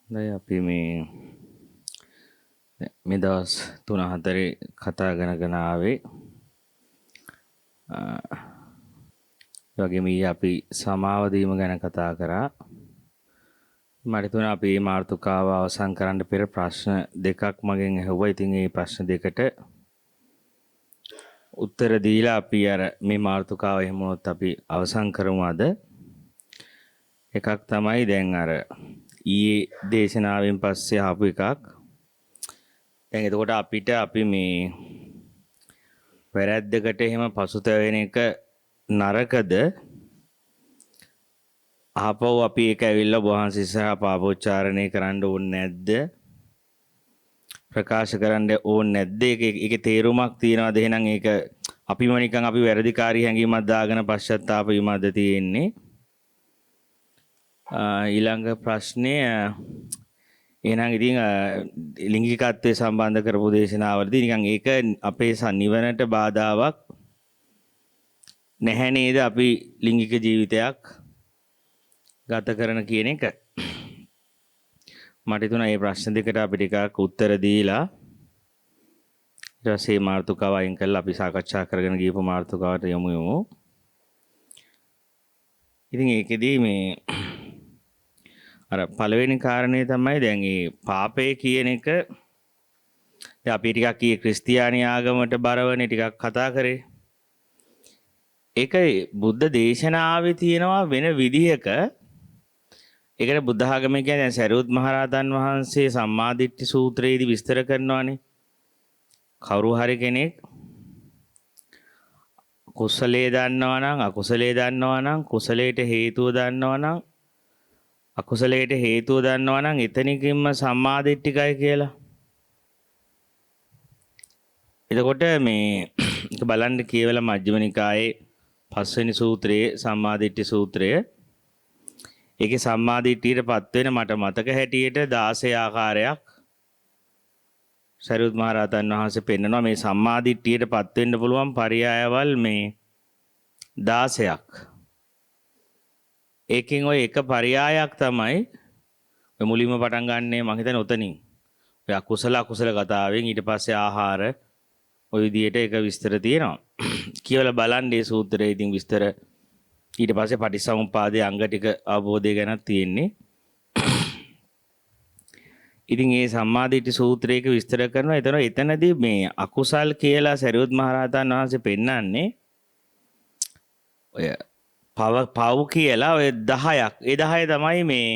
දැන් අපි මේ දවස් 3-4 කතා කරගෙන ආවේ ඒ වගේම ඊයේ අපි සමාව දීම ගැන කතා කරා. මට හිතුණා අපි මේ මාතෘකාව අවසන් කරන්න පෙර ප්‍රශ්න දෙකක් මගෙන් ඇහුවා. ඉතින් මේ ප්‍රශ්න දෙකට උත්තර දීලා අපි අර මේ මාතෘකාව එහෙම වුණොත් අපි අවසන් කරමු අද. එකක් තමයි දැන් අර ඊයේ දේශනාවෙන් පස්සේ ආපු එකක්. දැන් එතකොට අපිට අපි මේ වැරැද්දකට එහෙම පසුතැවෙන එක නරකද? ආපහු අපි ඒක ඇවිල්ලා වහන්සේ ඉස්සරහා පාපෝච්චාරණය කරන්න ඕනේ නැද්ද? ප්‍රකාශ කරන්න ඕනේ නැද්ද? ඒකේ තේරුමක් තියනවාද? එහෙනම් ඒක අපිම නිකන් අපි වැරදිකාරී හැඟීමක් දාගෙන පශ්චාත්තාප වීමක්ද තියෙන්නේ? ඊළඟ ප්‍රශ්නය එහෙනම් ඉතින් ලිංගිකත්වයේ සම්බන්ධ කරපු දේශනාවලදී නිකන් ඒක අපේ නිවනට බාධාවක් නැහැ නේද? අපි ලිංගික ජීවිතයක් ගත කරන කියන එක. මට හිතුණා මේ ප්‍රශ්න දෙකට අපි ටිකක් උත්තර දීලා ඊට පස්සේ මාතෘකාව අයින් කරලා අපි සාකච්ඡා කරගෙන ගියපු මාතෘකාවට යමු. ඉතින් ඒකෙදී මේ අර පළවෙනි කාරණේ තමයි දැන් මේ පාපය කියන එක දැන් අපි ටිකක් ඊයේ ක්‍රිස්තියානි ආගමට බරවනේ ටිකක් කතා කරේ. ඒක බුද්ධ දේශනාවේ තියෙනවා වෙන විදිහක. ඒකට බුද්ධ ආගමේ කියන්නේ දැන් සරියුත් මහරහතන් වහන්සේ සම්මාදිට්ඨි සූත්‍රයේදී විස්තර කරනවානේ. කවුරු හරි කෙනෙක් කුසලයේ දන්නවා නම් අකුසලයේ දන්නවා නම් කුසලයට හේතුව දන්නවා නම් අකුසලයට හේතුව දන්නවා නම් එතනකින්ම සම්මාදිට්ඨිකයි කියලා. එතකොට මේ බලන්න කියවලා මජ්ක්‍ධිම නිකායේ 5 වෙනි සූත්‍රයේ සම්මාදිට්ඨි සූත්‍රය. ඒකේ සම්මාදිට්ඨියටපත් වෙන මට මතක හැටියට 16 ආකාරයක් සරියුත් මහරහතන් වහන්සේ පෙන්නනවා. මේ සම්මාදිට්ඨියටපත් වෙන්න පුළුවන් පරයයවල් මේ 16ක්. ඒකෙන් ඔය එක පරයයක් තමයි ඔය මුලින්ම පටන් ගන්නනේ මම හිතන්නේ ඔතනින්. ඔය අකුසල කතාවෙන් ඊට පස්සේ ආහාර ඔය විදිහට ඒක විස්තර තියෙනවා. කියවලා බලන්න මේ සූත්‍රයේ ඉතින් විස්තර ඊට පස්සේ පටිච්චසමුප්පාදයේ අංග ටික අවබෝධය ගැන තියෙන්නේ. ඉතින් මේ සම්මාදිට්ඨි සූත්‍රයක විස්තර කරනවා. එතනදී මේ අකුසල් කියලා සරියුත් මහරහතන් වහන්සේ පෙන්නන්නේ ඔය පව් කියලා ඔය 10ක්. ඒ 10 තමයි මේ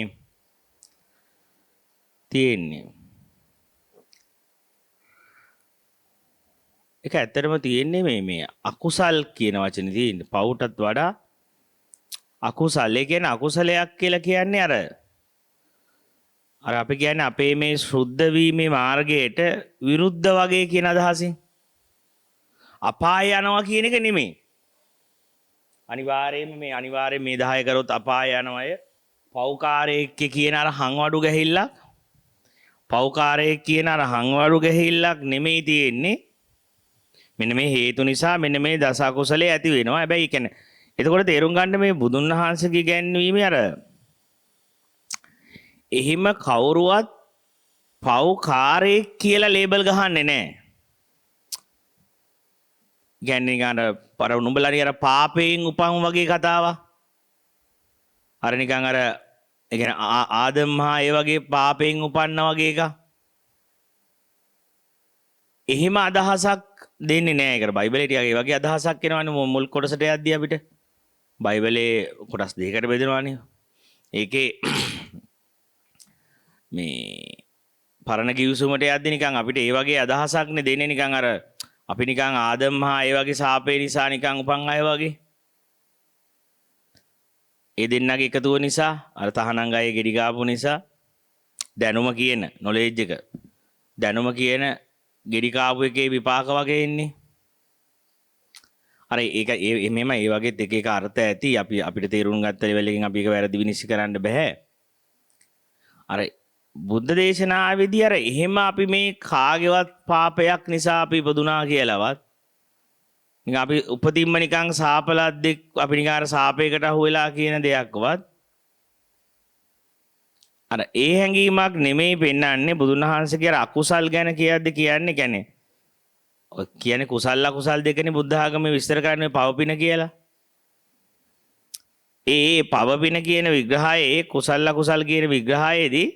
තියෙන්නේ. ඒක ඇත්තටම තියෙන්නේ මේ අකුසල් කියන වචනේ තියෙන්නේ. පව්ටත් වඩා අකුසල්. ඒ කියන්නේ අකුසලයක් කියලා කියන්නේ අර අපි කියන්නේ අපේ මේ ශුද්ධ වීමේ මාර්ගයට විරුද්ධ වගේ කියන අදහසින්. අපාය යනවා කියන එක නෙමෙයි. අනිවාර්යයෙන්ම මේ 10 කරොත් අපාය යනවය. පෞකාරයෙක් කියන අර හංවඩු ගැහිල්ලක්. පෞකාරයෙක් කියන අර හංවඩු ගැහිල්ලක් නෙමෙයි තියෙන්නේ. මෙන්න මේ හේතු නිසා මෙන්න මේ දස අකුසලයේ ඇති වෙනවා. හැබැයි කියන්නේ එතකොට තේරුම් ගන්න මේ බුදුන් වහන්සේගේ ගැන්වීමේ අර එහිම කවුරුවත් පෞකාරයෙක් කියලා ලේබල් ගහන්නේ නැහැ. කියන්නේ අර පර නුඹලානි අර පාපයෙන් උපන් වගේ කතාවක්. අර නිකන් අර ඒ කියන්නේ ආදම් මහා ඒ වගේ පාපයෙන් උපන්නා වගේ එකක්. එහෙම අදහසක් දෙන්නේ නැහැ. ඒකට බයිබලේ ටිකක් ඒ වගේ අදහසක් එනවනේ මුල් කොටසට යද්දී අපිට. බයිබලේ කොටස් දෙකකට බෙදෙනවානේ. ඒකේ මේ පරණ කිවිසුමට යද්දී නිකන් අපිට ඒ වගේ අදහසක් නේ දෙන්නේ. නිකන් අර අපි නිකන් ආදම් මහා ඒ වගේ සාපේ නිසා නිකන් උපන් අය වගේ. ඒ දෙන්නගේ එකතුව නිසා අර තහනම් ගායේ ගෙඩි ගාපු නිසා දැනුම කියන නොලෙජ් එක දැනුම කියන ගෙඩි කාපු එකේ විපාක වගේ ඉන්නේ. අර ඒක මෙහෙම ඒ වගේත් එක එක අර්ථ ඇති. අපිට තේරුම් ගත්ත ලෙවල් එකකින් අපි ඒක වැරදි විනිශ්චය කරන්න බෑ. අර බුද්ධ දේශනාවේදී අර එහෙම අපි මේ කාගේවත් පාපයක් නිසා අපි ඉපදුනා කියලාවත් නිකන් අපි උපතින්ම නිකන් සාපලද්දෙක් අපි නිකන් අර සාපේකට අහු වෙලා කියන දෙයක්වත් අර ඒ හැඟීමක් නෙමෙයි පෙන්වන්නේ බුදුන් වහන්සේගේ අර අකුසල් ගැන කියද්දි කියන්නේ කියන්නේ ඔය කියන්නේ කුසල අකුසල් දෙකනේ බුද්ධ ආගමේ විස්තර කරන්නේ පවපින කියලා. ඒ පවපින කියන විග්‍රහයේ කුසල අකුසල් කියන විග්‍රහයේදී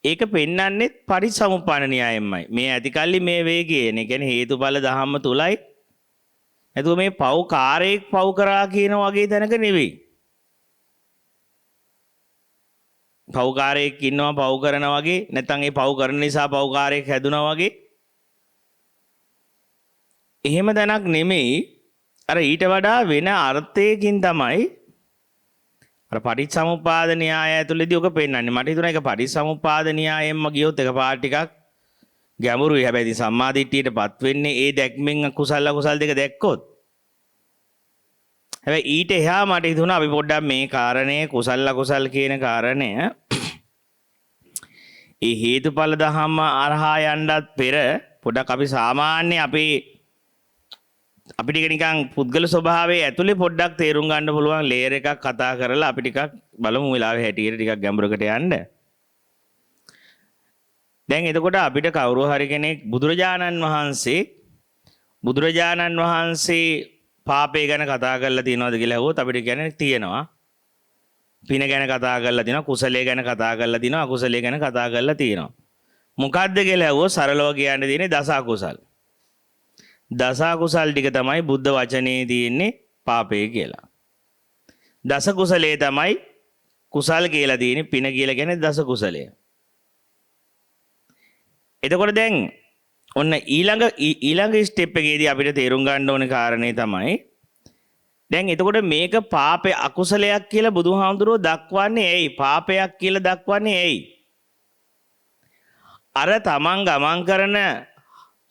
ඒක පෙන්වන්නේ පටිච්චසමුප්පාද න්‍යායෙන්මයි. මේ ඇතිකල්ලි මේ වේ කියන. ඒ කියන්නේ හේතුඵල ධම්ම තුලයි. එතකොට මේ පව් කාරයක් පව් කරා කියන වගේ තැනක නෙවෙයි. පව්කාරයෙක් ඉන්නවා පව් කරනා වගේ නැත්නම් ඒ පව් කරන නිසා පව්කාරයෙක් හැදුනා වගේ එහෙම දැනක් නෙමෙයි. අර ඊට වඩා වෙන අර්ථයකින් තමයි අර පටිච්චසමුප්පාද න්‍යාය ඇතුළේදී ඔක පෙන්වන්නේ. මට හිතුණා ඒක පටිච්චසමුප්පාද න්‍යායෙන්ම ගියොත් එක පාට ටිකක් ගැඹුරුයි. හැබැයි ඉතින් සම්මාදිට්ඨියටපත් වෙන්නේ ඒ දැක්මෙන් කුසල අකුසල් දෙක දැක්කොත්. හැබැයි ඊට එහා මට හිතුණා අපි පොඩ්ඩක් මේ කාරණේ කුසල අකුසල් කියන කාරණය ඒ හේතුඵල ධම්ම අරහා යන්නත් පෙර පොඩ්ඩක් අපි සාමාන්‍ය අපිට නිකන් පුද්ගල ස්වභාවයේ ඇතුලේ පොඩ්ඩක් තේරුම් ගන්න පුළුවන් ලේයර් එකක් කතා කරලා අපි ටිකක් බලමු වෙලාවේ හැටියට ටිකක් ගැඹුරකට යන්න. දැන් එතකොට අපිට කවුරු හරි කෙනෙක් බුදුරජාණන් වහන්සේ පාපේ ගැන කතා කරලා තියනවාද කියලා අහුවොත් අපිට කියන්නේ තියෙනවා. පින ගැන කතා කරලා තියනවා, කුසලයේ ගැන කතා කරලා තියනවා, අකුසලයේ ගැන කතා කරලා තියනවා. මොකද්ද කියලා අහුවොත් සරලව කියන්න තියෙන්නේ දස අකුසල්. දස අකුසල් ටික තමයි බුද්ධ වචනේ තියෙන්නේ පාපේ කියලා. දස කුසලයේ තමයි කුසල් කියලා තියෙන්නේ, පින කියලා කියන්නේ දස කුසලය. එතකොට දැන් ඔන්න ඊළඟ ස්ටෙප් එකේදී අපිට තේරුම් ගන්න ඕනේ කාරණේ තමයි දැන් එතකොට මේක පාපේ අකුසලයක් කියලා බුදුහාමුදුරුවෝ දක්වන්නේ ඇයි? පාපයක් කියලා දක්වන්නේ ඇයි? අර තමන් ගමන් කරන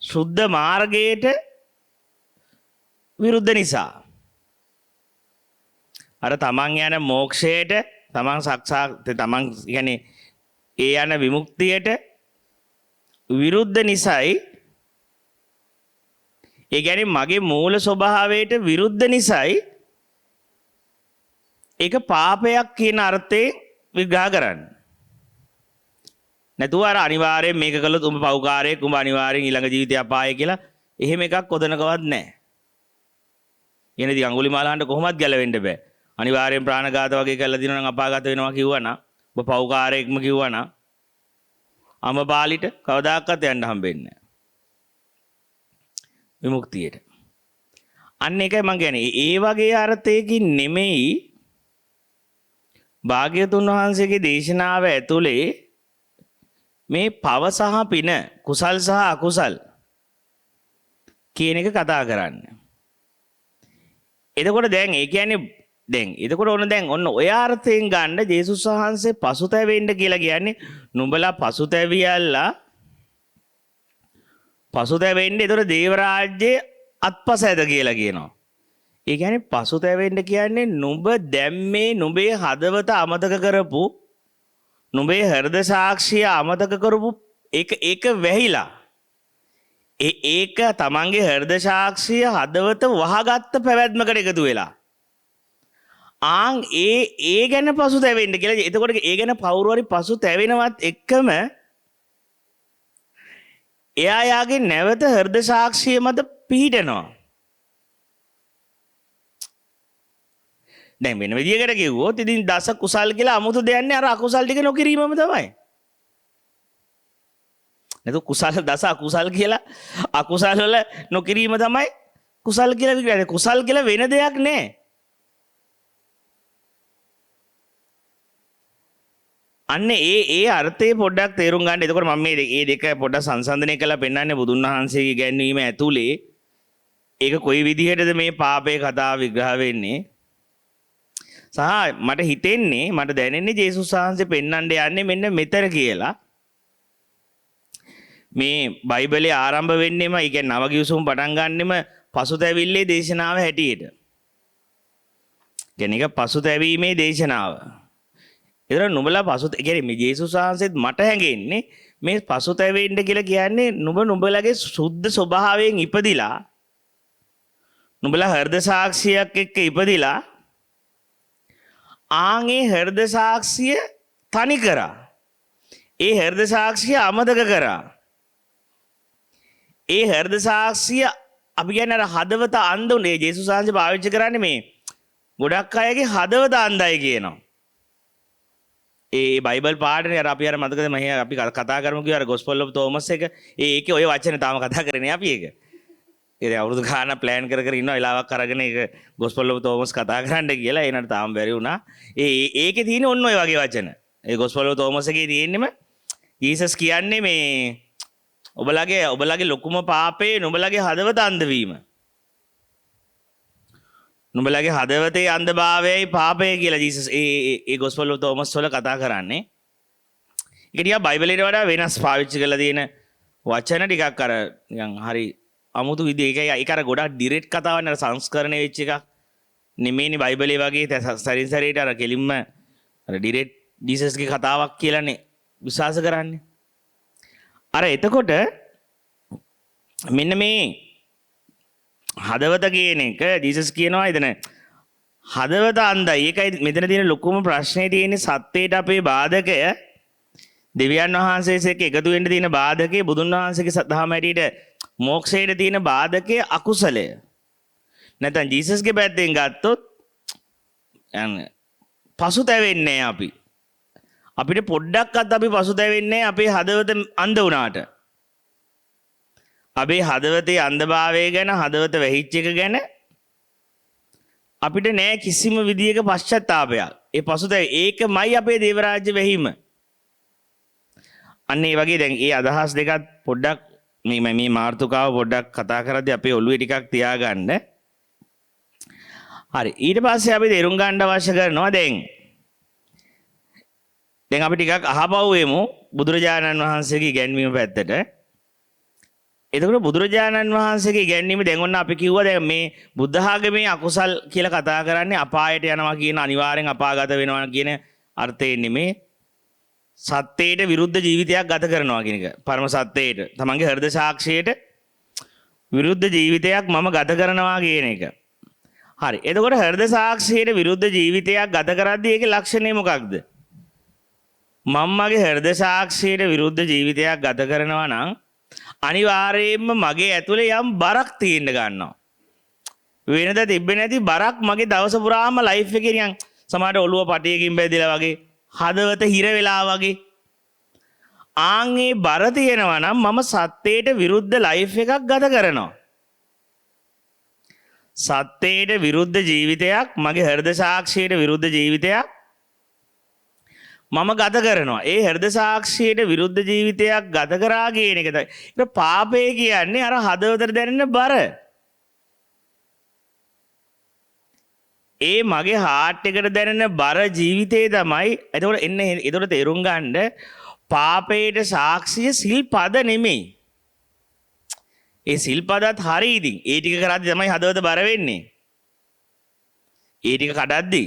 සුද්ධ මාර්ගයට විරුද්ධ නිසා. අර තමන් යන මෝක්ෂයට තමන් කියන්නේ ඒ යන විමුක්තියට විරුද්ධ නිසායි. ඒ කියන්නේ මගේ මූල ස්වභාවයට විරුද්ධ නිසායි ඒක පාපයක් කියන අර්ථයෙන් විග්‍රහ කරන්නේ. නැතුව අර අනිවාර්යෙන් මේක කළොත් උඹ පව්කාරයෙක්, උඹ අනිවාර්යෙන් ඊළඟ ජීවිතය අපායයි කියලා එහෙම එකක් කොතනකවත් නැහැ. එනදී අඟුලිමාලහන්ට කොහොමවත් ගැලවෙන්න බෑ. අනිවාර්යෙන් ප්‍රාණඝාත වගේ කරලා දිනන නම් අපාගත වෙනවා කිව්වනම්, ඔබ පව්කාරයෙක්ම කිව්වනම් අමපාලිට කවදාකවත් යන්න හම්බෙන්නේ නැහැ. විමුක්තියට. අන්න ඒකයි මම කියන්නේ. ඒ වගේ අර්ථයකින් නෙමෙයි භාග්‍යතුන් වහන්සේගේ දේශනාව ඇතුලේ මේ පව සහ පින, කුසල් සහ අකුසල් කියන එක කතා කරන්නේ. එතකොට දැන් ඒ කියන්නේ ඔන්න ඔය අර්ථයෙන් ගන්න ජේසුස් වහන්සේ පසුතැවෙන්න කියලා කියන්නේ නුඹලා පසුතැවෙන්න ඒතර දේව රාජ්‍යයේ අත්පස ඇත කියලා කියනවා. ඒ කියන්නේ පසුතැවෙන්න කියන්නේ නුඹ දැන් මේ නුඹේ හදවත අමතක කරපු, නුඹේ හෘද සාක්ෂිය අමතක කරපු ඒක වැහිලා. ඒක තමන්ගේ හෘද සාක්ෂිය හදවත වහගත්ත පැවැත්මකට එකතු වෙලා. ඒ ගැන පසුතැවෙන්න කියලා. එතකොට ඒ ගැන කවුරු හරි පසුතැවෙනවත් එක්කම එයා යාගේ නැවත හෘද සාක්ෂිය මත පිහිටනවා. දැන් වෙන විදියකට කිව්වොත් ඉතින් දස කුසල් කියලා 아무තු දෙයක් අර අකුසල් ටික නොකිරීමම තමයි. නැතු කුසල් දස අකුසල් කියලා අකුසල් වල නොකිරීම තමයි කුසල් කියලා විග්‍රහය. කුසල් කියලා වෙන දෙයක් නෑ. අන්න ඒ අර්ථය පොඩ්ඩක් තේරුම් ගන්න. එතකොට මම මේ දෙක පොඩ්ඩක් සංසන්දනය කරලා පෙන්නන්නේ බුදුන් වහන්සේගේ ගැන්වීම ඇතුලේ ඒක කොයි විදිහටද මේ පාපේ කතාව විග්‍රහ වෙන්නේ. සහ මට හිතෙන්නේ මට දැනෙන්නේ ජේසුස් වහන්සේ පෙන්වන්න යන්නේ මෙන්න මෙතන කියලා. මේ බයිබලයේ ආරම්භ වෙන්නෙම ඒ කියන්නේ නව කිවිසුම පටන් ගන්නෙම පසුතැවිල්ලේ දේශනාව හැටියට. කියන්නේ ඒක පසුතැවීමේ දේශනාව. ඒතර නුඹලා කියන්නේ මේ ජේසුස් වහන්සේත් මට හැඟෙන්නේ මේ පසුතැවෙන්න කියලා කියන්නේ නුඹලගේ සුද්ධ ස්වභාවයෙන් ඉපදිලා නුඹලා හෘද සාක්ෂියක් එක්ක ඉපදිලා ආන්ගේ හෘද සාක්ෂිය තනි කරා. ඒ හෘද සාක්ෂිය අමතක කරා. ඒ හෘද සාක්ෂිය අපි කියන්නේ අර හදවත අන්ධ උනේ. ජේසුස් වහන්සේ පාවිච්චි කරන්නේ මේ ගොඩක් අයගේ හදවත අන්ධයි කියනවා. ඒ බයිබල් පාඩනේ අර අපි අර මතකද මම අපි කතා කරමු කිව්වා අර ගොස්පල් ඔෆ් තෝමස් එක. ඒකේ ඔය වචනේ තාම කතා කරන්නේ අපි ඒක. ඒ අවුරුදු ගානක් ප්ලෑන් කර කර ඉන්නවා වෙලාවක් අරගෙන ඒක ගොස්පල් ඔෆ් තෝමස් කතා කරන්න කියලා. ඒනට තාම බැරි වුණා. ඒකේ තියෙන ඔන්න ඔය වගේ වචන. ඒ ගොස්පල් ඔෆ් තෝමස් එකේ තියෙන්නේම ජීසස් කියන්නේ මේ ඔබලගේ ලොකුම පාපේ නුඹලගේ හදවත අන්ධ වීම. නුඹලගේ හදවතේ අන්ධභාවයයි පාපය කියලා ජීසස් ඒ ගොස්පල් ඔෆ් තෝමස් වල කතා කරන්නේ. ඒක ටිකක් බයිබලයට වඩා වෙනස් පාවිච්චි කරලා තියෙන වචන ටිකක් අර නිකන් හරි අමුතු විදිහේ ඒක අර ගොඩක් ඩිරෙක්ට් කතාවක් නේ සංස්කරණය වෙච්ච එකක් නෙමෙයිනේ බයිබලයේ වගේ සරින් සරේට අර කෙලින්ම අර ඩිරෙක්ට් ජීසස්ගේ කතාවක් කියලානේ විශ්වාස කරන්නේ. අර එතකොට මෙන්න මේ හදවත කියන එක ජීසස් කියනවා එතන හදවත අන්ධයි. ඒකයි මෙතන තියෙන ලොකුම ප්‍රශ්නේ තියෙන්නේ සත්‍යයට අපේ බාධකය දෙවියන් වහන්සේත් එක්ක එකතු වෙන්න තියෙන බාධකේ බුදුන් වහන්සේගේ සදහම හැටියට මෝක්ෂයට තියෙන බාධකයේ අකුසලය. නැත්නම් ජීසස්ගේ පැත්තෙන් ගත්තොත් පසුතැවෙන්නේ අපි. අපිට පොඩ්ඩක්වත් අපි පසුතැවෙන්නේ අපේ හදවත අන්ධ වුණාට. අපේ හදවතේ අන්ධභාවය ගැන හදවත වැහිච්ච එක ගැන අපිට නෑ කිසිම විදියක පශ්චාත්තාපයක්. ඒ පසුතැව ඒකමයි අපේ දේව රාජ්‍ය වැහිම. අන්න ඒ වගේ දැන් ඒ අදහස් දෙකත් පොඩ්ඩක් මේ මාර්තුකාව පොඩ්ඩක් කතා කරද්දී අපේ ඔළුවේ ටිකක් තියාගන්න. හරි ඊට පස්සේ අපි තේරුම් ගන්න අවශ්‍ය කරනවා දැන් අපි ටිකක් අහපවුවෙමු බුදුරජාණන් වහන්සේගේ ඉගැන්වීම පැත්තට. එතකොට බුදුරජාණන් වහන්සේගේ ඉගැන්වීම දැන් ඔන්න අපි කිව්වා දැන් මේ බුද්ධ ආගමේ අකුසල් කියලා කතා කරන්නේ අපායට යනවා කියන අනිවාර්යෙන් අපාගත වෙනවා කියන අර්ථයෙන් නෙමේ. සත්‍යයට විරුද්ධ ජීවිතයක් ගත කරනවා කියන එක. පරම සත්‍යයට තමන්ගේ හෘද සාක්ෂියට විරුද්ධ ජීවිතයක් මම ගත කරනවා කියන එක. හරි. එතකොට හෘද සාක්ෂියට විරුද්ධ ජීවිතයක් ගත කරද්දී ඒකේ ලක්ෂණය මොකක්ද? මමගේ හෘද සාක්ෂියට විරුද්ධ ජීවිතයක් ගත කරනවා නම් අනිවාර්යයෙන්ම මගේ ඇතුලේ යම් බරක් තියෙන්න ගන්නවා. වෙනද තිබෙන්නේ නැති බරක් මගේ දවස පුරාම ලයිෆ් එකේ නිකන් සමහරට ඔළුව පටියකින් බැඳිලා වගේ හදවත හිර වෙලා වගේ ආන්ගේ බර තියෙනවා නම් මම සත්‍යයට විරුද්ධ ලයිෆ් එකක් ගත කරනවා. සත්‍යයට විරුද්ධ ජීවිතයක් මගේ හෘද සාක්ෂියට විරුද්ධ ජීවිතයක් මම ගත කරනවා. ඒ හෘද සාක්ෂියට විරුද්ධ ජීවිතයක් ගත කරා කියන එක තමයි. ඒක පාපය කියන්නේ අර හදවතට දැනෙන බර. ඒ මගේ හાર્ට් එකට දැනෙන බර ජීවිතේ තමයි. එතකොට තේරුම් ගන්න පාපයට සාක්ෂිය සිල්පද නෙමෙයි. ඒ සිල්පදත් හරි ඉතින්. ඒ ටික කරද්දි තමයි හදවත බර වෙන්නේ. ඒ ටික කඩද්දි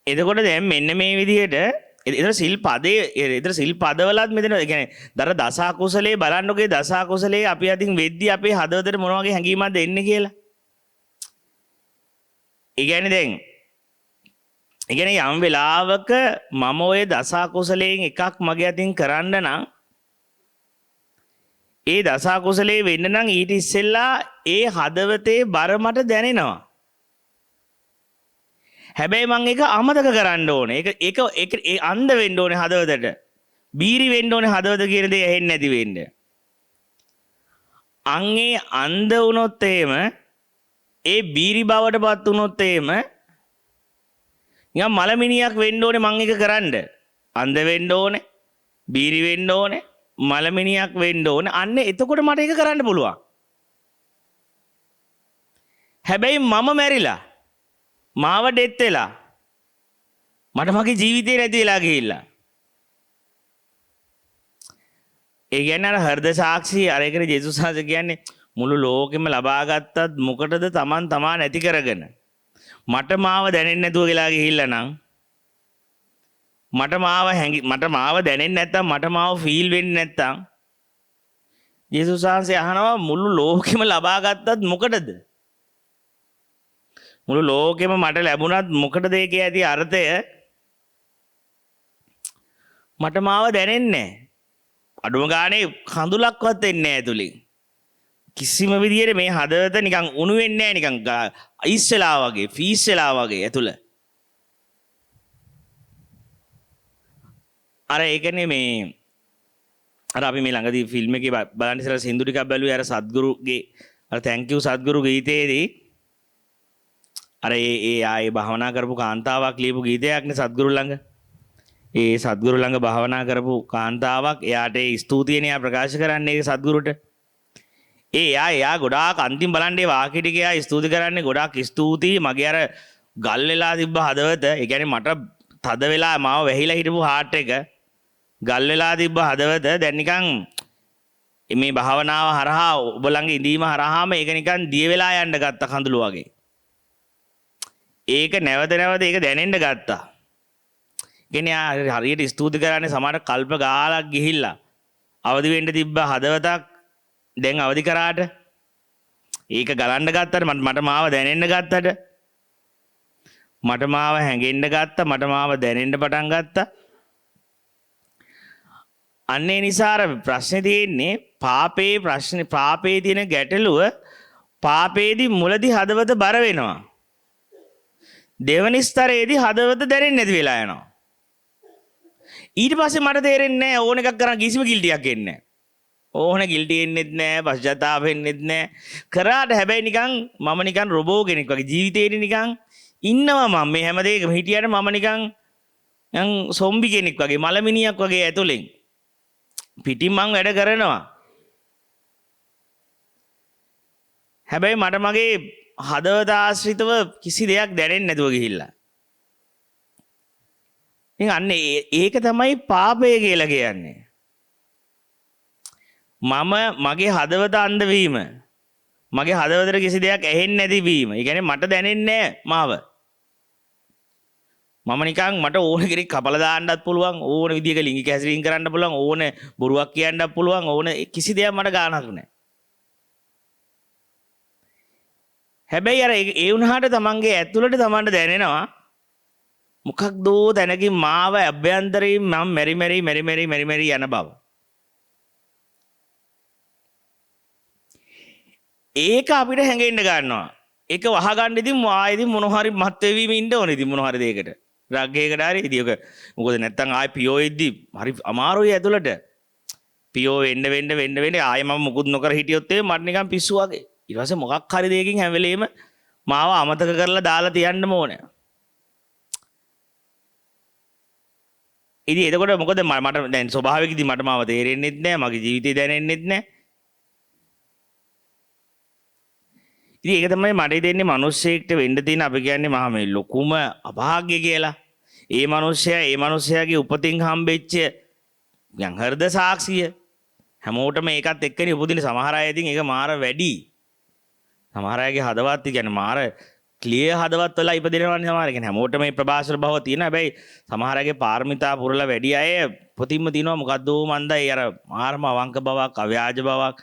එතකොට දැන් මෙන්න මේ විදිහට සිල්පදවලත් මෙතන කියන්නේ දර දස අකුසලේ බලන්නකෝ දස අකුසලේ අපි අතින් වෙද්දි අපේ හදවතට මොන වගේ හැඟීමක්ද එන්නේ කියලා. ඒ කියන්නේ යම් වෙලාවක මම ওই දස අකුසලයෙන් එකක් මගේ අතින් කරන්න නම් ඒ දස අකුසලේ වෙන්න නම් ඊට ඉස්සෙල්ලා ඒ හදවතේ බර මට දැනෙනවා. හැබැයි මං ඒක අමතක කරන්න ඕනේ. ඒක අන්ධ වෙන්න ඕනේ හදවතට. බීරි වෙන්න ඕනේ හදවත කියන දේ ඇහෙන්නේ නැති වෙන්න. අංගේ අන්ධ වුණොත් එහෙම ඒ බීරි බවටපත් වුණොත් එහෙම නිකන් මලමිනියක් වෙන්න ඕනේ මං එක කරන්න. අන්ධ වෙන්න ඕනේ, බීරි වෙන්න ඕනේ, මලමිනියක් වෙන්න ඕනේ. අන්න එතකොට මට ඒක කරන්න පුළුවන්. හැබැයි මම මැරිලා මාව ඩෙත් වෙලා මට මගේ ජීවිතේ නැති වෙලා ගිහිල්ලා. ඒ කියන්නේ අර හෘද සාක්ෂි අර ඒකනේ ජේසුස් වහන්සේ කියන්නේ මුළු ලෝකෙම ලබා ගත්තත් මොකටද Taman තමා නැති කරගෙන මට මාව දැනෙන්නේ නැතුව ගලා ගිහිල්ලා නම් මට මාව දැනෙන්නේ නැත්තම් මට මාව ෆීල් වෙන්නේ නැත්තම් ජේසුස් වහන්සේ අහනවා මුළු ලෝකෙම ලබා ගත්තත් මොකටද? මුළු ලෝකෙම මට ලැබුණත් මොකටද ඒකේ ඇති අර්ථය? මට මාව දැනෙන්නේ නැහැ. අඩුම ගානේ කඳුලක්වත් එන්නේ නැහැ ඇතුලින්. කිසිම විදියට මේ හදවත නිකන් උණු වෙන්නේ නැහැ, නිකන් අයිස් වෙලා වගේ, ෆීස් වෙලා වගේ ඇතුළ. අර ඒකනේ මේ අර අපි මේ ළඟදී ෆිල්ම් එකේ බලන්න ඉස්සලා සින්දු ටිකක් බැලුවේ අර සද්ගුරුගේ අර thank you සද්ගුරු ගීතයේදී අර ඒ ආයේ භාවනා කරපු කාන්තාවක් ලියපු ගීතයක් නේ සද්ගුරු ළඟ. ඒ සද්ගුරු ළඟ භාවනා කරපු කාන්තාවක් එයාට ස්තුතියනේ එයා ප්‍රකාශ කරන්නේ ඒ සද්ගුරුට. එයා ගොඩාක් අන්තිම බලන්නේ වාක්‍ය ටික එයා ස්තුති කරන්නේ ගොඩාක් ස්තුතියි මගේ අර ගල් වෙලා තිබ්බ හදවත. ඒ කියන්නේ මට තද වෙලා මාව වැහිලා හිටපු හાર્ට් එක ගල් වෙලා තිබ්බ හදවත දැන් නිකන් මේ භාවනාව හරහා ඔබ ළඟ ඉඳීම හරහාම ඒක නිකන් දිය වෙලා යන්න ගත්ත කඳුළු වගේ. ඒක නැවත නැවත ඒක දැනෙන්න ගත්තා. කියන්නේ හරියට ස්තුති කරන්නේ සමහර කල්ප ගාලක් ගිහිල්ලා අවදි වෙන්න තිබ්බ හදවතක් දැන් අවදි කරාට ඒක ගලන්න ගත්තට මට මාව දැනෙන්න ගත්තට මට මාව හැඟෙන්න ගත්තා මට මාව දැනෙන්න පටන් ගත්තා. අන්නේ නිසා අර ප්‍රශ්නේ තියෙන්නේ පාපේ තියෙන ගැටලුව පාපේදී මුලදී හදවත බර වෙනවා. දෙවනි ස්තරයේදී හදවත දැනෙන්නේ නැති වෙලා යනවා. ඊට පස්සේ මට තේරෙන්නේ නැහැ ඕන එකක් කරන් කිසිම ගිල්ටියක් එන්නේ නැහැ. ඕන ගිල්ටි එන්නෙත් නැහැ, පශ්චාත්තාප වෙන්නෙත් නැහැ. කරාට හැබැයි නිකන් මම නිකන් රොබෝ කෙනෙක් වගේ ජීවිතේදී නිකන් ඉන්නවා මම මේ හැම දෙයකම හිටියට මම නිකන් සොම්බි කෙනෙක් වගේ මලමිනියක් වගේ ඇතුලෙන් පිටින් මං වැඩ කරනවා. හැබැයි මට මගේ හදවත ආශ්‍රිතව කිසි දෙයක් දැනෙන්නේ නැතුව ගිහිල්ලා. ඉතින් අන්න ඒක තමයි පාපය කියලා කියන්නේ. මගේ හදවත අන්ධ වීම. මගේ හදවතට කිසි දෙයක් ඇහෙන්නේ නැති වීම. ඒ කියන්නේ මට දැනෙන්නේ නැහැ මාව. මම නිකන් මට ඕන කෙනෙක් කපලා දාන්නත් පුළුවන්, ඕන විදියක ලිංගික හැසිරීම් කරන්න පුළුවන්, ඕන බොරුවක් කියන්නත් පුළුවන්, ඕන කිසි දෙයක් මට ගානක් නැහැ. හැබැයි අර ඒ වුණාට තමන්ගේ ඇතුළට තමන්ට දැනෙනවා මොකක්දෝ දැනකින් මාව අභ්‍යන්තරයෙන් මම මෙරි යන බව. ඒක අපිට හැංගෙන්න ගන්නවා. ඒක වහගන්න ඉතින් ආයෙදි මොන හරි මත් වෙවීම ඉන්න ඕනේ ඉතින් මොන හරි දෙයකට. රග්ගයකට හරි ඉතින් ඔක මොකද නැත්තම් ආයෙ පියෝ එද්දි හරි අමාරුයි ඇතුළට. පියෝ වෙන්න ආයෙ මම මුකුත් නොකර හිටියොත් මට නිකන් පිස්සු වගේ. ඊට පස්සේ මොකක් හරි දෙයකින් හැම වෙලේම මාව අමතක කරලා දාලා තියන්නම ඕනේ. ඉතින් එතකොට මොකද මට දැන් ස්වභාවිකදී මට මාව තේරෙන්නෙත් නැහැ, මගේ ජීවිතේ දැනෙන්නෙත් නැහැ. ඉතින් ඒක තමයි මට දෙන්නේ මිනිස්සෙක්ට වෙන්න තියෙන අපි කියන්නේ මහා මේ ලොකුම අභාග්‍ය කියලා. ඒ මිනිස්සයාගේ උපතින් හම්බෙච්ච යම් හෘද සාක්ෂිය හැමෝටම ඒකත් එක්කනේ උපදින. සමහර අය ඉතින් ඒක මාර වැඩි. සමහර අයගේ හදවත් කියන්නේ මාර ක්ලියර් හදවත් වල ඉපදිනවනේ සමහර. කියන්නේ හැමෝටම මේ ප්‍රභාෂර භව තියෙන. හැබැයි සමහර අයගේ පාරමිතා පුරලා වැඩි අය උපතින්ම තියෙනවා මොකද්ද මන්දයි අර මාරම අවංක බවක්, අව්‍යාජ බවක්,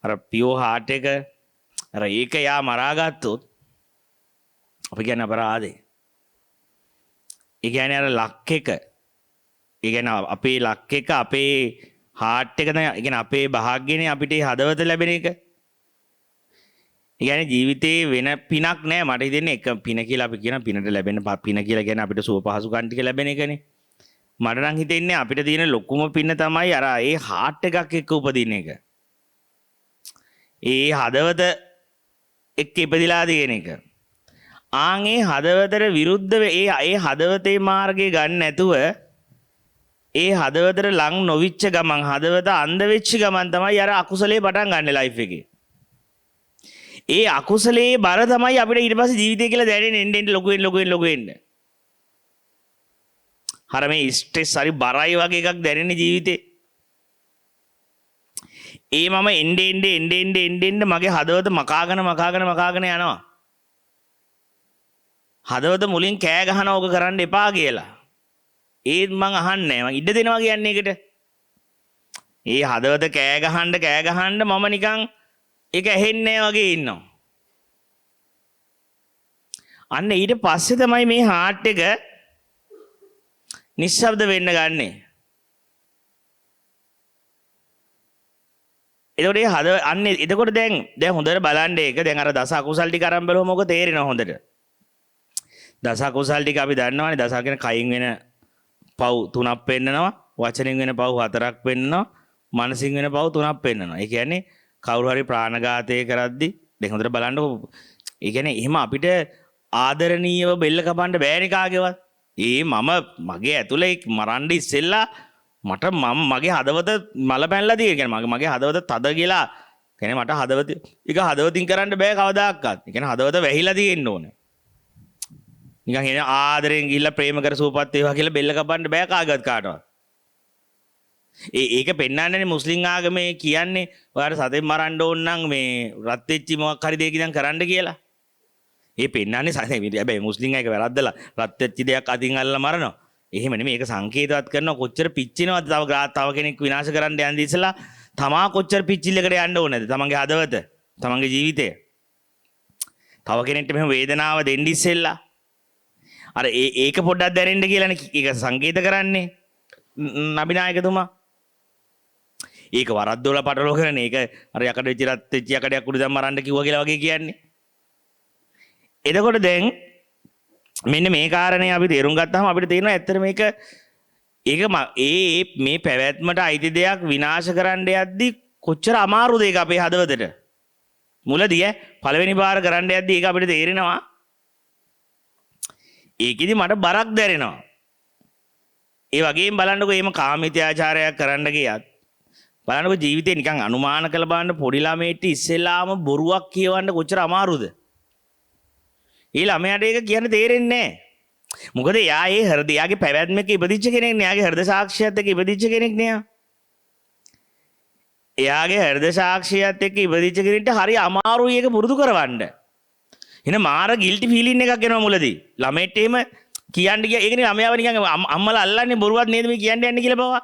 අර පියෝ හાર્ට් එක අර ඒක යා මරාගත්තොත් අපි කියන්නේ අපරාධේ. ඒ කියන්නේ අර ලක් එක. ඒ කියන්නේ අපේ ලක් එක අපේ හાર્ට් එක තමයි. ඒ කියන්නේ අපේ භාග්‍යනේ අපිට හදවත ලැබෙන එක. ඒ කියන්නේ ජීවිතේ වෙන පිනක් නෑ. මට හිතෙන්නේ එක පින කියලා අපි කියන පිනට ලැබෙන පින කියලා කියන්නේ අපිට සුව පහසුකම් ටික ලැබෙන එකනේ. මට නම් හිතෙන්නේ අපිට තියෙන ලොකුම පින තමයි අර ඒ හાર્ට් එකක් එක්ක උපදින එක. ඒ හදවත එක්ක ඉපදිලා තියෙන එක. ඒ හදවතට විරුද්ධව ඒ හදවතේ මාර්ගේ ගන්න නැතුව ඒ හදවතට ලං නොවිච්ච ගමන් හදවත අන්ධ වෙච්ච ගමන් තමයි අර අකුසලේ පටන් ගන්න ලයිෆ් එකේ. ඒ අකුසලේ බර තමයි අපිට ඊට පස්සේ ජීවිතය කියලා දැනෙන්නේ ලොකු වෙන්න. හර මේ ස්ට්‍රෙස් හරි බරයි වගේ එකක් දැනෙන්නේ ජීවිතේ. ඒ මම එන්න මගේ හදවත මකාගෙන යනවා. හදවත මුලින් කෑ ගහන ඕක කරන්න එපා කියලා. ඒත් මං අහන්නේ නැහැ. මං ඉඩ දෙනවා කියන්නේ ඒකට. ඒ හදවත කෑ ගහන්න මම නිකන් ඒක ඇහෙන්නේ නැහැ වගේ ඉන්නවා. අන්න ඊට පස්සේ තමයි මේ හાર્ට් එක නිශ්ශබ්ද වෙන්න ගන්නෙ. එතකොට ඒ හද අන්න එතකොට දැන් හොඳට බලන්න ඒක දැන් අර දස අකුසල් ටික අරන් බලුවම මොකද තේරෙනව හොඳට. දස අකුසල් ටික අපි දන්නවනේ. දස කියන කයින් වෙන පව් 3ක් පෙන්නනවා, වචනෙන් වෙන පව් 4ක් පෙන්නනවා, මනසින් වෙන පව් 3ක් පෙන්නනවා. ඒ කියන්නේ කවුරු හරි ප්‍රාණඝාතය කරද්දි දැන් හොඳට බලන්නකො. ඒ කියන්නේ එහෙම අපිට ආදරණීයව බෙල්ල කපන්න බෑනේ කාගේවත්. මගේ ඇතුලේ මරන්න ඉස්සෙල්ලා මට මගේ හදවත මල පැනලා තියෙන. කියන්නේ මගේ හදවත තද ගිලා. කියන්නේ මට හදවතින් කරන්න බෑ කවදාකවත්. ඒ කියන්නේ හදවත වැහිලා තියෙන්න ඕනේ. නිකන් එන ආදරෙන් ගිහිල්ලා ප්‍රේම කර සූපත් වේවා කියලා බෙල්ල කපන්න බෑ කාටවත්. ඒක පෙන්නන්නේ මුස්ලිම් ආගමේ කියන්නේ ඔයාලට සතෙන් මරන්න ඕන නම් මේ රත් වෙච්චි මොකක් හරි දෙයක් ඉඳන් කරන්න කියලා. ඒ පෙන්නන්නේ හැබැයි මුස්ලිම් අයක වැරද්දලා රත් වෙච්ච දෙයක් අතින් අල්ලලා මරනවා. එහෙම නෙමෙයි. ඒක සංකේතවත් කරනවා කොච්චර පිච්චෙනවද තව කෙනෙක් විනාශ කරන්න යන්න ඉස්සලා තමා කොච්චර පිච්චිල්ලකට යන්න ඕනේද තමන්ගේ හදවත තමන්ගේ ජීවිතය. තව කෙනෙක්ට මෙහෙම වේදනාව දෙන්න ඉස්සෙල්ලා අර ඒක පොඩ්ඩක් දැනෙන්න කියලානේ ඒක සංකේත කරන්නේ නබිනායකතුමා. ඒක වරද්දෝලා පටලව කරන ඒක අර යකඩ වෙච්ච රත් වෙච්ච යකඩයක් උඩ දැන් මරන්න කිව්වා කියලා වගේ කියන්නේ. එතකොට දැන් මෙන්න මේ කාරණේ අපි තේරුම් ගත්තාම අපිට තේරෙනවා ඇත්තට මේක මේ පැවැත්මට අයිති දෙයක් විනාශ කරන්න යද්දි කොච්චර අමාරුද ඒක අපේ හදවතට. මුලදී පළවෙනි බාර කරන්න යද්දි ඒක අපිට තේරෙනවා. ඒකෙදි මට බරක් දැනෙනවා. ඒ වගේම බලන්නකො එහෙම කාමීත්‍යාචාරයක් කරන්න ගියත් බලන්නකො ජීවිතේ නිකන් අනුමාන කළ බලන්න පොඩි ළමයිට ඉස්සෙල්ලාම බොරුවක් කියවන්න කොච්චර අමාරුද. ඒ ළමයාට ඒක කියන්න තේරෙන්නේ නැහැ. මොකද එයා හෘදයාගේ පැවැත්මක ඉපදිච්ච කෙනෙක් නේ. එයාගේ හෘද සාක්ෂියත් එක්ක ඉපදිච්ච කෙනෙක් නේ. එයාගේ හෘද සාක්ෂියත් එක්ක ඉපදිච්ච කෙනෙක්ට හරි අමාරුයි ඒක පුරුදු කරවන්න. එන මාර ගිල්ටි ෆීලින් එකක් එනවා මුලදී. ළමයිට එහෙම කියන්න ගියා. ඒකනේ ළමයාව නිකන් අම්මලා අල්ලන්නේ බොරුවක් නේද මේ කියන්න යන්නේ කියලා බවා.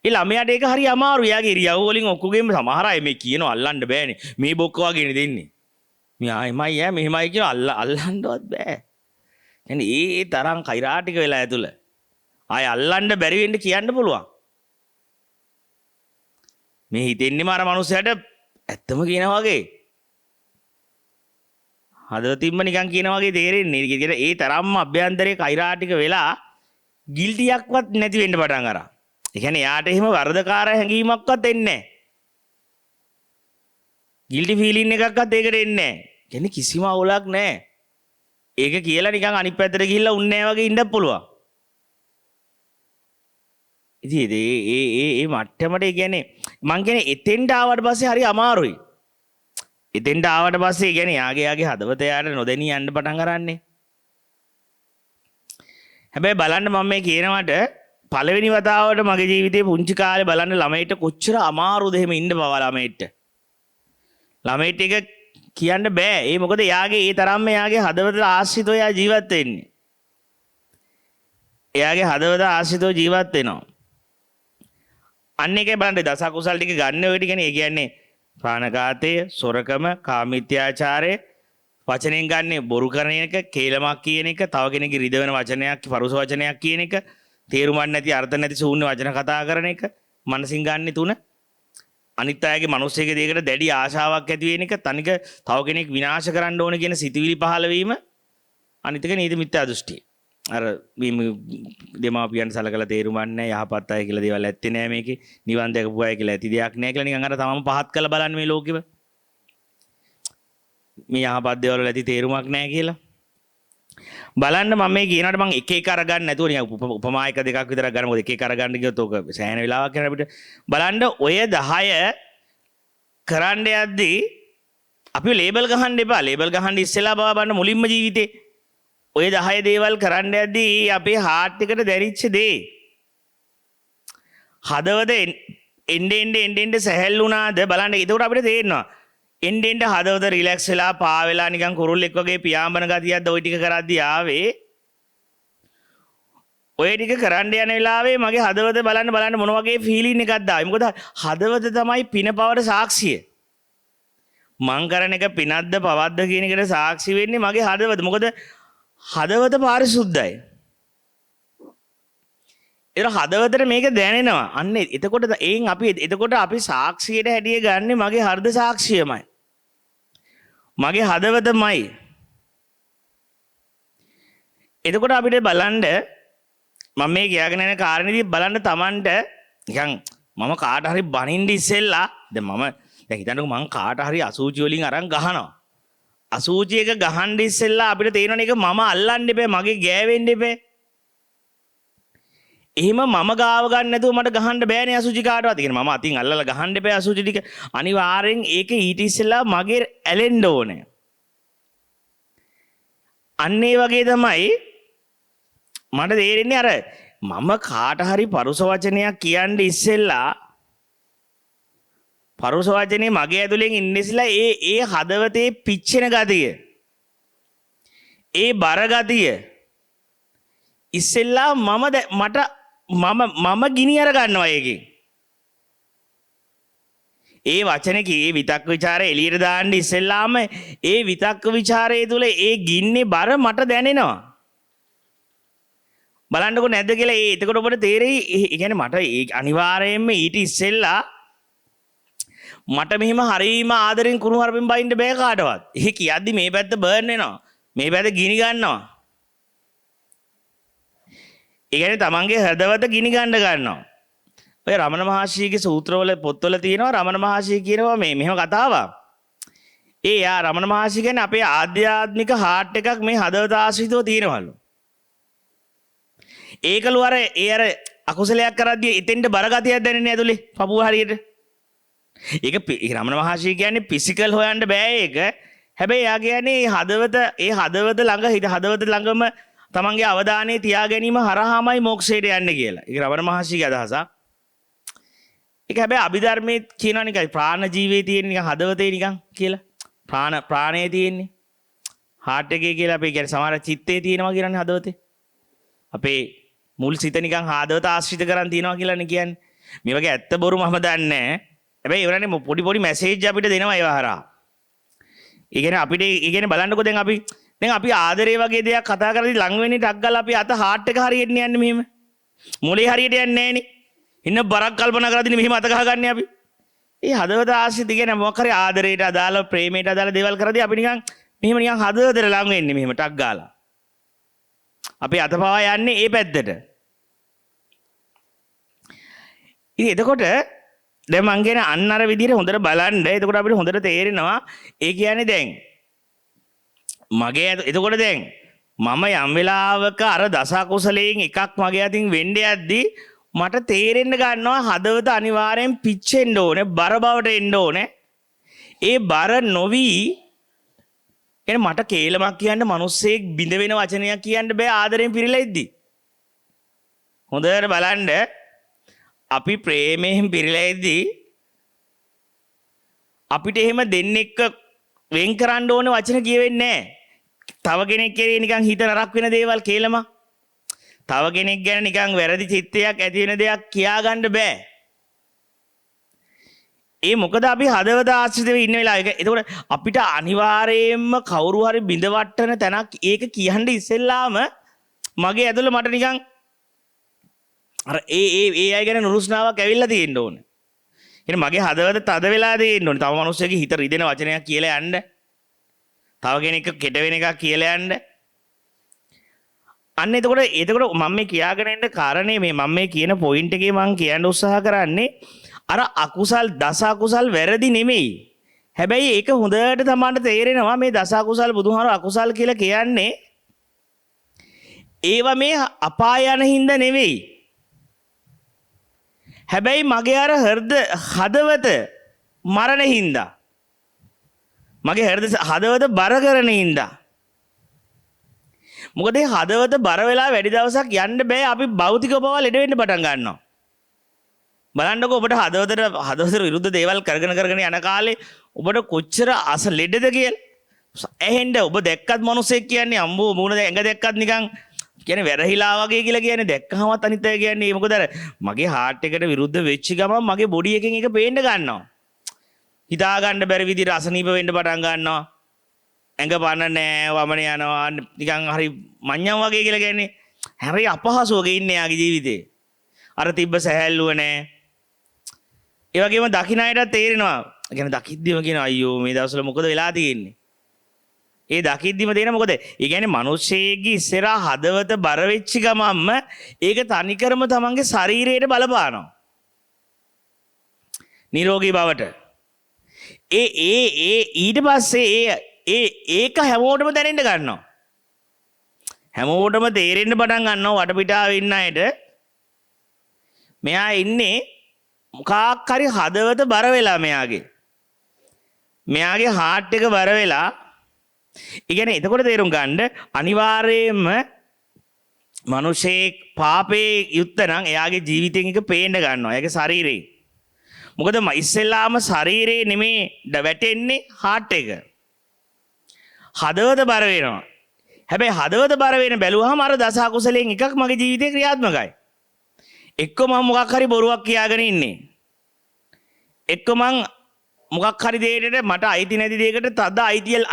ඒ ළමයාට ඒක හරි අමාරුයි. එයාගේ ඉරියව් වලින් ඔක්කොගෙම සමහර අය මේ කියනවා අල්ලන්න බෑනේ. මේ බොක්ක වගේනේ දෙන්නේ. මේ ආයෙමයි මෙහෙමයි කියන අල්ලන්නවත් බෑ. يعني ඒ තරම් කෛරාටික වෙලා ඇතුළ. ආයෙ අල්ලන්න බැරි වෙන්න කියන්න පුළුවන්. මේ හිතෙන්නේම අර මනුස්සයාට ඇත්තම කියනා වගේ. හදවතින්ම නිකන් කියනා වගේ තේරෙන්නේ. ඒ තරම්ම අභ්‍යන්තරයේ කෛරාටික වෙලා ගිල්ටියක්වත් නැති වෙන්න පටන් අරන්. ඒ කියන්නේ යාට එහෙම වරදකාර හැඟීමක්වත් එන්නේ නැහැ. ගිල්ටි ෆීලින් එකක්වත් ඒකට එන්නේ නැහැ. කියන්නේ කිසිම අවුලක් නැහැ. ඒක කියලා නිකන් අනිත් පැත්තට ගිහිල්ලා උන්නේ නැහැ වගේ ඉන්නත් පුළුවන්. ඉතින් ඒ මට්ටමට කියන්නේ මං කියන්නේ එතෙන්ට ආවට පස්සේ හරි අමාරුයි. එතෙන්ට ආවට පස්සේ කියන්නේ යාගේ හදවත යාට නොදෙනී යන්න පටන් ගන්නනේ. හැබැයි බලන්න මම මේ කියනවට පළවෙනි වතාවට මගේ ජීවිතේ පුංචි කාලේ බලන්න ළමයිට කොච්චර අමාරුද එහෙම ඉන්න බව ළමයිට. ළමයිට එක කියන්න බෑ. ඒ මොකද යාගේ ඒ තරම්ම යාගේ හදවතට ආශ්‍රිතව යා ජීවත් වෙන්නේ. එයාගේ හදවත ආශ්‍රිතව ජීවත් වෙනවා. අන්න එකේ බලන්න දස කුසල් ටික ගන්න ඔය ටිකනේ. ඒ කියන්නේ ප්‍රාණඝාතය, සොරකම, කාමීත්‍යාචාරය, වචනෙන් ගන්න බොරු කරන එක, කේලමක් කියන එක, තව කෙනෙක්ගේ රිදවෙන වචනයක්, පරුස වචනයක් කියන එක, තේරුමක් නැති අර්ථ නැති ශූන්‍ය වචන කතා කරන එක, මනසින් ගන්න තුන. අනිත් අයගේ මිනිස්සෙගේ දෙයකට දැඩි ආශාවක් ඇති වෙන එක, තනික තව කෙනෙක් විනාශ කරන්න ඕන කියන සිතුවිලි පහළ වීම, අනිත් එක නීති මිත්‍යා දෘෂ්ටිය. අර මේ දෙමාපියන් සලකලා තේරුමක් නැහැ, යහපත් අය කියලා දේවල් ඇත්තේ නැහැ මේකේ, නිවන් දැකපු අය කියලා ඇති දෙයක් නැහැ කියලා නිකන් අර තමම පහත් කරලා බලන්න මේ ලෝකෙව. මේ යහපත් දේවල් වල ඇති තේරුමක් නැහැ කියලා. බලන්න මම මේ කියනකොට මම එක එක අරගන්න නැතුව නිකන් උපමා එක දෙකක් විතර ගන්න. මොකද එක එක අරගන්න ගියොත් ඔක සෑහෙන වෙලාවක් යන අපිට. බලන්න ඔය 10 කරන්න යද්දී අපි ලේබල් ගහන්න එපා. ලේබල් ගහන්න ඉස්සෙල්ලා බව බලන්න මුලින්ම ජීවිතේ ඔය 10 දේවල් කරන්න යද්දී අපේ හાર્ට් එකට දැනෙච්ච දේ හදවත එන්න සැහැල්ලුණාද බලන්න. ඒකට අපිට තේරෙනවා එන්න හදවත රිලැක්ස් වෙලා පා වෙලා නිකන් කුරුල්ලෙක් වගේ පියාඹන ගතියක්ද ওই ටික කරද්දී ආවේ. ඔය ටික කරන්න යන වෙලාවේ මගේ හදවත බලන්න මොන වගේ ෆීලින් එකක්ද ආවේ. මොකද හදවත තමයි පිනපවට සාක්ෂිය. මං කරන එක පිනක්ද පවක්ද කියන එකට සාක්ෂි වෙන්නේ මගේ හදවත. මොකද හදවත පාරිශුද්ධයි. ඒක හදවතට මේක දැනෙනවා. අන්න එතකොට එතකොට අපි සාක්ෂියට හැටිය ගන්නෙ මගේ හෘද සාක්ෂියමයි. මගේ හදවතමයි. එතකොට අපිට බලන්න මම මේ කියගෙන යන කාරණේදී බලන්න Tamanට නිකන් මම කාට හරි බනින්න ඉස්සෙල්ලා දැන් හිතන්නකෝ මං කාට හරි අසූචි වලින් අරන් ගහනවා. අසූචි එක ගහන්න ඉස්සෙල්ලා අපිට තේරෙන එක මම අල්ලන්න එපේ, මගේ ගෑවෙන්න එපේ. එහෙම මම ගාව ගන්න නැතුව මට ගහන්න බෑනේ අසුචි කාටවත්. ඒ කියන්නේ මම අතින් අල්ලලා ගහන්න එපා අසුචි ටික. අනිවාර්යෙන් ඒක ඊට ඉස්සෙල්ලා මගේ ඇලෙන්න ඕනේ. අන්න ඒ වගේ තමයි මට තේරෙන්නේ අර මම කාට හරි පරුස වචනයක් කියන්න ඉස්සෙල්ලා පරුස වචනේ මගේ ඇතුලෙන් ඉන්නේසලා ඒ හදවතේ පිච්චෙන ගතිය, ඒ බර ගතිය ඉස්සෙල්ලා මම ගිනි අර ගන්නවා ඒකෙන්. ඒ වචනේ කී විතක් ਵਿਚාරය එළියට දාන්න ඉස්සෙල්ලාම ඒ විතක් ਵਿਚාරයේ තුල ඒ ගින්නේ බර මට දැනෙනවා. බලන්නකො නැද්ද කියලා එතකොට ඔබට තේරෙයි. ඒ කියන්නේ මට අනිවාර්යයෙන්ම ඊට ඉස්සෙල්ලා මට මෙහෙම හරීම ආදරෙන් කුණු හරපෙන් බයින්න බෑ කාටවත්. ඒ කියද්දි මේ පැත්ත බර්න් වෙනවා, මේ පැත්ත ගිනි ගන්නවා. ඒ කියන්නේ තමන්ගේ හදවත ගිනි ගන්නවා. ඔය රමණ මහර්ෂිගේ සූත්‍රවල පොත්වල තියෙනවා රමණ මහර්ෂි කියනවා මෙහෙම කතාවක්. රමණ මහර්ෂි කියන්නේ අපේ ආධ්‍යාත්මික හાર્ට් එකක් මේ හදවත ආශ්‍රිතව තියෙනවලු. ඒකලු අර අකුසලයක් කරද්දී එතෙන්ට බරගතියක් දැනෙන්නේ ඇතුලේ පපුව හරියට. ඒක රමණ මහර්ෂි කියන්නේ ෆිසිකල් හොයන්න බෑ ඒක. හැබැයි යා කියන්නේ හදවත ළඟම තමන්ගේ අවධානය තියා ගැනීම හරහාමයි මොක්ෂයට යන්නේ කියලා. ඒක රමණ මහර්ෂිගේ අදහසක්. ඒක හැබැයි අභිධර්මයේ කියනවා නිකන් ප්‍රාණ ජීවේ තියෙන නිකන් හදවතේ නිකන් කියලා. ප්‍රාණයේ තියෙන්නේ. හાર્ට් එකේ කියලා අපි කියන්නේ සමහර චිත්තේ තියෙනවා කියලානේ හදවතේ. අපේ මුල් සිත නිකන් හදවත ආශ්‍රිත කරන් තියෙනවා කියලානේ කියන්නේ. මේ වගේ ඇත්ත බොරු මම දන්නේ නැහැ. හැබැයි ඒවරනේ පොඩි මැසේජ් අපිට දෙනවා ඒව හරහා. ඒ කියන්නේ බලන්නකෝ දැන් අපි ආදරේ වගේ දෙයක් කතා කරද්දී ලඟ වෙන්නේ ටක් ගාලා අපි අත හાર્ට් එක හරියට යන්නේ මෙහෙම. මොලේ හරියට යන්නේ නැහනේ. ඉන්න බරක් කල්පනා කරද්දී මෙහෙම අත ගහගන්නේ අපි. ඒ හදවත ආශ්‍රිත කියන්නේ මොකක් හරි ආදරයට අදාළ ප්‍රේමයට අදාළ දේවල් කරද්දී අපි නිකන් හදවතට ලඟ වෙන්නේ මෙහෙම ටක් ගාලා. අපි අතපවා යන්නේ ඒ පැත්තට. ඉතින් එතකොට දැන් මං කියන අන්න අර විදිහට හොඳට බලන්න. එතකොට අපිට හොඳට තේරෙනවා ඒ කියන්නේ දැන් එතකොට දැන් මම යම් වෙලාවක අර දස කුසලයෙන් එකක් මගේ අතින් වෙන්න යද්දී මට තේරෙන්න ගන්නවා හදවත අනිවාර්යෙන් පිච්චෙන්න ඕනේ, බර බවට එන්න ඕනේ. ඒ බර නොවි කියන්නේ මට කේලමක් කියන්න මිනිස්සෙක් බිඳ වෙන වචනයක් කියන්න බෑ ආදරෙන් පිරීලා ඉද්දි. හොඳට බලන්න අපි ප්‍රේමයෙන් පිරීලා ඉද්දි අපිට එහෙම දෙන්නෙක්ව වෙන් කරන්න ඕනේ වචන කියවෙන්නේ නැහැ. තව කෙනෙක් කෙරේ නිකන් හිත නරක වෙන දේවල් කේලම. තව කෙනෙක් ගැන නිකන් වැරදි චිත්තයක් ඇති වෙන දෙයක් කියා ගන්න බෑ. ඒ මොකද අපි හදවත ආශ්‍රිතව ඉන්න වෙලාවක. ඒකෝට අපිට අනිවාර්යයෙන්ම කවුරු හරි බිඳවට්ටන තැනක් ඒක කියන්න ඉස්සෙල්ලාම මගේ ඇතුළ මට නිකන් අර ඒ අය ගැන නුරුස්නාවක් ඇවිල්ලා තියෙන්න ඕනේ. කියන්නේ මගේ හදවත තද වෙලා තියෙන්න ඕනේ. තව මිනිස්සෙක්ගේ හිත රිදෙන වචනයක් කියලා යන්න. තව කෙනෙක් කෙට වෙන එකක් කියලා යන්න. අන්න එතකොට මම මේ කියාගෙන ඉන්න කාරණේ මම මේ කියන පොයින්ට් එකේ මම කියන්න උත්සාහ කරන්නේ අර අකුසල් දස අකුසල් වැරදි නෙමෙයි. හැබැයි ඒක හොඳට තමන්ට තේරෙනවා මේ දස අකුසල් බුදුහාර අකුසල් කියලා කියන්නේ ඒවා මේ අපාය යන හින්දා නෙවෙයි. හැබැයි මගේ අර හදවත මරණ හින්දා. මගේ හදවත බර කරන හින්දා. මොකද මේ හදවත බර වෙලා වැඩි දවසක් යන්න බෑ. අපි භෞතික බව ලෙඩ වෙන්න පටන් ගන්නවා. බලන්නකෝ ඔබට හදවතට විරුද්ධ දේවල් කරගෙන යන කාලේ ඔබට කොච්චර ලෙඩද කියලා. ඇහෙන්න ඔබ දැක්කත් මිනිස්සෙක් කියන්නේ අම්බෝ මූණ ඇඟ දැක්කත් නිකන් කියන්නේ වැරහිලා වගේ කියලා කියන්නේ දැක්කමත් අනිත් අය කියන්නේ මොකද අර මගේ හાર્ට් එකට විරුද්ධ වෙච්ච ගමන් මගේ බොඩි එකෙන් ඒක පේන්න ගන්නවා. හිතා ගන්න බැරි විදිහට අසනීප වෙන්න පටන් ගන්නවා. ඇඟ පන නෑ වමන යනවා නිකන් හරි මඤ්ඤම් වගේ කියලා කියන්නේ හරි අපහසුවක ඉන්නේ යාගේ ජීවිතේ. අර තිබ්බ සැහැල්ලුව නැහැ. ඒ වගේම දකින්න අයට තේරෙනවා. ඒ කියන්නේ දකිද්දිම කියන අයියෝ මේ දවස්වල මොකද වෙලා තියෙන්නේ? ඒ දකිද්දිම තේරෙන මොකද? ඒ කියන්නේ මිනිස්සෙගේ ඉස්සරහා හදවත බර වෙච්ච ගමන්ම ඒක තනිකරම තමන්ගේ ශරීරයට බලපානවා. නිරෝගී බවට. ඊට පස්සේ ඒක හැමෝටම දැනෙන්න ගන්නවා. හැමෝටම තේරෙන්න පටන් ගන්නවා වටපිටාවේ ඉන්න අයට මෙයා ඉන්නේ මොකක් හරි හදවත බර වෙලා මෙයාගේ හાર્ට් එක බර වෙලා. ඒ කියන්නේ එතකොට තේරුම් ගන්න අනිවාර්යයෙන්ම මිනිසේ පාපේ යුක්ත නම් එයාගේ ජීවිතෙන් එක පේන්න ගන්නවා. එයාගේ ශරීරේ. මොකද ඉස්සෙල්ලාම ශරීරේ නෙමේ වැටෙන්නේ හાર્ට් එක. හදවත බර වෙනවා. හැබැයි හදවත බර වෙන බැලුවහම අර දස අකුසලයෙන් එකක් මගේ ජීවිතේ ක්‍රියාත්මකයි. එක්ක මම මොකක් හරි බොරුවක් කියාගෙන ඉන්නේ. එක්ක මං මොකක් හරි දෙයකට මට අයිති නැති දෙයකට තද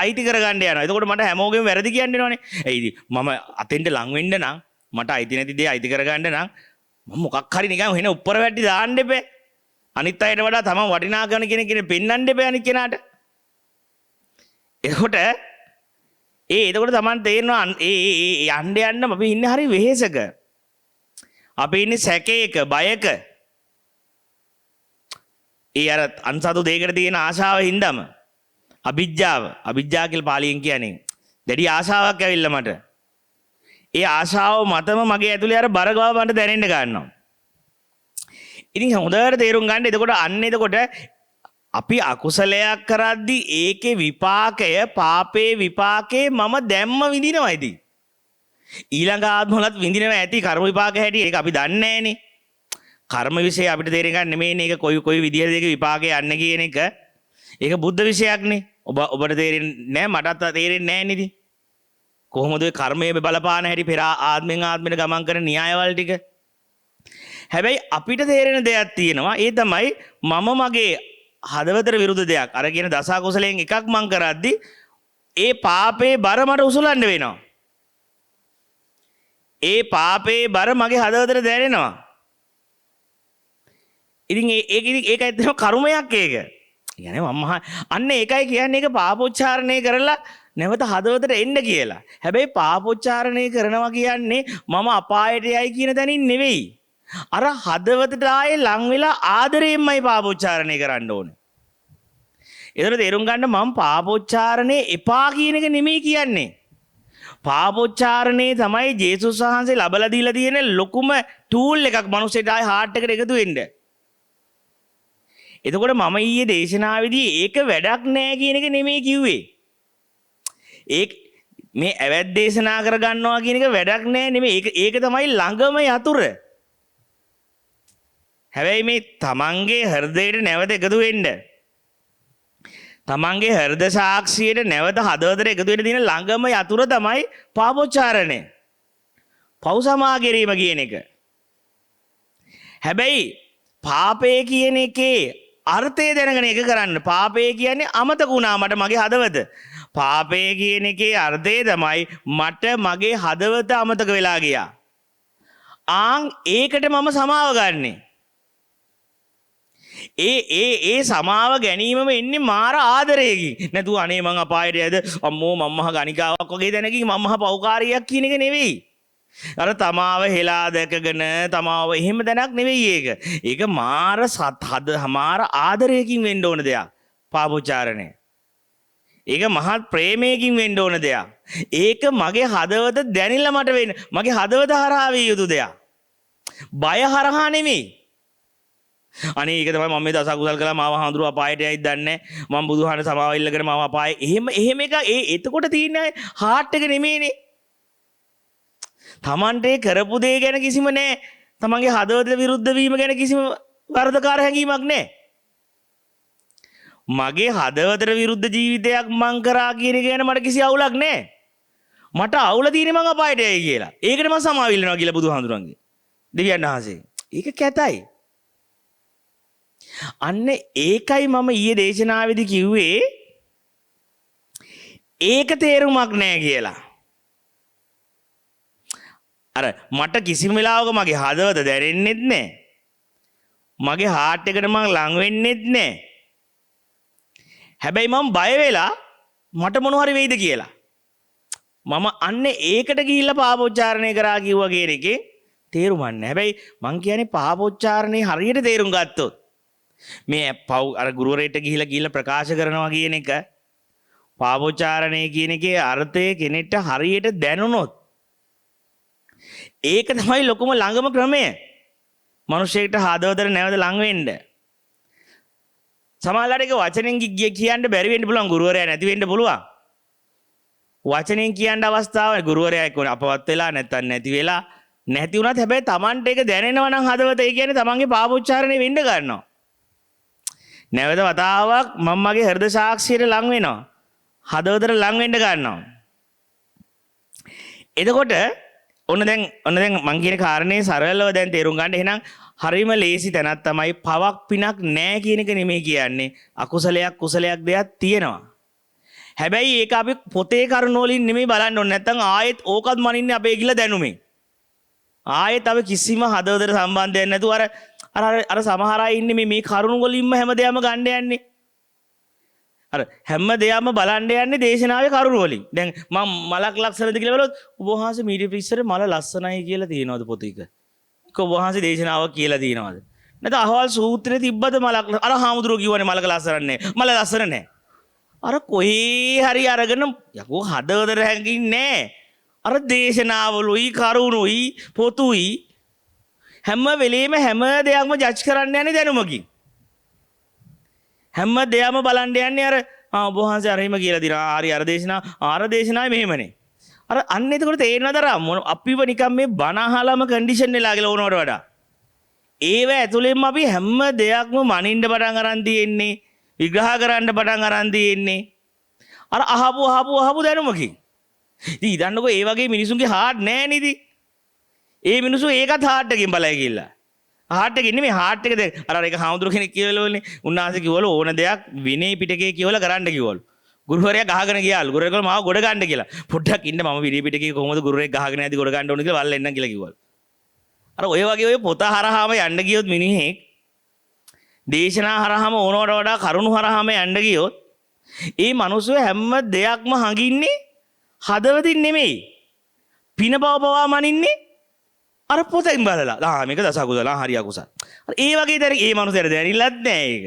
අයිති කරගන්න යනවා. එතකොට මට හැමෝගෙම වැරදි කියන්න වෙනවනේ. එයිද මම අතෙන්ට ලං වෙන්න නම් මට අයිති නැති දේ අයිති කරගන්න නම් මම මොකක් හරි නිකන් වෙන උඩර වැටි දාන්න එපේ. අනිත් අයට වඩා තමන් වටිනා කරන කෙනෙක් පෙන්වන්න එපේ අනිත් කෙනාට. එතකොට තමන් තේරෙනවා යන්න අපි ඉන්නේ හරි වෙහෙසක. අපි ඉන්නේ සැකයක, බයක. අර අන්සතු දෙයකට තියෙන ආශාව හින්දාම අවිජ්ජා කියලා පාලියෙන් කියන්නේ දැඩි ආශාවක් ඇවිල්ලා මට. ඒ ආශාව මතම මගේ ඇතුලේ අර බර ගාව මට දැනෙන්න ගන්නවා. ඉතින් හොඳට තේරුම් ගන්න. එතකොට අපි අකුසලයක් කරද්දී ඒකේ විපාකය පාපේ විපාකේ මම දැම්ම විඳිනවා ඉතින්. ඊළඟ ආත්මවලත් විඳිනවා ඇති කර්ම විපාක හැටි. ඒක අපි දන්නේ නැහනේ. කර්ම විශ්ය අපිට තේරෙන්නේ ගන්න නෙමෙයිනේ. ඒක කොයි විදිහද ඒක විපාකේ යන්නේ කියන එක. ඒක බුද්ධ විශ්යක්නේ. ඔබට තේරෙන්නේ නැහැ, මටත් තේරෙන්නේ නැහැ නේද? කොහොමද ඒ කර්මයේ බලපාන හැටි පෙර ආත්මෙන් ආත්මෙට ගමන් කරන න්‍යායවල ටික. හැබැයි අපිට තේරෙන දෙයක් තියෙනවා. ඒ තමයි මම මගේ හදවතට විරුද්ධ දෙයක් අර කියන දස අකුසලයෙන් එකක් මං කරද්දි ඒ පාපේ බර මට උසුලන්න වෙනවා. ඒ පාපේ බර මගේ හදවතට දැනෙනවා. ඉතින් ඒක ඇත්තටම කර්මයක් ඒක. يعني මම අන්න ඒකයි කියන්නේ ඒක පාපෝච්චාරණය කරලා නැවත හදවතට එන්න කියලා. හැබැයි පාපෝච්චාරණය කරනවා කියන්නේ මම අපායට යයි කියන තැනින් නෙවෙයි. අර හදවතට ආයේ ලං වෙලා ආදරයෙන්මයි පාපෝච්චාරණය කරන්න ඕනේ. ඒතර තේරුම් ගන්න මම පාපෝච්චාරණය එපා කියන එක නෙමෙයි කියන්නේ. පාපෝච්චාරණය තමයි ජේසුස් වහන්සේ ලබලා දීලා තියෙන ලොකුම ටූල් එකක් මිනිස්සෙට ආයේ හાર્ට් එකට එකතු වෙන්න. එතකොට මම ඊයේ දේශනාවේදී ඒක වැඩක් නෑ කියන එක නෙමෙයි කිව්වේ. මේ ඇවැත් දේශනා කර ගන්නවා කියන එක වැඩක් නෑ නෙමෙයි. ඒක තමයි ළඟම යතුර. හැබැයි මේ තමන්ගේ හෘදයට නැවත එකතු වෙන්න. තමන්ගේ හෘද සාක්ෂියට නැවත හදවතට එකතු වෙන්න තියෙන ළඟම යතුර තමයි පාපෝච්චාරණය. පව් සමා කිරීම කියන එක. හැබැයි පාපය කියන එකේ අර්ථය දැනගෙන ඒක කරන්න. පාපය කියන්නේ අමතක වුණා මට මගේ හදවත. පාපය කියන එකේ අර්ථය තමයි මට මගේ හදවත අමතක වෙලා ගියා. ඒකට මම සමාව ගන්නෙ. ඒ සමාව ගැනීමම එන්නේ මාර ආදරයකින්. නැතුව අනේ මං අපායට යද අම්මෝ මම්මහ ගණිකාවක් වගේ දැනකින් මම්මහ පෞකාරියක් කියන එක නෙවෙයි. අර තමාව හෙලා දැකගෙන තමාව එහෙම දැනක් නෙවෙයි ඒක. ඒක මාර මාර ආදරයකින් වෙන්න ඕන දෙයක්. පාපෝච්චාරණය. ඒක මහත් ප්‍රේමයකින් වෙන්න ඕන දෙයක්. ඒක මගේ හදවත දැනිලා මට වෙන්න. මගේ හදවත හරහා විය යුතු දෙයක්. බය හරහා නෙමෙයි. අනේ ඒක තමයි මම මේ දස අකුසල් කළා මාව හඳුරු අපායට යයිද දන්නේ මම බුදුහාම සමාව ඉල්ලගෙන මාව අපායේ එහෙම එක එතකොට තියෙන්නේ හાર્ට් එක නෙමෙයිනේ. තමන්ට කරපු දේ ගැන කිසිම නෑ. තමන්ගේ හදවතට විරුද්ධ වීම ගැන කිසිම වරදකාර හැඟීමක් නෑ. මගේ හදවතට විරුද්ධ ජීවිතයක් මං කරා කියන එක ගැන මට කිසි අවුලක් නෑ. මට අවුල තියෙන්නේ මං අපායට යයි කියලා. ඒකට මම සමාව ඉල්ලනවා කියලා බුදුහාඳුරන්ගේ. දෙවියන් වහන්සේ. ඒක කැතයි. අන්න ඒකයි මම ඊයේ දේශනාවේදී කිව්වේ ඒක තේරුමක් නෑ කියලා. අර මට කිසිම වෙලාවක මගේ හදවත දැනෙන්නෙත් නෑ. මගේ හાર્ට් එකට මං ලං වෙන්නෙත් නෑ. හැබැයි මම බය වෙලා මට මොන හරි වෙයිද කියලා. මම අන්න ඒකට ගිහිල්ලා පාපෝච්චාරණය කරා කිව්වා කියන එකේ තේරුම් ගන්න. හැබැයි මං කියන්නේ පාපෝච්චාරණේ හරියට තේරුම් ගත්තොත් මේ පව් අර ගුරුවරයෙක්ට ගිහිල්ලා ප්‍රකාශ කරනවා කියන එක පාපෝච්චාරණය කියන එකේ අර්ථය කෙනෙක්ට හරියට දැනුනොත් ඒක තමයි ලොකුම ළඟම ක්‍රමය. මිනිස්සෙක්ට හදවතට නැවත ලං වෙන්න. සමහරවිට ඒක වචනෙන් කියන්න බැරි වෙන්න පුළුවන්, ගුරුවරයා නැති වෙන්න පුළුවන්. වචනෙන් කියන්න අවස්ථාවක් ගුරුවරයා එක්ක අපවත් වෙලා නැත්තම් නැති වෙලා නැති වුණත් හැබැයි Tamanට ඒක දැනෙනවා නම් හදවත ඒ කියන්නේ Tamanගේ පාපෝච්චාරණය වෙන්න ගන්නවා. නැවත වතාවක් මම මගේ හෘද සාක්ෂියට ලං වෙනවා. හදවතට ලං වෙන්න ගන්නවා. එතකොට ඔන්න දැන් මං කියන කාරණේ සරලව දැන් තේරුම් ගන්න. එහෙනම් හරිම ලේසි තැනක් තමයි පවක් පිනක් නැහැ කියන එක නෙමෙයි කියන්නේ. අකුසලයක් කුසලයක් දෙයක් තියෙනවා. හැබැයි ඒක අපි පොතේ කරුණු වලින් නෙමෙයි බලන්න ඕනේ. නැත්තම් ආයෙත් ඕකත් මනින්නේ අපේ කියලා දැනුමේ. ආයෙත් අපි කිසිම හදවතට සම්බන්ධයක් නැතුව අර සමහර අය ඉන්නේ මේ කරුණු වලින්ම හැමදේම ගන්න යන්නේ. අර හැම දෙයක්ම බලන්න යන්නේ දේශනාවේ කරුණු වලින්. දැන් මම මලක් ලක්ෂණද කියලා බලුවොත් ඔබ වහන්සේ මීට ඉස්සර මල ලස්සනයි කියලා තියෙනවද පොතේක? ඔබ වහන්සේ දේශනාවක් කියලා තියෙනවද? නැත්නම් අහවල් සූත්‍රයේ තිබ්බද මලක් අර හාමුදුරුවෝ කියවනේ මලක ලස්සන නැහැ. මල ලස්සන නැහැ. අර කොහේ හරි අරගෙන යකෝ හදවතට හැංගින්නේ නැහැ. අර දේශනාවලුයි කරුණුයි පොතුයි හැම වෙලෙම හැම දෙයක්ම ජජ් කරන්න යන්නේ දැනුමකින්. හැම දෙයක්ම බලන්න යන්නේ අර ඔබ වහන්සේ අර එහෙම කියලා දිනා හරි අර දේශනාවේ මෙහෙමනේ. අර අන්න එතකොට තේරෙනවද අර අපිව නිකන් මේ බණ අහලාම කන්ඩිෂන් වෙලා කියලා ඕනවට වඩා. ඒව ඇතුළෙන්ම අපි හැම දෙයක්ම මනින්න පටන් අරන් තියෙන්නේ. විග්‍රහ කරන්න පටන් අරන් තියෙන්නේ. අර අහපු දැනුමකින්. ඉතින් ඉදන්නකෝ ඒ වගේ මිනිසුන්ගේ හાર્ට් නැහැ නේද? ඒ මිනිස්සු ඒකත් හાર્ට් එකකින් බලයි කියලා. හાર્ට් එකකින් නෙමෙයි හાર્ට් එක දැන් අර එක හාමුදුරු කෙනෙක් කියවලෝනේ. උන්වහන්සේ කිව්වලු ඕන දෙයක් විනය පිටකේ කියවලා කරන්න කිව්වලු. ගුරුවරයා ගහගෙන ගියාලු. ගුරුවරයා කිව්වලු මාව ගොඩ ගන්න කියලා. පොඩ්ඩක් ඉන්න මම විනය පිටකේ කොහොමද ගුරුවරයෙක් ගහගෙන යද්දි ගොඩ ගන්න ඕන කියලා වල්ල එන්නම් කියලා කිව්වලු. අර ඔය වගේ ඔය පොත හරහාම යන්න ගියොත් මිනිහෙක් දේශනා හරහාම ඕනවට වඩා කරුණු හරහාම යන්න ගියොත් ඒ මිනිස්සු හැම දෙයක්ම හංගින්නේ හදවතින් නෙමෙයි. පින පවා මනින්නේ අර පොතෙන් බලලා. මේක දස අකුසල හරි අකුසල. ඒ වගේ දර ඒ මනුස්සයර දැනෙන්නේවත් නැහැ ඒක.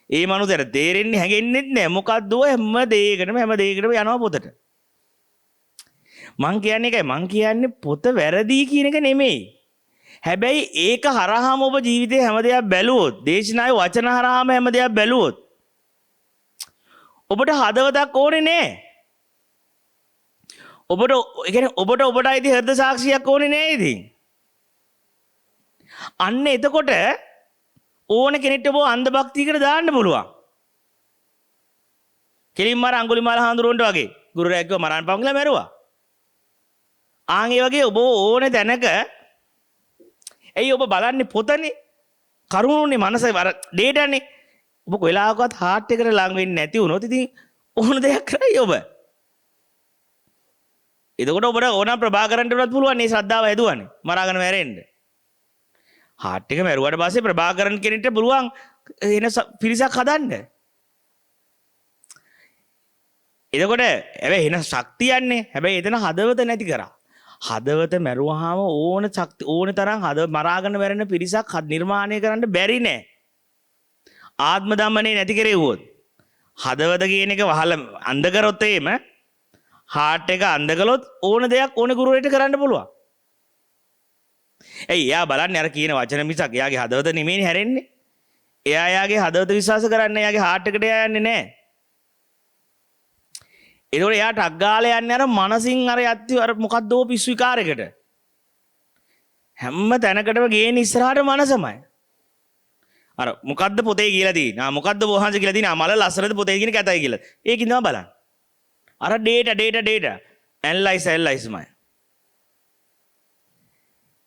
ඒ මනුස්සයර තේරෙන්නේ හැගෙන්නෙත් නැහැ. මොකද්ද ඔය හැම දෙයකටම යනවා පොතට. මං කියන්නේ පොත වැරදි කියන එක නෙමෙයි. හැබැයි ඒක හරහාම ඔබ ජීවිතේ හැම දෙයක් බැලුවොත්, දේශනාවේ වචන හරහාම හැම දෙයක් බැලුවොත් ඔබට හදවතක් ඕනේ නැහැ. ඔබට අයිති හෘද සාක්ෂියක් ඕනේ නැහැ ඉතින්. අන්න එතකොට ඕන කෙනෙක්ට ඔබ අන්ධ භක්තියකට දාන්න පුළුවන්. කෙලින්ම අර අඟුලිමාල හාමුදුරුවන්ට වගේ ගුරුවරයා කිව්වා මරන්න පවන් කියලා මැරුවා. ආන් ඒ වගේ ඔබ ඕනේ තැනක ඇයි ඔබ බලන්නේ පොතනේ කරුණුනේ මනස අර ඩේටානේ. ඔබ කොයිලාවකවත් හાર્ට් එකට ලං වෙන්නේ නැති වුණොත් ඉතින් ඕන දෙයක් කරයි ඔබ. එතකොට ඔබට ඕන ප්‍රභාකරන්ට උනත් පුළුවන් මේ ශ්‍රද්ධාව හැදුවානේ මරාගෙන මැරෙන්න. හાર્ට් එක මැරුවාට පස්සේ ප්‍රභාකරන් කෙනෙක්ට පුළුවන් එන පිරිසක් හදන්න. එතකොට හැබැයි එන ශක්තියන්නේ හැබැයි එතන හදවත නැති කරා. හදවත මැරුවාම ඕන තරම් මරාගෙන මැරෙන පිරිසක් නිර්මාණය කරන්න බැරි නෑ. ආත්ම දමනේ නැති කෙරෙව්වොත් හදවත කියන එක වහල අන්ධ කරොත් එහෙම හાર્ට් එක අන්ධ කළොත් ඕන දෙයක් ඕන ගුරුවරයෙක්ට කරන්න පුළුවන්. එයා බලන්නේ අර කියන වචන මිසක් එයාගේ හදවත නෙමෙයිනේ හැරෙන්නේ. එයාගේ හදවත විශ්වාස කරන්නේ එයාගේ හાર્ට් එකට යන්නේ නැහැ. ඒකෝර එයාට අග්ගාලේ යන්නේ අර මනසින් අර යත්ති අර මොකද්දෝ පිස්සු විකාරයකට. හැම තැනකටම ගේන ඉස්සරහට මනසමයි. අර මොකද්ද පොතේ කියලා තියෙන්නේ. මොකද්ද වහන්සේ කියලා තියෙන්නේ. මල ලස්සනද පොතේ කියන කැතයි කියලා. ඒකින් තමයි බලන්න. අර data analyzeමයි.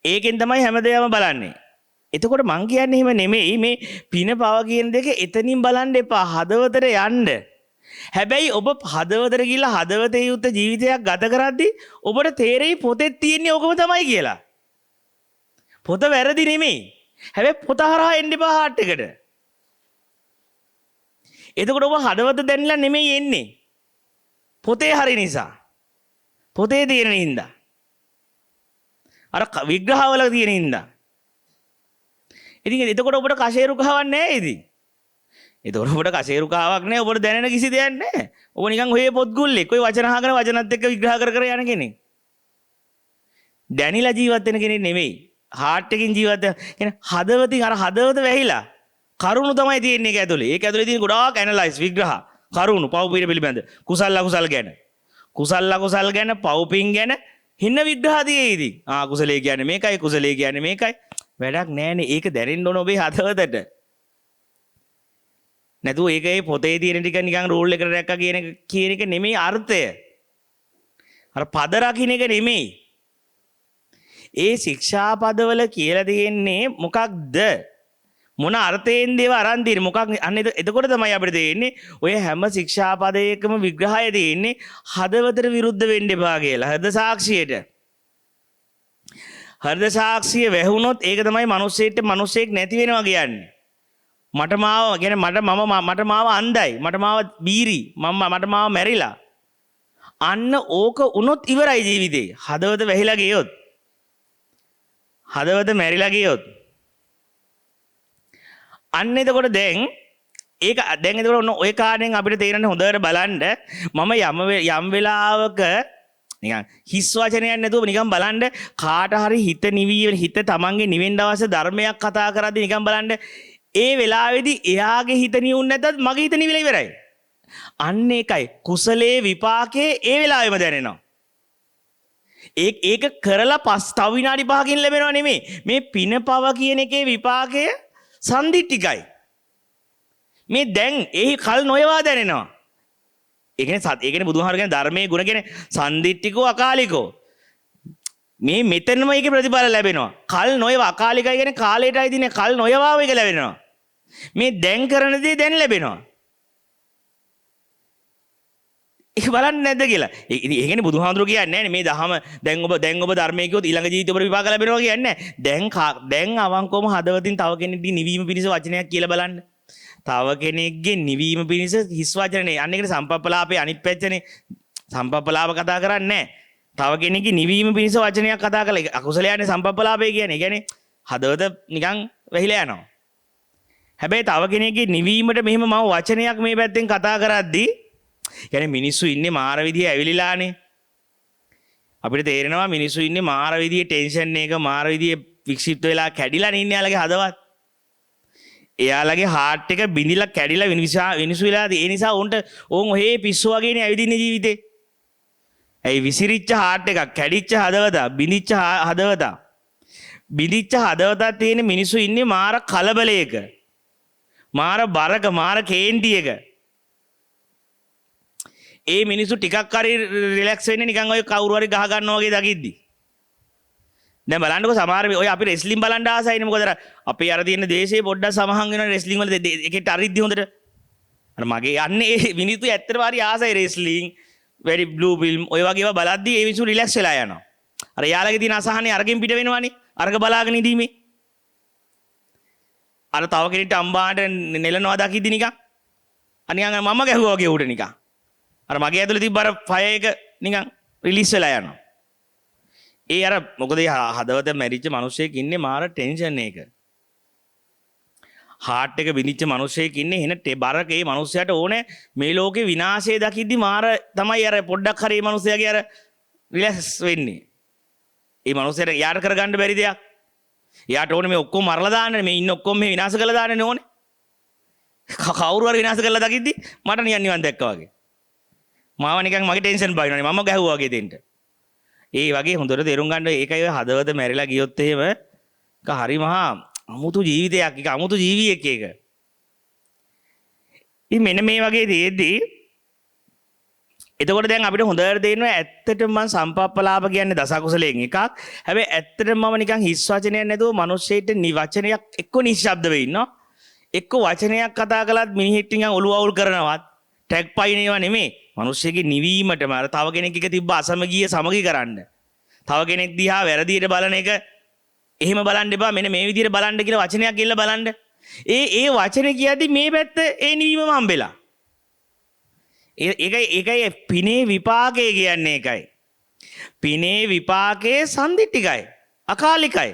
ඒකෙන් තමයි හැමදේම බලන්නේ. එතකොට මං කියන්නේ එහෙම නෙමෙයි මේ පින පව කියන දෙක එතනින් බලන්න එපා හදවතට යන්න. හැබැයි ඔබ හදවතට ගිහිල්ලා හදවතේ යුත් ජීවිතයක් ගත කරද්දී ඔබට තේරෙයි පොතේ තියෙන්නේ ඔකම තමයි කියලා. පොත වැරදි නෙමෙයි. හැබැයි පොත හරහා එන්න එපා හાર્ට් එකට. එතකොට ඔබ හදවත දැනලා නෙමෙයි එන්නේ. පොතේ හරි නිසා. පොතේ තියෙන හින්දා. අර විග්‍රහවල තියෙන හින්දා. ඉතින් එතකොට ඔබට කෂේරු කහවක් නැහැ ඉතින්. එතකොට ඔබට කෂේරු කහවක් නැහැ. ඔබට දැනෙන කිසි දෙයක් නැහැ. ඔබ නිකන් ඔය පොත් ගුල්ලෙක්. ඔය වචන අහගෙන වචනත් එක්ක විග්‍රහ කර කර යන කෙනෙක්. දැනිලා ජීවත් වෙන කෙනෙක් නෙමෙයි. හાર્ට් එකකින් ජීවත් වෙන. කියන්නේ හදවතින් අර හදවත වැහිලා කරුණු තමයි තියෙන්නේ ඒක ඇතුලේ. ඒක ඇතුලේ තියෙන ගොඩාක් ඇනලයිස් විග්‍රහ කරුණු පව් පිළිබඳ කුසල අකුසල් ගැන. කුසල අකුසල් ගැන පව්පින් ගැන හින්න විග්‍රහ තියෙයිදී. කුසලයේ කියන්නේ මේකයි කුසලයේ කියන්නේ මේකයි. වැඩක් නෑනේ. ඒක දැනෙන්න ඕන ඔබේ හදවතට. නැතුව ඒකේ පොතේ තියෙන ටික නිකන් රූල් එකට රැක්කා කියන එක නෙමෙයි අර්ථය. අර පද රකින්න එක නෙමෙයි. ඒ ශික්ෂාපදවල කියලා තියෙන්නේ මොකක්ද? මොන අර්ථයෙන් දේව අරන් තියෙන්නේ මොකක් අන්න එතකොට තමයි අපිට තේරෙන්නේ ඔය හැම ශික්ෂාපදයකම විග්‍රහය තියෙන්නේ හදවතට විරුද්ධ වෙන්න එපා කියලා. හෘද සාක්ෂියට. හෘද සාක්ෂිය වැහුනොත් ඒක තමයි මිනිස්සෙක් නැති වෙනවා කියන්නේ. මට මාව කියන්නේ මට මාව අන්ධයි. මට මාව බීරි. මට මාව මැරිලා. අන්න ඕක උනොත් ඉවරයි ජීවිතේ. හදවත වැහිලා ගියොත්. හදවත මැරිලා ගියොත්. අන්න එතකොට දැන් එතකොට ඔය කාණෙන් අපිට තේරෙන්නේ හොඳට බලන්න මම යම් වෙලාවක නිකන් හිස් වචනයක් නැතුව නිකන් බලන්න කාට හරි හිත තමන්ගේ නිවෙන්න අවශ්‍ය ධර්මයක් කතා කරද්දී නිකන් බලන්න ඒ වෙලාවේදී එයාගේ හිත නිවුන් නැත්නම් මගේ හිත නිවිලා ඉවරයි. අන්න ඒකයි කුසලයේ විපාකේ ඒ වෙලාවෙම දැනෙනවා. ඒක කරලා තව විනාඩි 5කින් ලැබෙනව නෙමෙයි. මේ පින පව කියන එකේ විපාකය සන්දිටිකයි. මේ දැන් එහි කල් නොයවා දැනෙනවා. ඒ කියන්නේ බුදුහාමර කියන ධර්මයේ ගුණ කියන්නේ සන්දිටිකෝ අකාලිකෝ. මේ මෙතනම ඒකේ ප්‍රතිඵල ලැබෙනවා. කල් නොයවා අකාලිකයි කියන්නේ කාලයටයි දිනේ කල් නොයවා ඒක ලැබෙනවා. මේ දැන් කරන දේ දැන් ලැබෙනවා. ඒක බලන්නේ නැද්ද කියලා. ඒ කියන්නේ බුදුහාමුදුරුවෝ කියන්නේ නැහැ මේ දහම දැන් ඔබ ධර්මයේ කිව්වොත් ඊළඟ ජීවිතේ ඔබට විපාක ලැබෙනවා කියන්නේ නැහැ. දැන් අවංකවම හදවතින් තව කෙනෙක්ගේ නිවීම පිණිස වචනයක් කියලා බලන්න. තව කෙනෙක්ගේ නිවීම පිණිස හිස් වචනේ. අන්න ඒකට සම්පප්පලාපේ අනිත් පැත්තනේ. සම්පප්පලාප කතා කරන්නේ නැහැ. තව කෙනෙක්ගේ නිවීම පිණිස වචනයක් කතා කළා. අකුසලයන්නේ සම්පප්පලාපේ කියන්නේ. ඒ කියන්නේ හදවත නිකන් වැහිලා යනවා. හැබැයි තව කෙනෙක්ගේ නිවීමට මෙහෙම මම වචනයක් මේ පැත්තෙන් කතා කරද්දී කියන්නේ මිනිස්සු ඉන්නේ මාර විදිහේ ඇවිලිලානේ. අපිට තේරෙනවා මිනිස්සු ඉන්නේ මාර විදිහේ ටෙන්ෂන් එක මාර විදිහේ වික්ෂිප්ත වෙලා කැඩිලා ඉන්නේ යාලගේ හදවත්. එයාලගේ හાર્ට් එක බිඳිලා කැඩිලා විනිසු වෙලා ඒ නිසා උන්ට ඕන් ඔහේ පිස්සු වගේනේ ඇවිදින්නේ ජීවිතේ. ඇයි විසිරිච්ච හાર્ට් එකක් කැඩිච්ච හදවත බිඳිච්ච හදවත. බිඳිච්ච හදවතක් තියෙන මිනිස්සු ඉන්නේ මාර කලබලයක. මාර බරක මාර කේන්තියක. ඒ මිනිස්සු ටිකක් හරි රිලැක්ස් වෙන්නේ නිකන් ඔය කවුරු හරි ගහ ගන්නවා වගේ දකිද්දි. දැන් බලන්නකො සමහර ඔය අපි රෙස්ලින් බලන්න ආසයිනේ මොකද අපේ අර තියෙන දේශේ පොඩ්ඩක් සමහන් වෙනවා රෙස්ලින් වල ඒකට අරිද්දි හොඳට. අර මගේ යන්නේ ඒ මිනිස්සු ඇත්තටම හරි ආසයි රෙස්ලින් වැඩි බ්ලූ ෆිල්ම් ඔය වගේ ඒවා බලද්දි ඒ මිනිස්සු රිලැක්ස් වෙලා යනවා. අර යාළගේ තියෙන අසහනේ අරකින් පිට වෙනවනේ. අරක බලාගෙන ඉදීමේ. අර තව කෙනෙක්ට අම්බාට නෙලනවා දකිද්දි නිකන් අනිකන් මම ගැහුවා වගේ උඩ නිකන්. අර මගේ ඇතුලේ තිබ්බ අර ෆයර් එක නිකන් රිලීස් වෙලා යනවා. ඒ අර මොකද හදවත මැරිච්ච මිනිස්සෙක් ඉන්නේ මාර ටෙන්ෂන් එක. හાર્ට් එක බිඳිච්ච මිනිස්සෙක් ඉන්නේ එන බරක ඒ මිනිස්සයාට ඕනේ මේ ලෝකේ විනාශය දකිද්දි මාර තමයි අර පොඩ්ඩක් හරි මේ මිනිස්සයාගේ අර රිලැක්ස් වෙන්නේ. ඒ මිනිස්සයාට යාර කරගන්න බැරි දෙයක්. එයාට ඕනේ මේ ඔක්කොම මරලා දාන්න මේ ඉන්න ඔක්කොම මේ විනාශ කරලා දාන්න ඕනේ. කවුරු හරි විනාශ කරලා දකිද්දි මට නිවන් දැක්කා වගේ. මාව නිකන් මගේ ටෙන්ෂන් බයිනවනේ මම ගැහුවා වගේ දෙන්න. ඒ වගේ හොඳට තේරුම් ගන්න ඒකයි ඔය හදවත මැරිලා ගියොත් එහෙම ඒක හරි මහා අමුතු ජීවිතයක් ඒක අමුතු ජීවියෙක් ඒක. ඉතින් මෙන්න මේ වගේ දෙයේදී එතකොට දැන් අපිට හොඳට තේරෙනවා ඇත්තටම මම සම්පප්පලාප කියන්නේ දස කුසලයෙන් එකක්. හැබැයි ඇත්තටම මම නිකන් හිස් වචනයක් නැතුව මිනිස්සෙට වචනයක් එක්ක නිශ්ශබ්ද වෙ ඉන්නවා. එක්ක වචනයක් කතා කළත් මිනිහෙක් නිකන් ඔළුව අවුල් කරනවත් ටැග් පයින්නේව නෙමෙයි. මිනිස්සෙගේ නිවීමටම අර තව කෙනෙක් එක තිබ්බ අසමගිය සමගි කරන්න. තව කෙනෙක් දිහා වැරදියට බලන එක එහෙම බලන්න එපා මෙන්න මේ විදිහට බලන්න කියලා වචනයක් කියලා බලන්න. ඒ වචනේ කියද්දි මේ පැත්ත ඒ නිවීමම හම්බෙලා. ඒකයි පිනේ විපාකය කියන්නේ ඒකයි. පිනේ විපාකයේ සම්දිට්ඨිකයි. අකාලිකයි.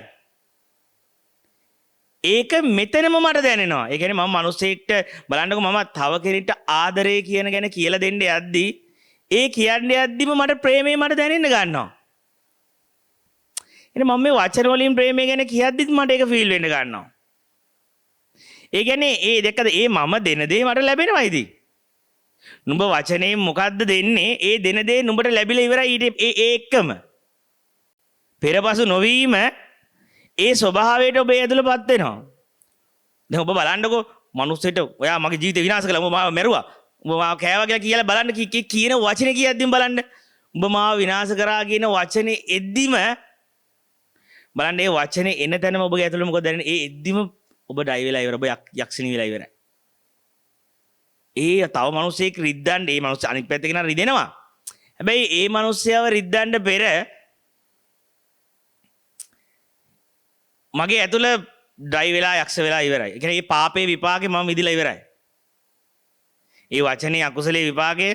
ඒක මෙතනම මට දැනෙනවා. ඒ කියන්නේ මම මිනිස්සෙක්ට බලන්නකො මම තව කෙනෙක්ට ආදරය කියන ගැන කියලා දෙන්න යද්දී ඒ කියන්නේ යද්දිම මට ප්‍රේමය මට දැනෙන්න ගන්නවා. එනේ මම මේ වචන වලින් ප්‍රේමය ගැන කියද්දිත් මට ඒක ෆීල් වෙන්න ගන්නවා. ඒ කියන්නේ ඒ දෙකද ඒ මම දෙන දේ මට ලැබෙනවා ඉතින්. නුඹ වචනේ මොකද්ද දෙන්නේ? ඒ දෙන දේ නුඹට ලැබිලා ඉවරයි ඊට ඒ එක්කම. පෙරපසු නොවීම ඒ ස්වභාවයට ඔබ ඇතුළපත් වෙනවා. දැන් ඔබ බලන්නකෝ මිනිස්සෙට ඔයා මගේ ජීවිතේ විනාශ කළා. ඔබ මාව මැරුවා. ඔබ මාව කෑවා කියලා බලන්න කියන වචනේ කියද්දිම බලන්න. ඔබ මාව විනාශ කරා කියන වචනේ එද්දිම බලන්න ඒ වචනේ එන තැනම ඔබගේ ඇතුළේ මොකද දැනෙන්නේ? ඒ එද්දිම ඔබ ඩයි වෙලා ඉවර. ඔබ යක්ෂණී වෙලා ඉවරයි. ඒ තව මිනිස්සෙක් රිද්දන්න ඒ මිනිස්ස අනිත් පැත්තේ කෙනා රිදෙනවා. හැබැයි ඒ මිනිස්සයව රිද්දන්න පෙර මගේ ඇතුළ ඩයි වෙලා යක්ෂ වෙලා ඉවරයි. ඒ කියන්නේ මේ පාපේ විපාකේ මම විඳිලා ඉවරයි. ඒ වචනේ අකුසලේ විපාකේ.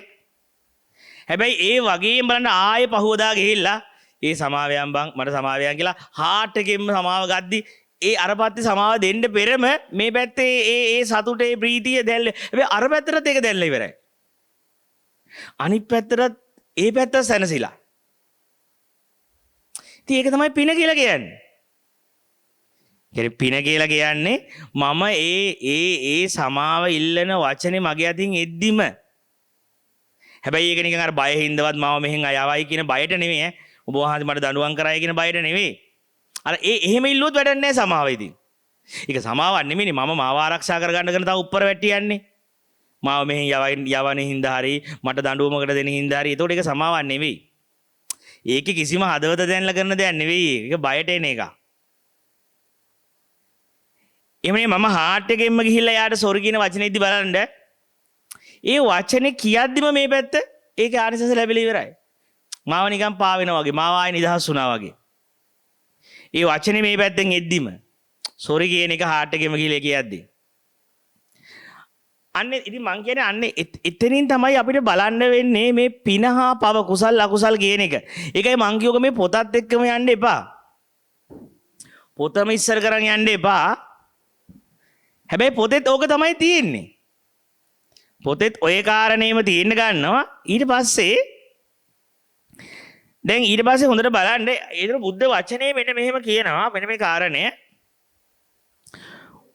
හැබැයි ඒ වගේම බලන්න ආයේ පහුවදා ගිහිල්ලා ඒ සමාවයන් බං මට සමාවයන් කියලා හાર્ට් එකෙන්ම සමාව ගද්දි ඒ අර පැත්තේ සමාව දෙන්න පෙරම මේ පැත්තේ ඒ සතුටේ ප්‍රීතිය දැල්ල. හැබැයි අර පැත්තටත් ඒක දැල්ල ඉවරයි. අනිත් පැත්තටත් ඒ පැත්ත සැනසিলা. ඉතින් ඒක තමයි පින කියලා කියන්නේ. පින කියලා කියන්නේ මම ඒ සමාව ඉල්ලන වචනේ මගේ අතින් එද්දිම හැබැයි ඒක නිකන් අර බය හින්දවත් මම මෙහෙන් අයවයි කියන බයට නෙමෙයි ඔබ වහන්සේ මට දඬුවම් කරයි කියන බයට නෙමෙයි අර එහෙම ඉල්ලුවොත් වැඩක් නැහැ සමාව ඉතින් ඒක සමාවක් නෙමෙයිනේ මම මාව ආරක්ෂා කරගන්න කරන තව උඩර වැටියන්නේ මාව මෙහෙන් යවන්නේ හින්දා හරි මට දඬුවමකට දෙන හින්දා හරි ඒතකොට ඒක සමාවක් නෙවෙයි ඒකේ කිසිම හදවත දැනලා කරන දෙයක් නෙවෙයි ඒක බයට එන එකක් එමනේ මම හાર્ට් එකෙන්ම ගිහිල්ලා යාට සොරි කියන වචනේද්දි බලන්න ඒ වචනේ කියද්දිම මේ පැත්ත ඒකේ ආනිසංස ලැබිලා ඉවරයි. මාව නිකන් පා වෙනවා වගේ මාව ආයෙ නිදහස් වුණා වගේ. ඒ වචනේ මේ පැත්තෙන් එද්දිම සොරි කියන එක හાર્ට් එකෙම ගිහිල්ලා කියද්දි. අන්නේ ඉතින් මං කියන්නේ අන්නේ එතනින් තමයි අපිට බලන්න වෙන්නේ මේ පිනහා පව කුසල් අකුසල් කියන එක. ඒකයි මං කියෝක මේ පොතත් එක්කම යන්න එපා. පොතම ඉස්සර කරන් යන්න එපා. හැබැයි පොතෙත් ඕක තමයි තියෙන්නේ. පොතෙත් ඔය කාරණේම තියෙන්න ගන්නවා. ඊට පස්සේ හොඳට බලන්න ඒතර බුද්ධ වචනේ මෙන්න මෙහෙම කියනවා. මෙන්න මේ කාරණය.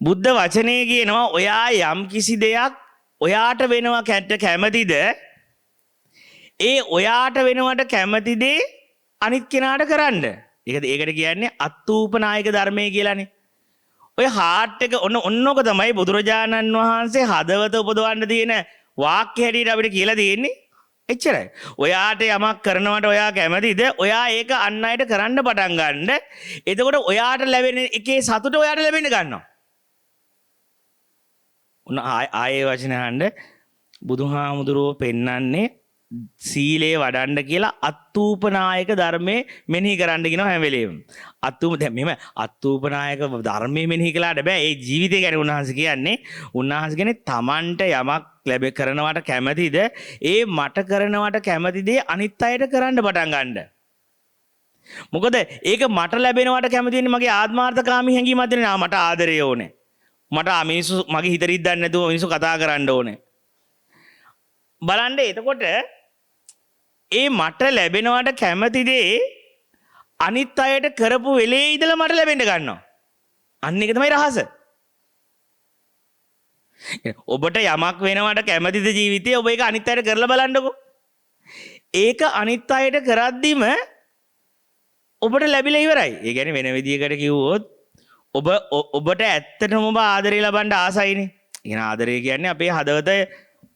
බුද්ධ වචනේ කියනවා ඔයා යම් කිසි දෙයක් ඔයාට වෙනවා කැමතිද? ඒ ඔයාට වෙනවට කැමති දේ අනිත් කෙනාට කරන්න. ඒකට කියන්නේ අත්ූපනායක ධර්මය කියලානේ. ඔය හાર્ට් එක ඔන්නෝක තමයි බුදුරජාණන් වහන්සේ හදවත උපදවන්න තියෙන වාක්‍ය හැටියට අපිට කියලා තියෙන්නේ. එච්චරයි. ඔයාට යමක් කරනවට ඔයා කැමතිද? ඔයා ඒක අන් අයට කරන්න පටන් ගන්න. එතකොට ඔයාට ලැබෙන එකේ සතුට ඔයාට ලැබෙන්න ගන්නවා. ආයේ වචන අහන්න බුදුහාමුදුරුවෝ පෙන්නන්නේ සීලේ වඩන්න කියලා අත්ූපනායක ධර්මයේ මෙනෙහි කරන්න කියනවා හැම වෙලේම. දැන් මෙහෙම අත්ූපනායක ධර්මයේ මෙනෙහි කළාට බෑ. ඒ ජීවිතය ගැන උන්වහන්සේ කියන්නේ තමන්ට යමක් කරනවට කැමතිද? ඒ මට කරනවට කැමති දේ අනිත් අයට කරන්න පටන් ගන්න. මොකද ඒක මට ලැබෙනවට කැමති වෙන්නේ මගේ ආත්මාර්ථකාමී හැඟීමක් දෙන්නේ. මට ආදරය ඕනේ. මට මිනිස්සු මගේ හිත රිද්දන්න නැතුව මිනිස්සු කතා කරන්න ඕනේ. බලන්න එතකොට ඒ මට ලැබෙනවට කැමති දේ අනිත් අයට කරපු වෙලේ ඉඳලා මට ලැබෙන්න ගන්නවා. අන්න ඒක තමයි රහස. ඔබට යමක් වෙනවට කැමතිද ජීවිතේ ඔබ ඒක අනිත් අයට කරලා බලන්නකෝ. ඒක අනිත් අයට කරද්දිම ඔබට ලැබිලා ඉවරයි. ඒ කියන්නේ වෙන විදියකට කිව්වොත් ඔබට ඇත්තටම ඔබ ආදරේ ලබන්න ආසයිනේ. කියන ආදරය කියන්නේ අපේ හදවත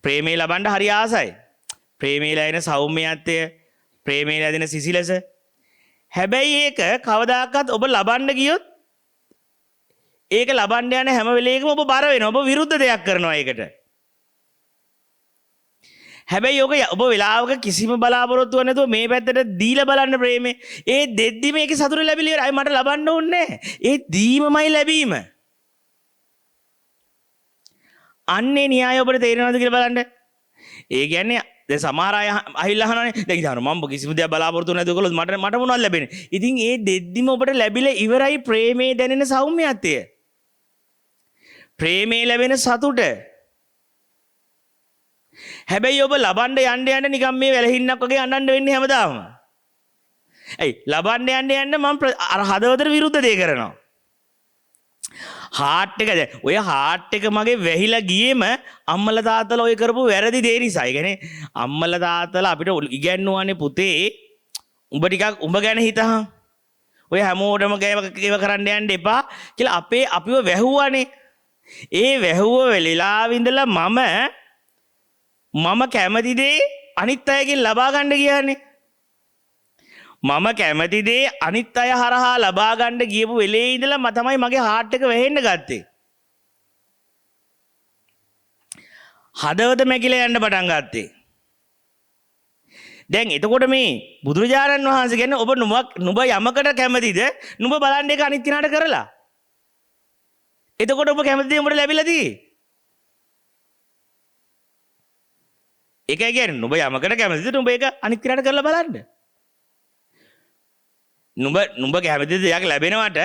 ප්‍රේමේ ලබන්න හරි ආසයි. ප්‍රේමේ ලැබෙන සෞම්‍යත්වය, ප්‍රේමේ ලැබෙන සිසිලස. හැබැයි ඒක කවදාකවත් ඔබ ලබන්න ගියොත් ඒක ලබන්න යන හැම වෙලේකම ඔබ බර වෙනවා. ඔබ විරුද්ධ දෙයක් කරනවා ඒකට. හැබැයි ඔක ඔබ වෙලාවක කිසිම බලාපොරොත්තුවක් නැතුව මේ පැත්තට දීලා බලන්න ප්‍රේමේ. ඒ දෙද්දි මේකේ සතුට ලැබිලා ඉවරයි. මට ලබන්න ඕනේ නැහැ. ඒ දීමමයි ලැබීම. අන්නේ න්‍යාය ඔබට තේරෙනවද කියලා බලන්න. ඒ කියන්නේ දැන් සමහර අය අහිල්ල අහනවානේ. දැන් ඉතින් මම කිසිම දෙයක් බලාපොරොත්තු නැතුව කළොත් මට මොනවද ලැබෙන්නේ? ඉතින් ඒ දෙද්දිම ඔබට ලැබිලා ඉවරයි ප්‍රේමේ දැනෙන සෞම්‍යත්වය. ප්‍රේමේ ලැබෙන සතුට. හැබැයි ඔබ ලබන්න යන්න නිකන් මේ වැලහින්නක් වගේ අඬන්න වෙන්නේ හැමදාම. ඇයි ලබන්න යන්න මම අර හදවතට විරුද්ධ දේ කරනවා. හાર્ට් එක දැන් ඔය හાર્ට් එක මගේ වැහිලා ගියේම අම්මලා තාත්තලා ඔය කරපු වැරදි දේ නිසා. ඒ කියන්නේ අම්මලා තාත්තලා අපිට ඉගැන්නුවානේ පුතේ උඹ ටිකක් උඹ ගැන හිතහන්. ඔය හැමෝටම ඒව කරන්න යන්න එපා කියලා අපිව වැහුවානේ. ඒ වැහුව වෙලාව ඉඳලා මම කැමති දේ අනිත් අයගෙන් ලබා ගන්න ගියානේ. මම කැමති දේ අනිත් අය හරහා ලබා ගන්න ගියපු වෙලේ ඉඳලා තමයි මගේ හાર્ට් එක වැහෙන්න ගත්තේ. හදවත මැකිලා යන්න පටන් ගත්තේ. දැන් එතකොට මේ බුදුරජාණන් වහන්සේ කියන්නේ ඔබ නුඹ යමකට කැමතිද නුඹ බලන්න ඒක අනිත් කෙනාට කරලා. එතකොට ඔබ කැමති දේ උඹට ලැබිලා තියෙන්නේ. ඒකයි කියන්නේ නුඹ යමකට කැමතිද නුඹ ඒක අනිත් කෙනාට කරලා බලන්න. නුඹ කැමති දෙයක් ලැබෙනවට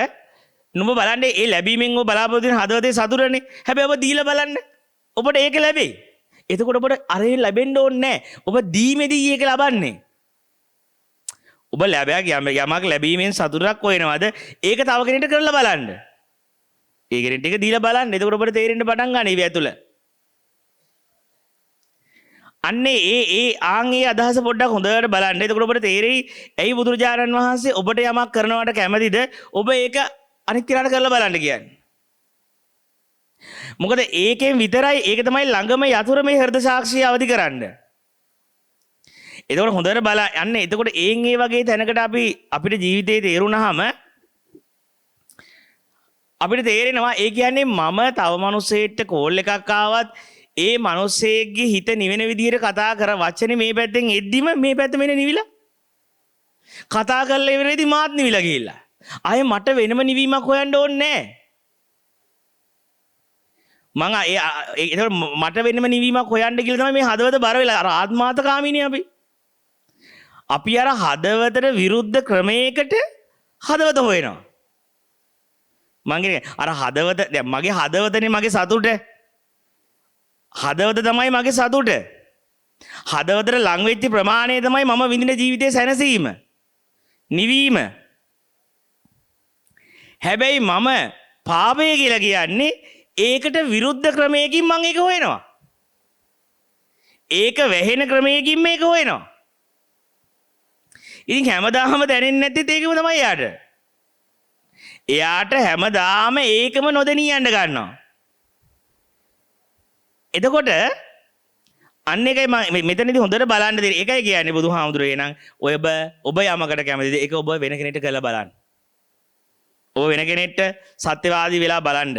නුඹ බලන්න ඒ ලැබීමෙන් ඔබ බලාපොරොත්තු වෙන හදවතේ සතුටනේ. හැබැයි ඔබ දීලා බලන්න. ඔබට ඒක ලැබෙයි. එතකොට ඔබට අර ලැබෙන්න ඕනේ නැහැ. ඔබ දීමේදී ඒක ලබන්නේ. ඔබ යමක් ලැබීමෙන් සතුටක් හොයනවාද? ඒක තව කෙනෙක්ට කරලා බලන්න. ඒ කෙනෙක්ට ඒක දීලා බලන්න. එතකොට ඔබට තේරෙන්න පටන් ගන්න ඉව ඇතුළ. අන්නේ ඒ අදහස පොඩ්ඩක් හොඳට බලන්න. එතකොට ඔබට තේරෙයි ඇයි බුදුරජාණන් වහන්සේ ඔබට යමක් කරනවට කැමතිද? ඔබ ඒක අනිත් කෙනාට කරලා බලන්න කියන්නේ. මොකද ඒකෙන් විතරයි ඒක තමයි ළඟම යතුරු මේ හෘද සාක්ෂිය අවදි කරන්න. එතකොට හොඳට බලන්න. එතකොට ඒ වගේ තැනකට අපිට ජීවිතේ තේරුණාම අපිට තේරෙනවා ඒ කියන්නේ මම තව මිනිස්සෙක්ට කෝල් එකක් ආවත් ඒ මිනිස්සෙක්ගේ හිත නිවෙන විදිහට කතා කර වචනේ මේ පැත්තෙන් එද්දිම මේ පැත්ත මෙන්න නිවිලා කතා කරලා ඉවරෙදී මාත් නිවිලා ගිහිල්ලා ආයේ මට වෙනම නිවීමක් හොයන්න ඕනේ නැහැ. ඒක මට වෙනම නිවීමක් හොයන්න කියලා තමයි මේ හදවත බර වෙලා අර ආත්මාර්ථකාමීනේ අපි අර හදවතට විරුද්ධ ක්‍රමයකට හදවත හොයනවා. මගේ අර හදවත දැන් මගේ හදවතනේ මගේ සතුට. හදවත තමයි මගේ සතුට. හදවතට ලං වෙච්ච ප්‍රමාණය තමයි මම විඳින ජීවිතයේ සැනසීම. නිවීම. හැබැයි මම පාපය කියලා කියන්නේ ඒකට විරුද්ධ ක්‍රමයකින් මම ඒක හොයනවා. ඒක වැහෙන ක්‍රමයකින් මේක හොයනවා. ඉතින් හැමදාම දැනෙන්නේ නැතිත් ඒකම තමයි යාට. එයාට හැමදාම ඒකම නොදෙනී යන්න ගන්නවා. එතකොට අන්න එකයි මෙතනදී හොඳට බලන්න දෙන්නේ. ඒකයි කියන්නේ බුදුහාමුදුරේ නම් ඔබ යමකට කැමතිද ඒක ඔබ වෙන කෙනෙක්ට කරලා බලන්න. ඔබ වෙන කෙනෙක්ට සත්‍යවාදී වෙලා බලන්න.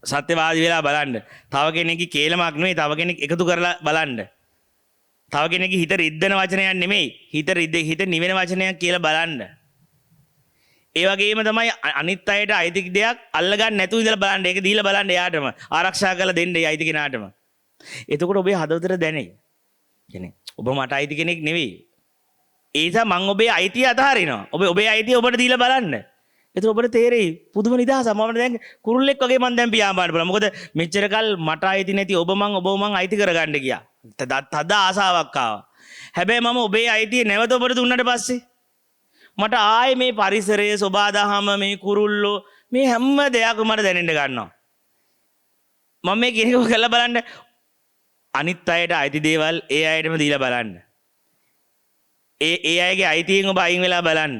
සත්‍යවාදී වෙලා බලන්න. තව කෙනෙක්ගේ කේලමක් නෙමෙයි තව කෙනෙක් එකතු කරලා බලන්න. තව කෙනෙක්ගේ හිත රිද්දන වචනයක් නෙමෙයි හිත නිවෙන වචනයක් කියලා බලන්න. ඒ වගේම තමයි අනිත් අයට අයිති දෙයක් අල්ලගන්න නැතුව ඉඳලා බලන්න. ඒක දීලා බලන්න එයාටම ආරක්ෂා කරලා දෙන්න ඒ අයිති කෙනාටම. එතකොට ඔබේ හදවතට දැනෙයි. කියන්නේ ඔබ මට අයිති කෙනෙක් නෙවෙයි. ඒ නිසා මම ඔබේ අයිතිය අතහරිනවා. ඔබේ අයිතිය ඔබට දීලා බලන්න. එතකොට ඔබට තේරෙයි පුදුම නිදහසක්. මම දැන් කුරුල්ලෙක් වගේ මම දැන් පියාඹන්න බලන්න. මොකද මෙච්චර කල් මට අයිති නැති ඔබ මං අයිති කරගන්න ගියා. තද ආසාවක් ආවා. හැබැයි මම ඔබේ අයිතිය නැවත ඔබට දුන්නට පස්සේ මට ආයේ මේ පරිසරයේ සබාදහම මේ කුරුල්ලෝ මේ හැම දෙයක්ම මට දැනෙන්න ගන්නවා. මම මේ කියන එක කරලා බලන්න. අනිත් අයට අයිති දේවල් ඒ අයටම දීලා බලන්න. ඒ අයගේ අයිතියෙන් ඔබ අයින් වෙලා බලන්න.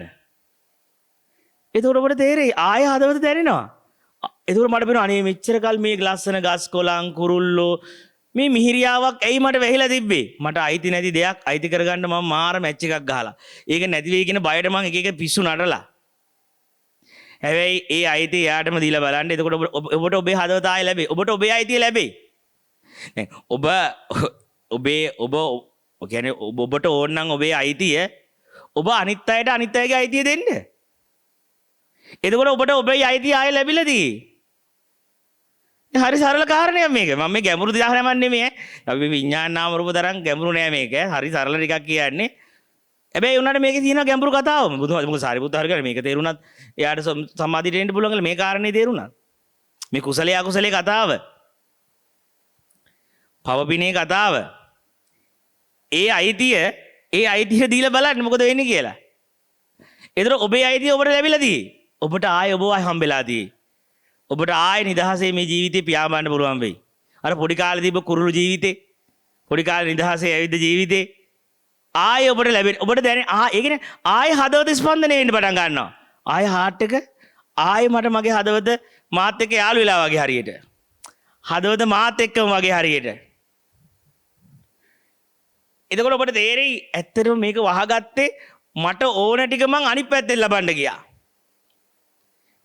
එතකොට ඔබට තේරෙයි ආයෙ හදවත දැනෙනවා. එතකොට මට පේනවා අනේ මෙච්චර කල් මේ ලස්සන ගස් කොළන් කුරුල්ලෝ මේ මිහිරියාවක් ඇයි මට වැහිලා තිබ්බේ? මට අයිති නැති දෙයක් අයිති කරගන්න මම මාර මැච් එකක් ගහලා. ඒක නැති වෙයි කියන බයට මම එක පිස්සු නටලා. හැබැයි ඒ අයිතිය යාටම දීලා බලන්න. එතකොට ඔබට ඔබේ හදවත ආයෙ ලැබෙයි. ඔබට ඔබේ අයිතිය ලැබෙයි. දැන් ඔබ කියන්නේ ඔබට ඕන නම් ඔබේ අයිතිය ඔබ අනිත් අයට අනිත් අයගේ අයිතිය දෙන්න. එතකොට ඔබට ඔබේ අයිතිය ආයෙ ලැබිලාදී. හරි සරල කාරණයක් මේක. මම මේ ගැඹුරු උදාහරණයක් නෙමෙයි. අපි විඥාන නාම රූප තරම් ගැඹුරු නෑ මේක. හරි සරල ටිකක් කියන්නේ. හැබැයි උනාට මේකේ තියෙන ගැඹුරු කතාව. මොකද සාරිපුත්ත හරියට මේක තේරුණත් එයාට සම්මාදිට එන්න පුළුවන් කියලා මේ කාරණේ තේරුණා. මේ කුසලයේ අකුසලයේ කතාව. පවපිනේ කතාව. ඒ අයිතිය දීලා බලන්න මොකද වෙන්නේ කියලා. ඒතර ඔබේ අයිතිය ඔබට ලැබිලාදී. ඔබට ආයෙ ඔබ හම්බෙලාදී. ඔබට ආයෙ නිදහසේ මේ ජීවිතේ පියාඹන්න පුළුවන් වෙයි. අර පොඩි කාලේ තිබ්බ කුරුළු ජීවිතේ, පොඩි කාලේ නිදහසේ ඇවිද්ද ජීවිතේ ආයෙ ඔබට ලැබෙන. ඔබට දැනෙන ඒ කියන්නේ ආයෙ හදවත ස්පන්දනය වෙන්න පටන් ගන්නවා. ආයෙ හાર્ට් එක ආයෙ මට මගේ හදවත මාත් එක්ක යාළු වෙලා වගේ හරියට. හදවත මාත් එක්කම වගේ හරියට. එතකොට ඔබට තේරෙයි ඇත්තටම මේක වහගත්තේ මට ඕන ටික මං අනිත් පැත්තෙන් ලබන්න ගියා.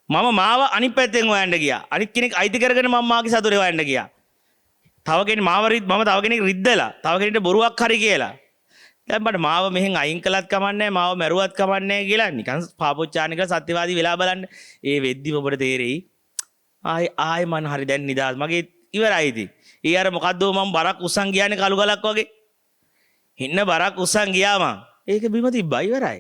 මම මාව අනිත් පැත්තෙන් හොයන්න ගියා. අනිත් කෙනෙක් අයිති කරගෙන මම මාගේ සතුරේ හොයන්න ගියා. තව කෙනෙක් මම තව කෙනෙක් රිද්දලා, තව කෙනෙක්ට බොරුවක් හරි කියලා. දැන් මට මාව මෙහෙන් අයින් කළත් කමන්නේ, මාව මැරුවත් කමන්නේ කියලා නිකන් පාපොච්චානික සත්‍යවාදී වෙලා බලන්න. ඒ වෙද්දි ඔබට තේරෙයි ආයි මං හරි දැන් නිදාස්. මගේ ඉවරයි ඉතින්. ඊ අර මොකද්ද මම බරක් උස්සන් ගියානේ කළු ගලක් වගේ. හින්න බරක් උස්සන් ගියා මං. ඒක බිම තිබ්බා ඉවරයි.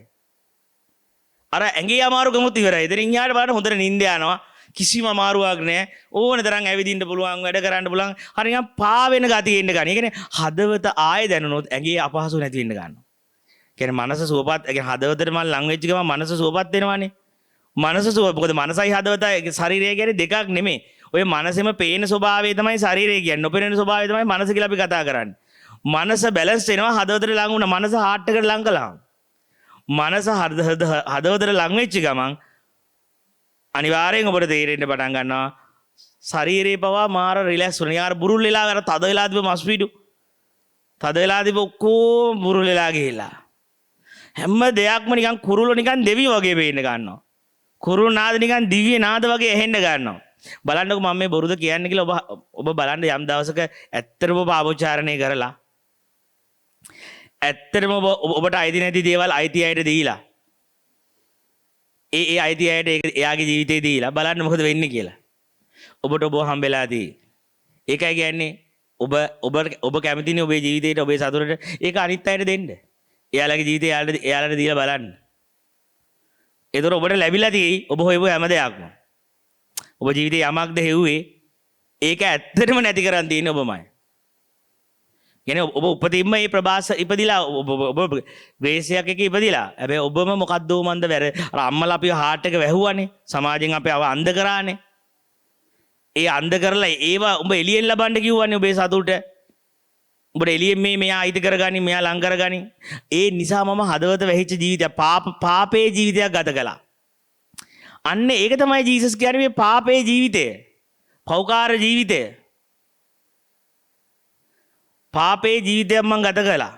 අර ඇඟේ අමාරුකමුත් ඉවරයි. ඉතින් යාට බලන්න හොඳට නිින්ද යනවා. කිසිම අමාරුවක් නැහැ. ඕන තරම් ඇවිදින්න පුළුවන්, වැඩ කරන්න පුළුවන්. හරි නිකන් පා වෙන ගතිය එන්න ගන්න. ඒ කියන්නේ හදවත ආයෙ දැනුනොත් ඇඟේ අපහසු නැති වෙන්න ගන්නවා. කියන්නේ මනස සුවපත්, ඒ කියන්නේ හදවතට මම ලං වෙච්ච ගමන් මනස සුවපත් වෙනවානේ. මනස සුව මොකද මනසයි හදවතයි ශරීරය කියන්නේ දෙකක් නෙමෙයි. ඔය මනසෙම පේන ස්වභාවය තමයි ශරීරය කියන්නේ. නොපෙනෙන ස්වභාවය තමයි මනස කියලා අපි කතා කරන්නේ. මනස බැලන්ස් වෙනවා හදවතට ලං වුණා. මනස හાર્ට් එකට ලං කළාම. මනස හදවතට ලං වෙච්ච ගමන් අනිවාර්යෙන් ඔබට තේරෙන්න පටන් ගන්නවා ශරීරේ පවා මාර රිලැක්ස් වෙනවා. යාර බුරුල් වෙලා අර තද වෙලා තිබ්බ මස් පිටු. තද වෙලා තිබ්බ ඔක්කොම බුරුල් වෙලා ගිහිල්ලා. හැම දෙයක්ම නිකන් කුරුළු නිකන් දෙවි වගේ පේන්න ගන්නවා. කුරුළු නාද නිකන් දිව්‍ය නාද වගේ ඇහෙන්න ගන්නවා. බලන්නකො මම මේ බොරුද කියන්නේ කියලා ඔබ බලන්න යම් දවසක ඇත්තටම පාපෝච්චාරණය කරලා ඇත්තටම ඔබට අයිති නැති දේවල් අයිති අයට දීලා ඒ අයිති අයට එයාගේ ජීවිතේ දීලා බලන්න මොකද වෙන්නේ කියලා. ඔබට ඔබ හම්බෙලාදී. ඒකයි කියන්නේ ඔබ කැමතිනේ ඔබේ ජීවිතේට ඔබේ සතුටට ඒක අනිත් අයට දෙන්න. එයාලගේ ජීවිතේ එයාලට දීලා බලන්න. ඒතර ඔබට ලැබිලා තියෙයි ඔබ හොයපු හැම දෙයක්ම. ඔබ ජීවිතේ යමක්ද හෙව්වේ ඒක ඇත්තටම නැති කරන් තියෙන්නේ ඔබමයි. කියන්නේ ඔබ උපතින්ම මේ ප්‍රබාස ඉපදිලා ඔබ ග්‍රේසියක් එක ඉපදිලා. හැබැයි ඔබම මොකද්ද මන්ද වැර අර අම්මලා අපිව හાર્ට් එක වැහුවානේ. සමාජයෙන් අපි අන්ධ කරානේ. ඒ අන්ධ කරලා ඒවා ඔබ එළියෙන් ලබන්න කිව්වනේ ඔබේ සතුට. ඔබට එළියෙන් මෙයා අයිති කරගනි, මෙයා ලං කරගනි. ඒ නිසා මම හදවත වැහිච්ච ජීවිතයක් පාපේ ජීවිතයක් ගත කළා. අන්න ඒක තමයි ජීසස් කියන්නේ මේ පාපේ ජීවිතය. පෞකාර ජීවිතය. පාපේ ජීවිතයක් මං ගත කළා.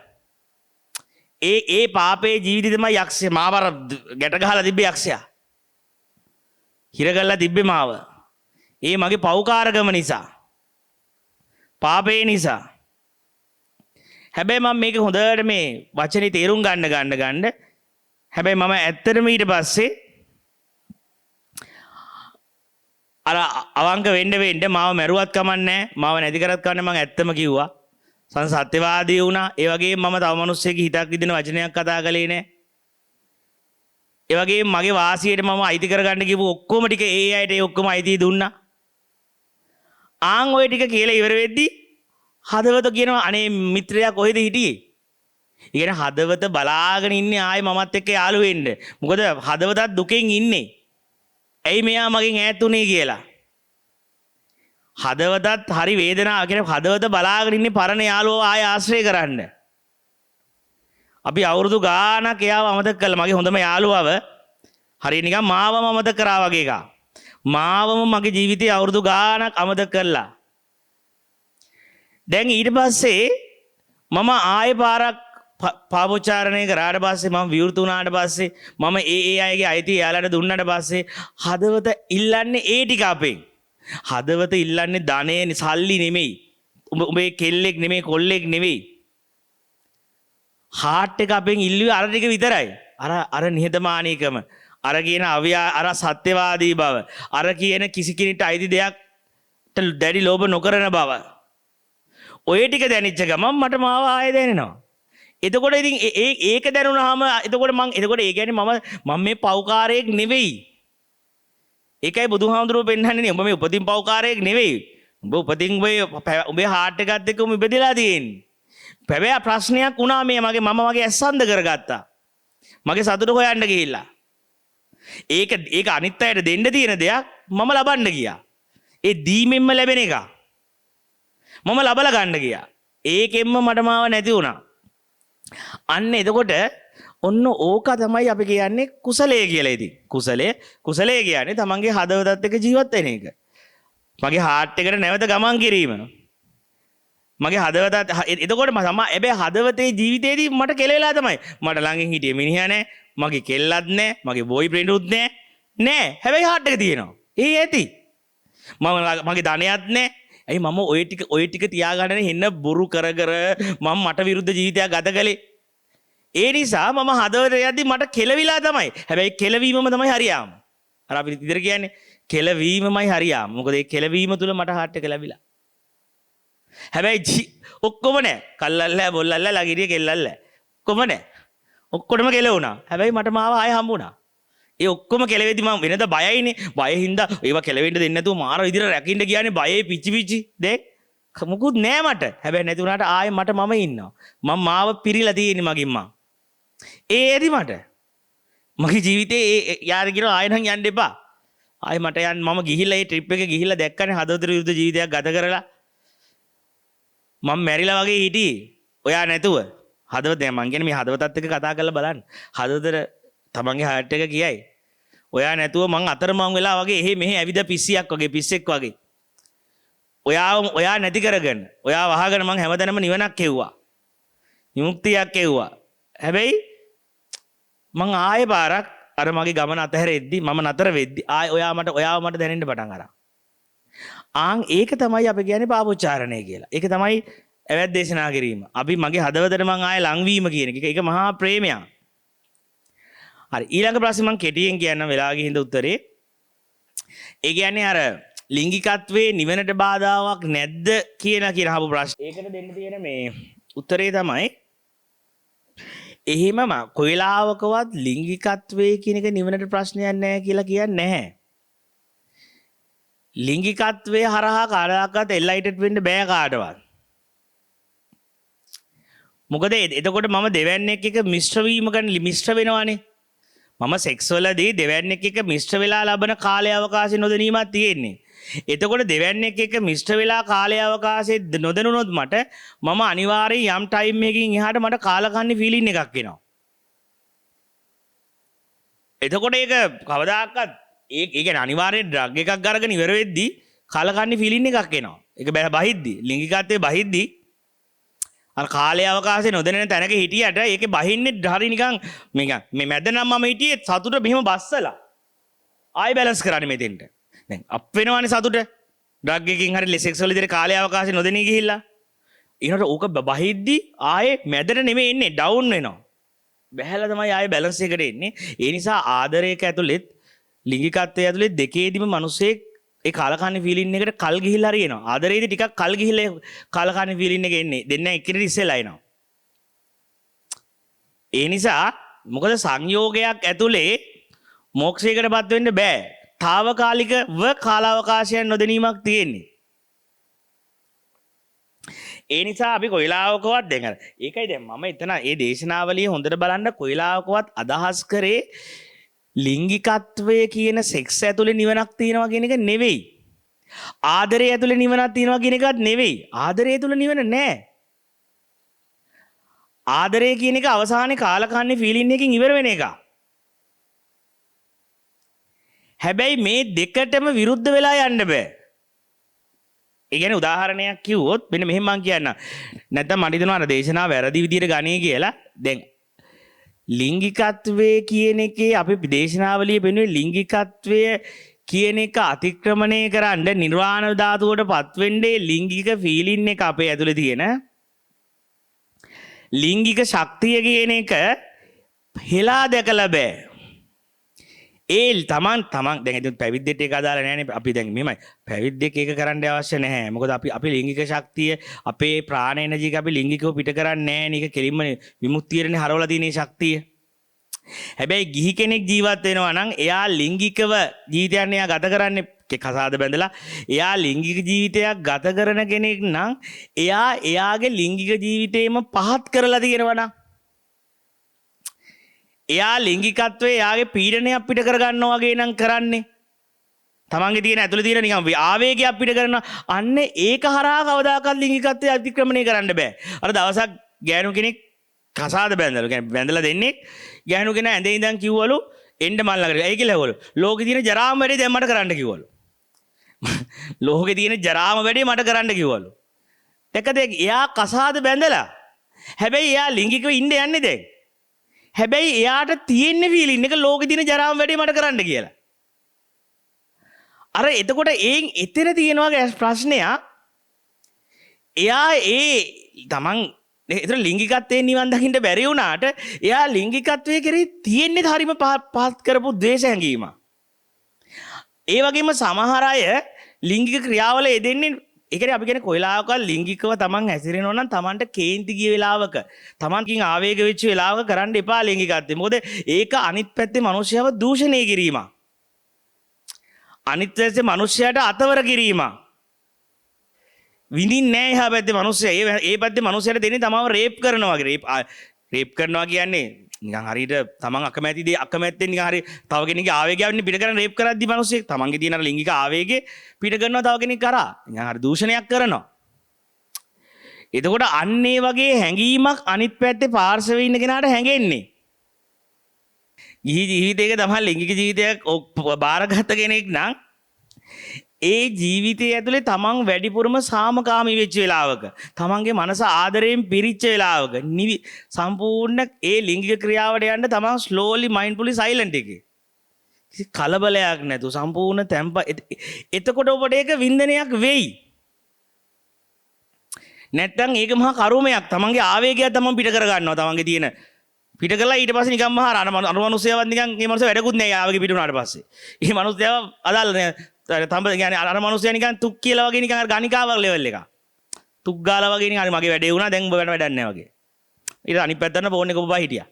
ඒ පාපේ ජීවිතය තමයි යක්ෂයා මාව ගැට ගහලා තිබ්බේ යක්ෂයා. හිර ගල්ලා තිබ්බේ මාව. ඒ මගේ පෞකාරකම නිසා. පාපේ නිසා. හැබැයි මම මේක හොඳට මේ වචනේ තේරුම් ගන්න හැබැයි මම ඇත්තටම ඊට පස්සේ අර අවංක වෙන්න මාව මැරුවත් කමන්නේ මාව නැති කරත් කමන්නේ මම ඇත්තම කිව්වා. සත්‍යවාදී වුණා. ඒ වගේම මම තව මිනිස්සෙක් හිතක් විදින වචනයක් කතා කළේ නෑ. ඒ වගේම මගේ වාසියට මම අයිති කරගන්න කිව්ව ඔක්කොම ටික ඒ අයට ඒ ඔක්කොම අයිති දුන්නා. ආන් ඔය ටික කියලා ඉවර වෙද්දී හදවත කියනවා අනේ මිත්‍රයා කොහෙද හිටියේ? ඉතින් හදවත බලාගෙන ඉන්නේ ආයේ මමත් එක්ක යාළු වෙන්න. මොකද හදවතත් දුකෙන් ඉන්නේ. ඇයි මෙයා මගෙන් ඈත් උනේ කියලා. හදවතත් හරි වේදනාව කියන්නේ හදවත බලාගෙන ඉන්නේ පරණ යාළුවෝ ආය ආශ්‍රය කරන්න. අපි අවුරුදු ගාණක් එයාව අමතක කළා. මගේ හොඳම යාළුවව හරිය නිකන් මාවම අමතක කරා වගේ එකක්. මාවම මගේ ජීවිතේ අවුරුදු ගාණක් අමතක කළා. දැන් ඊට පස්සේ මම ආයෙ පාරක් පාපෝච්චාරණය කරාට පස්සේ මම විවෘත වුණාට පස්සේ මම ඒ අයගේ අයිති එයාලට දුන්නාට පස්සේ හදවත ඉල්ලන්නේ ඒ ටික අපෙන්. හදවත ඉල්ලන්නේ ධනෙ සල්ලි නෙමෙයි. උඹේ කෙල්ලෙක් නෙමෙයි කොල්ලෙක් නෙමෙයි. හાට් එක අපෙන් ඉල්ලුවේ අර ටික විතරයි. අර නිහතමානීකම, අර කියන අර සත්‍යවාදී බව, අර කියන කිසි කෙනෙකුට අයිති දෙයක්ට දැඩි ලෝභ නොකරන බව. ඔය ටික දැනෙච්ච ගමන් මට මාව ආයෙ දැනෙනවා. එතකොට ඉතින් ඒක දැනුණාම එතකොට ඒ කියන්නේ මම මේ පව්කාරයෙක් නෙවෙයි. ඒකයි බුදුහාමුදුරුවෝ පෙන්නන්නේ උඹ මේ උපතින් පව්කාරයෙක් නෙවෙයි. උඹ උපතින් උඹේ හાર્ට් එකත් එක්ක උඹ ඉපදලා තියෙන්නේ. හැබැයි ප්‍රශ්නයක් වුණා මම මගේ ඇස් අන්ධ කරගත්තා. මගේ සතුට හොයන්න ගිහිල්ලා. ඒක අනිත් අයට දෙන්න තියෙන දෙයක් මම ලබන්න ගියා. ඒ දීමෙන්ම ලැබෙන එක මම ලබලා ගන්න ගියා. ඒකෙන්ම මට මාව නැති වුණා. අන්න එතකොට ඔන්න ඕක තමයි අපි කියන්නේ කුසලයේ කියලා. ඉතින් කුසලයේ කියන්නේ තමන්ගේ හදවතත් එක්ක ජීවත් වෙන එක. මගේ හાર્ට් එකට නැවත ගමන් කිරීම. මගේ හදවතත් එතකොට හැබැයි හදවතේ ජීවිතේදී මට කෙලෙලා තමයි. මට ළඟින් හිටියේ මිනිහා නැහැ, මගේ කෙල්ලත් නැහැ, මගේ බොයි ෆ්‍රෙන්ඩ් උත් නැහැ. හැබැයි හાર્ට් එක තියෙනවා. ඒ ඇති. මගේ ධනයත් නැහැ. ඇයි මම ඔය ටික තියාගන්න හින්න බොරු කර මම මට විරුද්ධ ජීවිතයක් ගත කළේ. ඒ නිසා මම හදවත යද්දි මට කෙලවිලා තමයි. හැබැයි කෙලවීමම තමයි හරියාම. අර අපි ඉතින් කියන්නේ කෙලවීමමයි හරියාම. මොකද ඒ කෙලවීම තුල මට හાર્ට් එක ලැබිලා. හැබැයි ඔක්කොම නෑ. කල්ලල්ලා බොල්ලල්ලා ලගිරිය කෙල්ලල්ලා. ඔක්කොම නෑ. ඔක්කොටම කෙලවුණා. හැබැයි මට මාව ආයෙ හම්බුණා. ඒ ඔක්කොම කෙලවෙදි මම වෙනද බයයිනේ. බය හින්දා ඒවා කෙලවෙන්න දෙන්නේ නැතුව මාර විදිහට රැකින්න ගියානේ බයේ පිච්චි. දැන් මොකුත් නෑ මට. හැබැයි නැති වුණාට ආයෙ මම ඉන්නවා. මම මාව පිරීලා තියෙන්නේ මගින් මං. ඒ ඇති මට. මගේ ජීවිතේ යාර කියනවා ආයෙ නම් යන්න එපා. ආයෙ මට යන්න මම ගිහිල්ලා ඒ ට්‍රිප් එක ගිහිල්ලා දැක්කනේ හදවතට විරුද්ධ ජීවිතයක් ගත කරලා. මම මැරිලා වගේ හිටියේ. ඔයා නැතුව. හදවත දැන් මං කියන්නේ මේ හදවතත් එක්ක කතා කරලා බලන්න. හදවතට තමන්ගේ හાર્ට් එක කියයි. ඔයා නැතුව මං අතරමං වෙලා වගේ එහෙ මෙහෙ ඇවිද පිස්සියක් වගේ පිස්සෙක් වගේ. ඔයා නැති කරගෙන, ඔයා වහගෙන මං හැමදැනම නිවනක් කෙව්වා. විමුක්තියක් කෙව්වා. හැබැයි මං ආයෙ පාරක් අර මගේ ගමන අතහැරෙද්දි මම නතර වෙද්දි ආයෙ ඔයාව මට දැනෙන්න පටන් අරන්. ඒක තමයි අපි කියන්නේ පාපොච්චාරණය කියලා. ඒක තමයි ඇවැත් දේශනා කිරීම. අපි මගේ හදවතට මං ආයෙ ලංවීම කියන එක. ඒක මහා ප්‍රේමයක්. හරි ඊළඟ ප්‍රශ්නේ මං කෙටියෙන් කියන්න වෙලා ගිහින්ද උත්තරේ. ඒ කියන්නේ අර ලිංගිකත්වයේ නිවනට බාධාවක් නැද්ද කියන අහපු ප්‍රශ්නේ. ඒකට දෙන්න තියෙන මේ උත්තරේ තමයි එහෙමම කොයිලාවකවත් ලිංගිකත්වයේ කියන එක නිවනට ප්‍රශ්නයක් නැහැ කියලා කියන්නේ නැහැ. ලිංගිකත්වයේ හරහා කාටවත් එන්ලයිටඩ් වෙන්න බෑ කාටවත්. මොකද එතකොට මම දෙවැන්නෙක් එක මිශ්‍ර වෙනවානේ. මම සෙක්ස් වලදී දෙවැන්නෙක් එක මිශ්‍ර වෙලා ලබන කාලය අවකාශය නොදැනීමක් තියෙන්නේ. එතකොට දෙවැන්නෙක් එක මිශ්‍ර වෙලා කාලය අවකාශය නොදැනුනොත් මම අනිවාර්යෙන් යම් ටයිම් එකකින් එහාට මට කාලකන්ණි ෆීලින් එකක් එනවා. එතකොට ඒක කවදාකවත් ඒ කියන්නේ අනිවාර්යෙන් ඩ්‍රග් එකක් අරගෙන ඉවර වෙද්දී කාලකන්ණි ෆීලින් එකක් එනවා. ඒක බහිද්දී ලිංගිකත්වයේ බහිද්දී අර කාලය අවකාශය නොදැනෙන තැනක හිටියට ඒකේ බහින්නේ හරි නිකන් මේ මැද නම් මම හිටියේ සතුට මෙහෙම බස්සලා ආයෙ බැලන්ස් කරන්නේ මෙතෙන්ට. දැන් අප් වෙනවනේ සතුට. ඩ්‍රග් එකකින් හරි සෙක්ස් වලදී කාලය අවකාශය නොදැනී ගිහිල්ලා. ඊනට ඕක බහිද්දී ආයෙ මැදට නෙමෙයි එන්නේ ඩවුන් වෙනවා. බැහැලා තමයි ආයෙ බැලන්ස් එකට එන්නේ. ඒ නිසා ආදරයක ඇතුළෙත් ලිංගිකත්වයේ ඇතුළෙත් දෙකේදීම මිනිස්සෙක් ඒ කාලකන්ණි ෆීලින් එකට කල් ගිහිල්ලා හරි එනවා. ආදරේදී ටිකක් කල් ගිහිල්ලා කාලකන්ණි ෆීලින් එක එන්නේ. දෙන්න එක්කෙනෙක් ඉස්සෙල්ලා එනවා. ඒ නිසා මොකද සංයෝගයක් ඇතුලේ මොක්ෂයකටපත් වෙන්න බෑ. తాවකාලිකව කාලාවකාශයන් නොදැනීමක් තියෙන්නේ. ඒ නිසා අපි කොයිලාවකවත් දැන් ඒකයි දැන් මම එතන ඒ දේශනාවලිය හොඳට බලන්න කොයිලාවකවත් අදහස් කරේ ලිංගිකත්වය කියන සෙක්ස් ඇතුලේ නිවනක් තියෙනවා කියන එක නෙවෙයි. ආදරය ඇතුලේ නිවනක් තියෙනවා කියන එකත් නෙවෙයි. ආදරය ඇතුලේ නිවන නැහැ. ආදරය කියන එක අවසානයේ කාලකන්ණි ෆීලින් එකකින් ඉවර වෙන එක. හැබැයි මේ දෙකටම විරුද්ධ වෙලා යන්න බෑ. ඒ කියන්නේ උදාහරණයක් කිව්වොත් මෙන්න මෙහෙම මම කියන්න. නැත්නම් මට හිතෙනවා අර දේශනාව වැරදි විදිහට ගණේ කියලා. දැන් ලිංගිකත්වයේ කියන එකේ අපි දේශනාවලිය පෙන්වන්නේ ලිංගිකත්වය කියන එක අතික්‍රමණය කරන්න නිර්වාණ ධාතුවට පත් වෙන්නේ ලිංගික ෆීලින් එක අපේ ඇතුලේ තියෙන ලිංගික ශක්තිය කියන එක හෙලා දැකලා බෑ. ඒ තමන් දැන් ඉතින් පැවිද්දට ඒක අදාළ නැහැ නේ. අපි දැන් මෙහෙමයි. පැවිද්දෙක් ඒක කරන්න අවශ්‍ය නැහැ. මොකද අපි ලිංගික ශක්තිය අපේ ප්‍රාණ එනර්ජි එක අපි ලිංගිකව පිට කරන්නේ නැහැ නේ. ඒක කෙලින්ම විමුක්තියනේ හරවලා තියෙන ශක්තිය. හැබැයි ගිහි කෙනෙක් ජීවත් වෙනවා නම් එයා ලිංගිකව ජීවිතයන් එයා ගත කරන්නේ කසාද බැඳලා. එයා ලිංගික ජීවිතයක් ගත කරන කෙනෙක් නම් එයාගේ ලිංගික ජීවිතේම පහත් කරලා තියෙනවා නම් එයා ලිංගිකත්වයේ එයාගේ පීඩනය අපිට කරගන්නවා වගේ නම් කරන්නේ. තමන්ගේ තියෙන ඇතුළේ තියෙන නිකන් ආවේගය අපිට කරනවා. අන්න ඒක හරහා කවදාකවත් ලිංගිකත්වයේ අතික්‍රමණය කරන්න බෑ. අර දවසක් ගෑනු කෙනෙක් කසාද බැඳලා කියන්නේ බැඳලා දෙන්නේ ගෑනු කෙනා ඇඳේ ඉඳන් කිව්වලු එන්න මල් ළඟට. ඒ කියලාවලු ලෝකේ තියෙන ජරාම වැඩේ දැන් මට කරන්න කිව්වලු. ලෝකේ තියෙන ජරාම වැඩේ මට කරන්න කිව්වලු. දැක්කද එයා කසාද බැඳලා. හැබැයි එයා ලිංගිකව ඉන්න යන්නේ දැන්. හැබැයි එයාට තියෙන ෆීලින් එක ලෝකේ තියෙන ජරාම වැඩේ මට කරන්න කියලා. අර එතකොට එතන තියෙනවා ප්‍රශ්නයක්. එයා තමන් එතන ලිංගිකත්වයෙන් නිවන් දකින්න බැරි වුණාට එයා ලිංගිකත්වයේ කෙරෙහි තියෙන්නේ හරිම පහත් කරපු ද්වේෂ හැඟීම. ඒ වගේම සමහර අය ලිංගික ක්‍රියාවල යෙදෙන්නේ ඒ කියන්නේ අපි කියන්නේ කොයිලාවක ලිංගිකව තමන් හැසිරෙනවා නම් තමන්ට කේන්ති ගිය වෙලාවක තමන්කින් ආවේග වෙච්ච වෙලාවක කරන්න එපා ලිංගිකත්වය. මොකද ඒක අනිත් පැත්තේ මිනිස්සයව දූෂණය කිරීම. අනිත් පැත්තේ මිනිස්සයාට අතවර කිරීම. විඳින්නේ නැහැ එහා පැත්තේ මිනිස්සයා. ඒ පැත්තේ මිනිස්සයාට දෙන්නේ තමව රේප් කරනවා වගේ. රේප් කරනවා කියන්නේ නිකන් හරියට තමන් අකමැත්තෙන් නිකන් හරි තව කෙනෙක්ගේ ආවේගයන් පිට කරන රේප් කරද්දි මිනිස්සෙක් තමන්ගේ තියෙන ලිංගික ආවේගේ පිට කරනවා තව කෙනෙක් කරා. නිකන් හරි දූෂණයක් කරනවා. එතකොට අන්න ඒ වගේ හැඟීමක් අනිත් පැත්තේ පාර්ශවයේ ඉන්න කෙනාට හැඟෙන්නේ. ජීවිතයක තමයි ලිංගික ජීවිතයක් බාරගත්ත කෙනෙක් නම් ඒ ජීවිතය ඇතුලේ තමන් වැඩිපුරම සාමකාමී වෙච්ච වෙලාවක තමන්ගේ මනස ආදරයෙන් පිරිච්ච වෙලාවක සම්පූර්ණ ඒ ලිංගික ක්‍රියාවට යන්න තමන් ස්ලෝලි මයින්ඩ්ෆුලි සයිලන්ට් එකේ කිසි කලබලයක් නැතුව සම්පූර්ණ තැම්ප. එතකොට ඔබට ඒක වින්දනයක් වෙයි. නැත්තම් ඒක මහා කරුමයක්. තමන්ගේ ආවේගය තමන් පිට කර ගන්නවා. තමන්ගේ තියෙන පිට කළා ඊට පස්සේ නිකන් මහා අනුමනුෂ්‍යවත් නිකන් මේ මනුස්සයා වැඩකුත් නෑ ආවේගය පිට වුණාට පස්සේ. මේ මනුස්සයාව අදාළ නෑ. තඹ කියන්නේ අර මනුස්සයා නිකන් තුක් කියලා වගේ නිකන් අර ගණිකාවක් ලෙවල් එක. තුක් ගාලා වගේ නිකන් මගේ වැඩේ වුණා දැන් ඔබ වැඩක් නෑ වගේ. ඊට අනිත් පැත්තට ෆෝන් එක ඔබ හිටියා.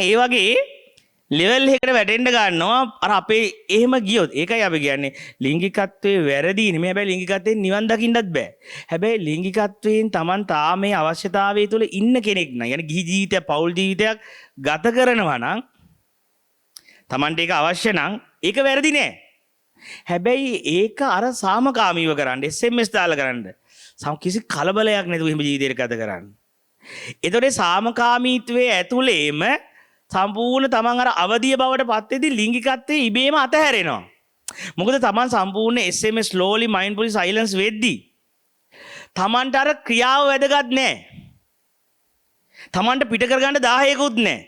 ඒ වගේ ලෙවල් එකකට වැටෙන්න ගන්නවා. අර අපේ එහෙම ගියොත් ඒකයි අපි කියන්නේ ලිංගිකත්වයේ වැරදි නෙමෙයි. හැබැයි ලිංගිකත්වයෙන් නිවන් දකින්නත් බෑ. හැබැයි ලිංගිකත්වයෙන් Taman තාමේ අවශ්‍යතාවය තුළ ඉන්න කෙනෙක් නම් يعني ගිහි ජීවිතයක් පෞල් ජීවිතයක් ගත කරනවා නම් Tamanට ඒක අවශ්‍ය නම් ඒක වැරදි නෑ. හැබැයි ඒක අර සාමකාමීව කරන්න SMS දාලා කරන්න. කිසි කලබලයක් නැතුව එහෙම ජීවිතයක් ගත කරන්න. ඒතකොට සාමකාමීත්වයේ ඇතුළේම සම්පූර්ණ තමන් අර අවදිය බවට පත් වෙද්දී ලිංගිකත්වයේ ඉබේම අතහැරෙනවා. මොකද තමන් සම්පූර්ණ SMS slowly mindfully silence වෙද්දී තමන්ට අර ක්‍රියාව වැදගත් නැහැ. තමන්ට පිට කරගන්න 1000කුත් නැහැ.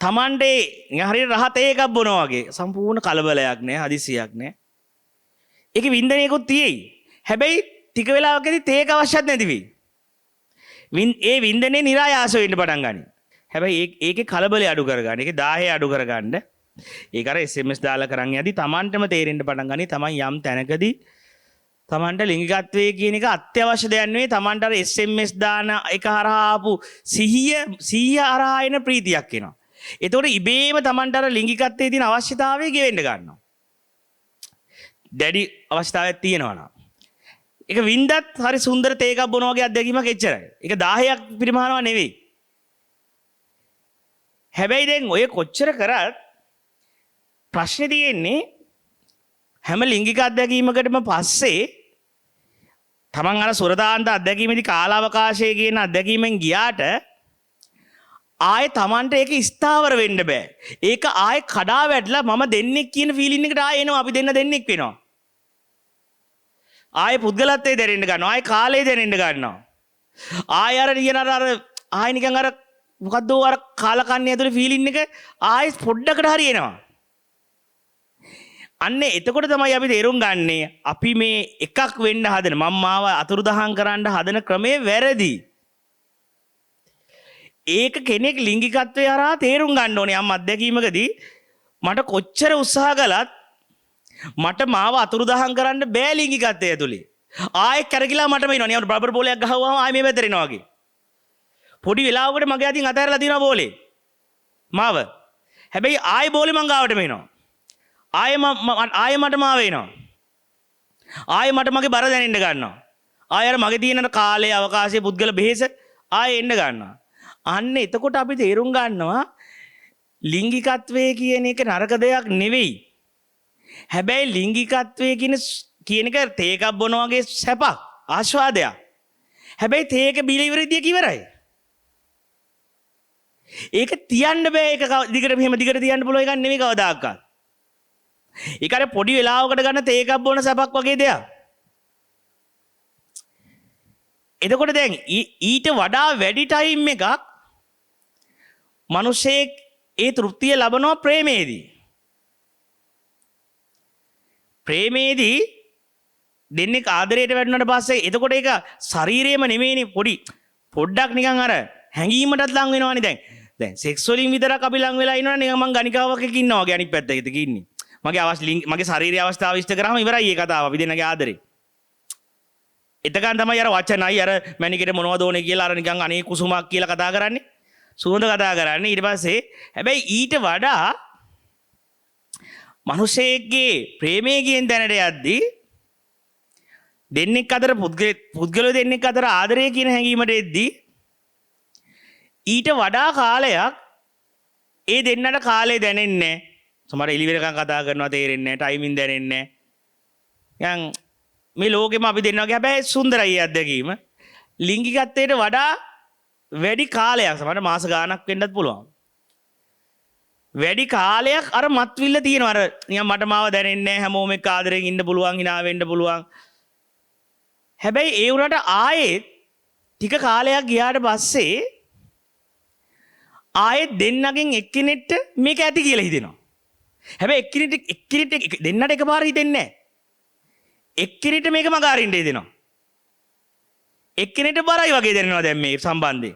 තමන්ට හරියට රහත එකක් බොනවා වගේ සම්පූර්ණ කලබලයක් නැහැ, හදිසියක් නැහැ. ඒකේ වින්දනයකුත් තියෙයි. හැබැයි ටික වෙලාවකදී තේක අවශ්‍යත් නැති වෙයි. ඒ වින්දනේ નિરાයාස වෙන්න පටන් ගනී. හැබැයි ඒකේ කලබලය අඩු කරගන්න. ඒකේ 10 අඩු කරගන්න. ඒක අර SMS දාලා කරන් යද්දි Tamanටම තේරෙන්න පටන් ගනී. Taman යම් තැනකදී Tamanට ලිංගිකත්වයේ කියන එක අත්‍යවශ්‍ය දෙයක් නෙවෙයි. Tamanට අර SMS දාන එක හරහා ආපු සිහිය හරහා එන ප්‍රීතියක් එනවා. එතකොට ඉබේම Tamanට අර ලිංගිකත්වයේ තියෙන අවශ්‍යතාවය ගෙවෙන්න ගන්නවා. දැඩි අවශ්‍යතාවයක් තියෙනවා නම් ඒක වින්දත් හරි සුන්දර තේකක් බොනවා වගේ අත්දැකීමක් එච්චරයි. ඒක 10ක් පිරිමහනවා නෙවෙයි. හැබැයි දැන් ඔය කොච්චර කරත් ප්‍රශ්නේ තියෙන්නේ හැම ලිංගික අත්දැකීමකටම පස්සේ තමන් අර සුරදාන්ත අත්දැකීමේදී කාලාවකාශයේ කියන අත්දැකීමෙන් ගියාට ආයේ තමන්ට ඒක ස්ථාවර වෙන්න බෑ. ඒක ආයේ කඩා වැටලා මම දෙන්නෙක් කියන ෆීලින් එකට ආයේ එනවා. අපි දෙන්නෙක් වෙනවා. ආය පුද්ගලත්වයේ දැනෙන්න ගන්නවා. ආය කාලේ දැනෙන්න ගන්නවා. ආය අර නිකන් අර ආය නිකන් අර මොකද්ද අර කාලකන්ණිය ඇතුලේ ෆීලින් එක ආය පොඩ්ඩකට හරි එනවා. අන්න එතකොට තමයි අපි තේරුම් ගන්නේ අපි මේ එකක් වෙන්න හදන මම මාව අතුරුදහන් කරන්න හදන ක්‍රමේ වැරදි. ඒක කෙනෙක් ලිංගිකත්වය හරහා තේරුම් ගන්න ඕනේ. යම් අත්දැකීමකදී මට කොච්චර උත්සාහ කළත් මට මාව අතුරුදහන් කරන්න බෑ ලිංගිකත්වය ඇතුලේ. ආයෙ කරගිලා මට මේනවා. නියම රබර් බෝලයක් ගහුවාම ආයෙ මේ පැත්තට එනවා වගේ. පොඩි වෙලාවකට මගේ අතින් අතහැරලා දිනවා බෝලේ. මාව. හැබැයි ආයෙ බෝලේ මං ගාවට මේනවා. ආයෙ මට මාව වෙනවා. ආයෙ මට මගේ බර දැනෙන්න ගන්නවා. ආයෙ අර මගේ තියෙන කාලය අවකාශය පුද්ගල බෙහෙස ආයෙ එන්න ගන්නවා. අන්න එතකොට අපි තේරුම් ගන්නවා ලිංගිකත්වය කියන එක නරක දෙයක් නෙවෙයි. හැබැයි ලිංගිකත්වය කියන එක තේකක් බොනවා වගේ සැපක් ආස්වාදයක්. හැබැයි තේක බීලා ඉවරදී කිවරයි. ඒක තියන්න බෑ. ඒක දිගට මෙහෙම දිගට තියන්න පුළුවන් එකක් නෙවෙයි කවදාකවත්. ඒක අර පොඩි වෙලාවකට ගන්න තේකක් බොන සැපක් වගේ දෙයක්. එතකොට දැන් ඊට වඩා වැඩි ටයිම් එකක් මිනිසෙක් ඒ තෘප්තිය ලබනවා ප්‍රේමයේදී. ප්‍රේමයේදී දෙන්නේ ආදරයට වැටුණාට පස්සේ එතකොට ඒක ශරීරයේම නෙමෙයිනේ පොඩ්ඩක් නිකන් අර හැංගීමටත් ලං වෙනවනේ දැන් සෙක්ස් වලින් විතරක් අපි ලං වෙලා ඉන්නවනේ නිකන් මං ගණිකාවක් එක ඉන්නවා වගේ අනිත් පැත්තක ඉන්නේ. මගේ ශාරීරික අවස්ථාව ඉෂ්ට කරාම ඉවරයි මේ කතාව අපි දෙන්නගේ ආදරේ. එතකන් තමයි අර වචනයි අර මැනිකේට මොනවද ඕනේ කියලා අර නිකන් අනේ කුසුමක් කියලා කතා කරන්නේ. සුවඳ කතා කරන්නේ. ඊට පස්සේ හැබැයි ඊට වඩා මිනිසෙක්ගේ ප්‍රේමයේ කියන දැනට යද්දී දෙන්නෙක් අතර පුද්ගලයෝ දෙන්නෙක් අතර ආදරය කියන හැඟීමට එද්දී ඊට වඩා කාලයක් ඒ දෙන්නට කාලය දැනෙන්නේ නැහැ. සමහර එළි වෙනකන් කතා කරනවා තේරෙන්නේ නැහැ. ටයිමින් දැනෙන්නේ නැහැ. මේ ලෝකෙම අපි දෙන්නා වගේ හැබැයි සුන්දරයි අත්දැකීම. ලිංගිකත්වයට වඩා වැඩි කාලයක් සමහර මාස ගාණක් වෙන්නත් පුළුවන්. වැඩි කාලයක් අර මත්විල්ල තියෙනවා. අර නිකන් මට මාව දැනෙන්නේ නැහැ. හැමෝම එක්ක ආදරෙන් ඉන්න පුළුවන්, hina වෙන්න පුළුවන්. හැබැයි ඒ උනට ආයෙත් ටික කාලයක් ගියාට පස්සේ ආයෙත් දෙන්නගෙන් එක්කෙනෙක්ට මේක ඇති කියලා හිතෙනවා. හැබැයි එක්කෙනෙක්ට දෙන්නට එකපාර හිතෙන්නේ නැහැ. එක්කෙනෙක්ට මේක මග අරින්න හිතෙනවා. එක්කෙනෙක්ට බරයි වගේ දැනෙනවා දැන් මේ සම්බන්ධේ.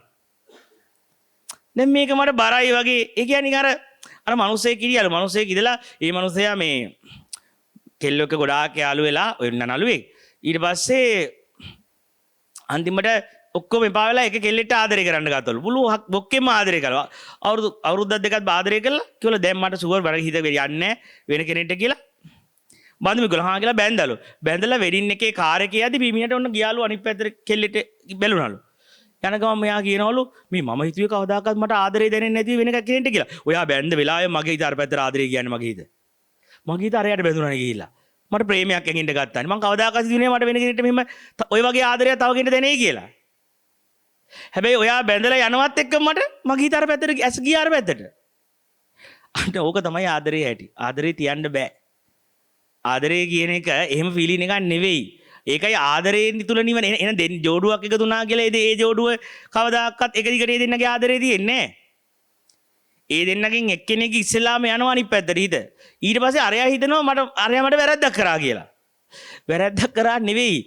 දැන් මේක මට බරයි වගේ. ඒ කියන්නේ අර මිනිස්සෙක් ඉරියලු මිනිස්සෙක් ඉඳලා ඒ මිනිස්සයා මේ කෙල්ලෙක් ගොඩාක් යාළු වෙලා ඔය නළුවෙක්. ඊට පස්සේ අන්තිමට ඔක්කොම එපා වෙලා එක කෙල්ලෙක්ට ආදරය කරන්න ගත්තලු. පුළු බොක්කෙම ආදරය කරනවා. අවුරුද්දක් දෙකක් ආදරය කළා. කිව්වල දැන් මට සුවර් බර හිත යන්නේ වෙන කෙනෙක්ට කියලා. බඳුමි ගල හා කියලා බැන්දලු. බැන්දලා වෙඩින් එකේ කාර් එකේ යද්දි බීමියට ඔන්න ගියාලු අනිත් පැත්තට කෙල්ලෙට බැලුනලු. යන ගමන් මෙයා කියනවලු මේ මම හිතුවේ කවදාකවත් මට ආදරේ දැනෙන්නේ නැති වෙන කෙනෙක්ට කියලා. ඔයා බැන්ද වෙලාවේ මගේ හිත අර පැත්තට ආදරේ කියන්නේ මගේ හිත. මගේ හිත අරයට බැඳුණානේ ගිහිල්ලා. මට ප්‍රේමයක් ඇඟින්ට ගත්තානේ. මං කවදාකවත් හිතුවේ මට වෙන කෙනෙක්ට මෙහෙම ඔය වගේ ආදරයක් තව කෙනෙක්ට දැනෙයි කියලා. හැබැයි ඔයා බැඳලා යනවත් එක්ක මට මගේ හිත අර පැත්තට ඇස් ගියා අර පැත්තට. අන්න ඕක තමයි ආදරේ ඇති. ආදරේ තියන්න බෑ. ආදරේ කියන එක එහෙම ෆීලින් එකක් නෙවෙයි. ඒකයි ආදරයෙන් තුල නිවන එන ජෝඩුවක් එකතු වුණා කියලා ඒ ජෝඩුව කවදාකවත් එක දිගට ඒ දෙන්නගේ ආදරේ තියෙන්නේ නැහැ. ඒ දෙන්නගෙන් එක්කෙනෙක් ඉස්සෙල්ලාම යනවා අනිත් පැත්තට හිත. ඊට පස්සේ අරයා හිතනවා අරයා මට වැරද්දක් කරා කියලා. වැරද්දක් කරා නෙවෙයි.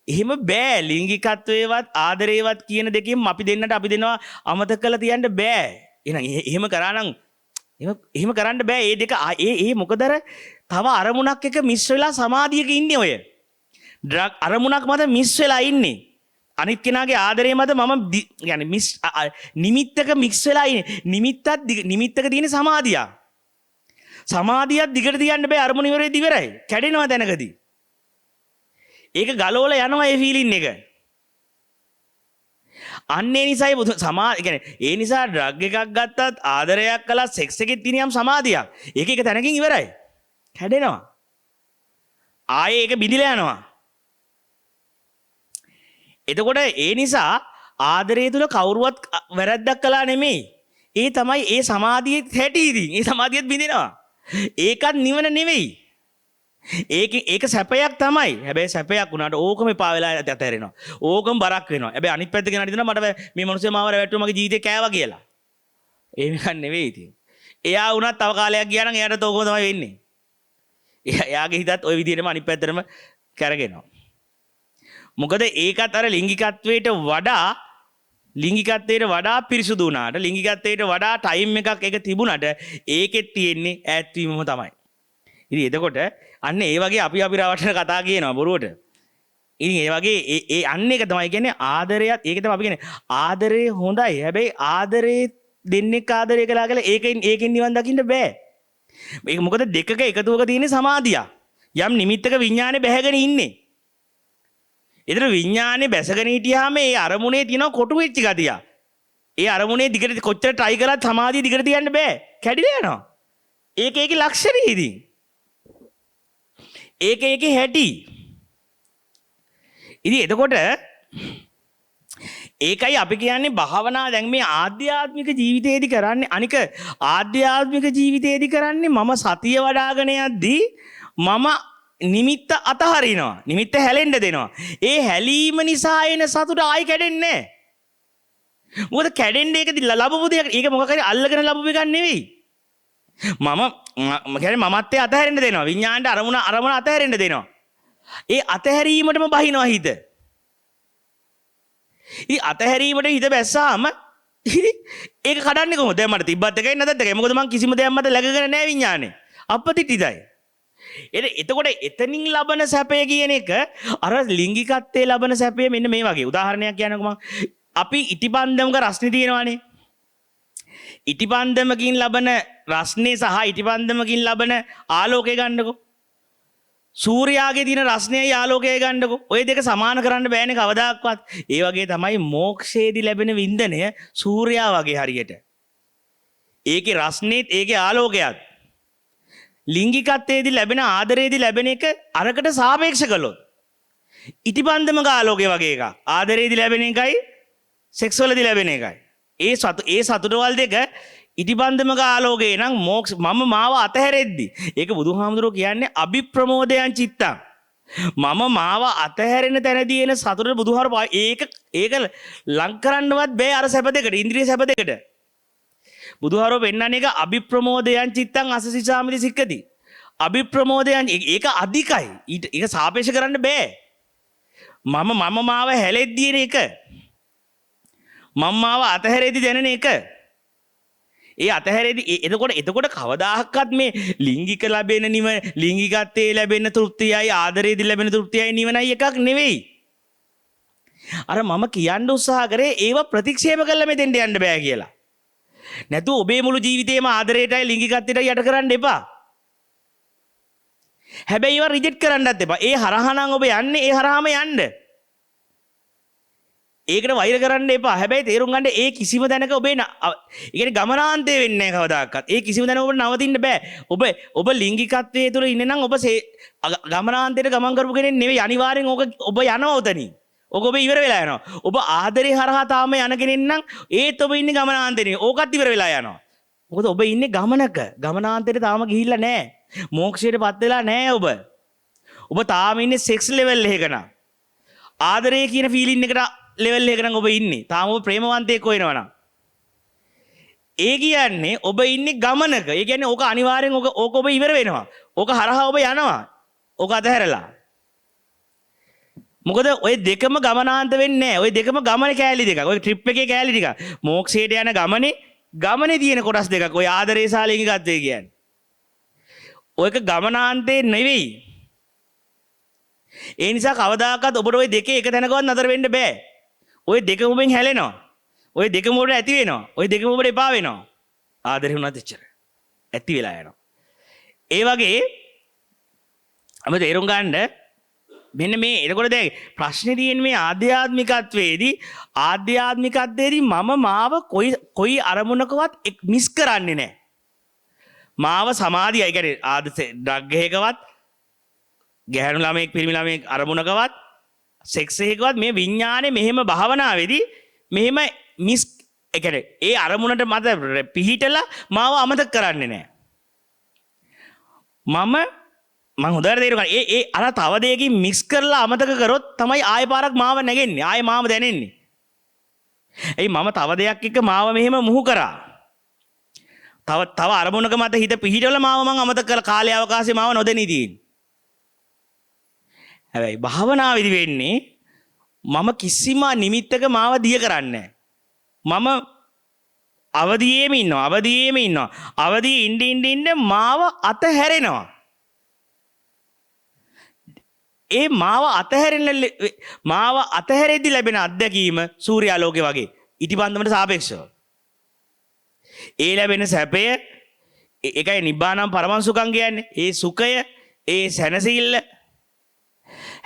එහෙම බෑ. ලිංගිකත්වයේවත් ආදරේවත් කියන දෙකෙන් අපි දෙනවා අමතක කරලා තියන්න බෑ. එහෙම කරා නම් එහෙම කරන්න බෑ. ඒ දෙක මොකද තව අරමුණක් එක මිස් වෙලා සමාධියක ඉන්නේ ඔය. ඩ්‍රග් අරමුණක් මත මිස් වෙලා ඉන්නේ. අනිත් කෙනාගේ ආදරේ මත මම يعني මිස් නිමිත්තක මික්ස් වෙලා ඉන්නේ. නිමිත්තක තියෙන සමාධිය. සමාධියක් දිගට තියන්න බෑ. අරමුණ ඉවරෙද්දි ඉවරයි. කැඩෙනවා දැනකදී. ඒක ගලවලා යනවා ඒ ෆීලින් එක. අන්න ඒ නිසායි ඒ නිසා ඩ්‍රග් එකක් ගත්තත් ආදරයක් කළත් සෙක්ස් එකෙත් තියෙන යම් සමාධියක්. ඒක එක තැනකින් ඉවරයි. කැඩෙනවා. ආයේ ඒක බිඳිලා යනවා. එතකොට ඒ නිසා ආදරය තුල කවුරුවත් වැරද්දක් කළා නෙමෙයි. ඒ තමයි ඒ සමාධියේ හැටීදී. ඒ සමාධියත් බිඳිනවා. ඒකත් නිවන නෙවෙයි. ඒක සැපයක් තමයි. හැබැයි සැපයක් වුණාට ඕකම එපා වෙලා ඇතහැරෙනවා. ඕකම බරක් වෙනවා. හැබැයි අනිත් පැත්ත කෙනාට හිතනවා මට මේ මිනිස්සු මාව රැවට්ටුවා මගේ ජීවිතේ කෑවා කියලා. ඒ මේක නෙවෙයි ඉතින්. එයා වුණත් තව කාලයක් ගියා නම් එයාට තෝකම තමයි වෙන්නේ. එයාගේ හිතත් ওই විදිහටම අනිත් පැත්තටම කරගෙනවා. මොකද ඒකත් අර ලිංගිකත්වයට වඩා පිරිසුදු වුණාට ලිංගිකත්වයට වඩා ටයිම් එකක් එක තිබුණට ඒකෙත් තියෙන්නේ ඈත්වීමම තමයි. ඉතින් එතකොට අන්න ඒ වගේ අපි රවටන කතා කියනවා බොරුවට. ඉතින් ඒ වගේ ඒ අන්න එක තමයි කියන්නේ ආදරයත් ඒක තමයි අපි කියන්නේ ආදරය හොඳයි. හැබැයි ආදරේ දෙන්නෙක් ආදරය කළා කියලා ඒකෙන් නිවන් දකින්න බෑ. ඒක මොකද දෙකක එකතුවක තියෙන සමාධිය. යම් නිමිත්තක විඥානේ බැහැගෙන ඉන්නේ. ඒතර විඥානේ බැසගෙන හිටියාම ඒ අරමුණේ තියෙන කොටු වෙච්ච ගතිය. ඒ අරමුණේ දිගට කොච්චර try කරත් සමාධිය දිගට තියන්න බෑ. කැඩිලා යනවා. ඒකේ ලක්ෂණයි ඉතින්. ඒකේ හැටි. ඉතින් එතකොට ඒකයි අපි කියන්නේ භාවනා දැන් මේ ආධ්‍යාත්මික ජීවිතයේදී කරන්නේ අනික ආධ්‍යාත්මික ජීවිතයේදී කරන්නේ මම සතිය වඩ아가න යද්දී මම නිමිත්ත අතහරිනවා. නිමිත්ත හැලෙන්න දෙනවා. ඒ හැලීම නිසා එන සතුට ආයි කැඩෙන්නේ නැහැ. මොකද කැඩෙන්නේ ඒක ලැබපු දෙයක්. ඒක මොකක් හරි අල්ලගෙන ලැබපු එකක් නෙවෙයි. මම කියන්නේ මමත්වයේ අතහැරෙන්න දෙනවා. විඥාණයට අරමුණ අතහැරෙන්න දෙනවා. ඒ අතහැරීමටම බහිනවා හිත. ඉතින් අතහැරීමට හිත බැස්සාම ඒක කඩන්නේ කොහොමද? දැන් මට තිබ්බත් එකයි නැදත් එකයි. මොකද මං කිසිම දෙයක් මත läගගෙන නැහැ විඥානේ. අපපතිටිතයි. එතකොට එතනින් ලබන සැපය කියන එක අර ලිංගිකත්වයේ ලබන සැපය මෙන්න මේ වගේ. උදාහරණයක් කියන්නකෝ මං. අපි ඉටිපන්දමක රස්නේ තියෙනවානේ. ඉටිපන්දමකින් ලබන රස්නේ සහ ඉටිපන්දමකින් ලබන ආලෝකය ගන්නකෝ. සූර්යාගේ තියෙන රස්නයයි ආලෝකය ගන්නකෝ. ওই දෙක සමාන කරන්න බෑනේ කවදාක්වත්. ඒ වගේ තමයි මෝක්ෂයේදී ලැබෙන වින්දනය සූර්යා වගේ හරියට. ඒකේ රස්නේත් ඒකේ ආලෝකයත් ලිංගිකත්වයේදී ලැබෙන ආදරයේදී ලැබෙන එක අරකට සාපේක්ෂ කළොත් ඉටිපන්දමක ආලෝකය වගේ එකක්. ආදරයේදී ලැබෙන එකයි සෙක්ස් වලදී ලැබෙන එකයි. ඒ සතුටවල් දෙක ඉටිපන්දමක ආලෝකේ නම් මම මාව අතහැරෙද්දි ඒක බුදුහාමුදුරුවෝ කියන්නේ අභිප්‍රමෝදයන් චිත්තං. මම මාව අතහැරෙන තැනදී එන සතුට බුදුහාමුදුරුවෝ ඒක ලං කරන්නවත් බෑ අර සැප දෙකට ඉන්ද්‍රිය සැප දෙකට. බුදුහාරෝ පෙන්නන්නේ එක අභිප්‍රමෝදයන් චිත්තං අසසිසාමිති සික්කති. අභිප්‍රමෝදයන් ඒක අධිකයි. ඒක සාපේක්ෂ කරන්න බෑ. මම මාව හැලෙද්දී එන එක. මම මාව අතහැරෙද්දී දැනෙන එක. ඒ අතහැරෙද්දී එතකොට කවදාහක්වත් මේ ලිංගික ලැබෙන ලිංගිකත්වයේ ලැබෙන තෘප්තියයි ආදරයේදී ලැබෙන තෘප්තියයි නිවනයි එකක් නෙවෙයි. අර මම කියන්න උත්සාහ කරේ ඒව ප්‍රතික්ෂේප කළා මෙතෙන්ට යන්න බෑ කියලා. නැතු ඔබේ මුළු ජීවිතේම ආදරයටයි ලිංගිකත්වයටයි යට කරන්න එපා. හැබැයි ඒවා රිජෙක්ට් කරන්නත් එපා. ඒ හරහා නම් ඔබ යන්නේ ඒ හරහාම යන්න. ඒකට වෛර කරන්න එපා. හැබැයි තේරුම් ගන්න ඒ කිසිම දැනක ඔබේ ඒ කියන්නේ ගමනාන්තය වෙන්නේ නැහැ කවදාකවත්. ඒ කිසිම දැනක ඔබට නවතින්න බෑ. ඔබ ලිංගිකත්වයේ තුල ඉන්නේ නම් ඔබ ගමනාන්තයට ගමන් කරපු කෙනෙක් නෙවෙයි. අනිවාර්යෙන් ඔබ යනවා උතනින්. ඔබ ඉවර වෙලා යනවා. ඔබ ආදරේ හරහා තාම යන කෙනෙක් නම් ඒත් ඔබ ඉන්නේ ගමනාන්තේ. ඕකත් ඉවර වෙලා යනවා. මොකද ඔබ ඉන්නේ ගමනක. ගමනාන්තයට තාම ගිහිල්ලා නැහැ. මෝක්ෂයටපත් වෙලා නැහැ ඔබ. ඔබ තාම ඉන්නේ සෙක්ස් ලෙවල් එකක නා. ආදරේ කියන ෆීලින් එකට ලෙවල් එකක නම් ඔබ ඉන්නේ. තාම ඔබ ප්‍රේමවන්තයෙක් වෙනවා නම්. ඒ කියන්නේ ඔබ ඉන්නේ ගමනක. ඒ කියන්නේ ඕක අනිවාර්යෙන් ඕක ඔබ ඉවර වෙනවා. ඕක හරහා ඔබ යනවා. ඕක අතහැරලා. මොකද ඔය දෙකම ගමනාන්ත වෙන්නේ නැහැ. ඔය දෙකම ගමන කෑලි දෙකක්. ඔය ට්‍රිප් එකේ කෑලි ටික. මෝක්ෂයට යන ගමනේ තියෙන කොටස් දෙකක්. ඔය ආදරේ සහ ලිංගිකත්වය කියන්නේ. ඔයක ගමනාන්තේ නෙවෙයි. ඒ නිසා කවදාකවත් ඔබට ඔය දෙකේ එක තැනකවත් නතර වෙන්න බෑ. ඔය දෙකම ඔබෙන් හැලෙනවා. ඔය දෙකම ඔබට ඇති වෙනවා. ඔය දෙකම ඔබට එපා වෙනවා. ආදරේ වුණාත් එච්චර. ඇති වෙලා යනවා. ඒ වගේ අපිට තේරුම් ගන්න මෙන්න මේ එතකොට දැන් ප්‍රශ්නේ තියෙන්නේ මේ ආධ්‍යාත්මිකත්වයේදී මම මාව කොයි අරමුණකවත් මිස් කරන්නේ නැහැ. මාව සමාධියයි කියන්නේ ඩ්‍රග් එකකවත් ගැහැණු ළමෙක් පිරිමි ළමෙක් අරමුණකවත් සෙක්ස් එකකවත් මේ විඥානේ මෙහෙම භාවනාවේදී මෙහෙම මිස් ඒ කියන්නේ ඒ අරමුණට මත පිහිටලා මාව අමතක කරන්නේ නැහැ. මම හොඳට තේරුම් ගන්න. ඒ අර තව දෙයකින් මික්ස් කරලා අමතක කරොත් තමයි ආයෙ පාරක් මාව නැගෙන්නේ. ආයෙ මාව දැනෙන්නේ. එයි මම තව දෙයක් එක්ක මාව මෙහෙම මුහු කරා. තව අරමුණක මත හිත පිහිටවල මාව මං අමතක කරලා කාලය අවකාශයේ මාව නොදෙනී තියෙන්නේ. හැබැයි භාවනාවේදී වෙන්නේ මම කිසිම නිමිත්තක මාව දිය කරන්නේ නැහැ. මම අවදියේම ඉන්නවා. අවදියේ ඉන්න මාව අතහැරෙනවා. ඒ මාව අතහැරෙද්දී ලැබෙන අත්දැකීම සූර්යාලෝකය වගේ ඉටිපන්දමට සාපේක්ෂව. ඒ ලැබෙන සැපය ඒකයි නිබ්බානම් පරමං සුඛං කියන්නේ. ඒ සුඛය, ඒ සැනසෙල්ල.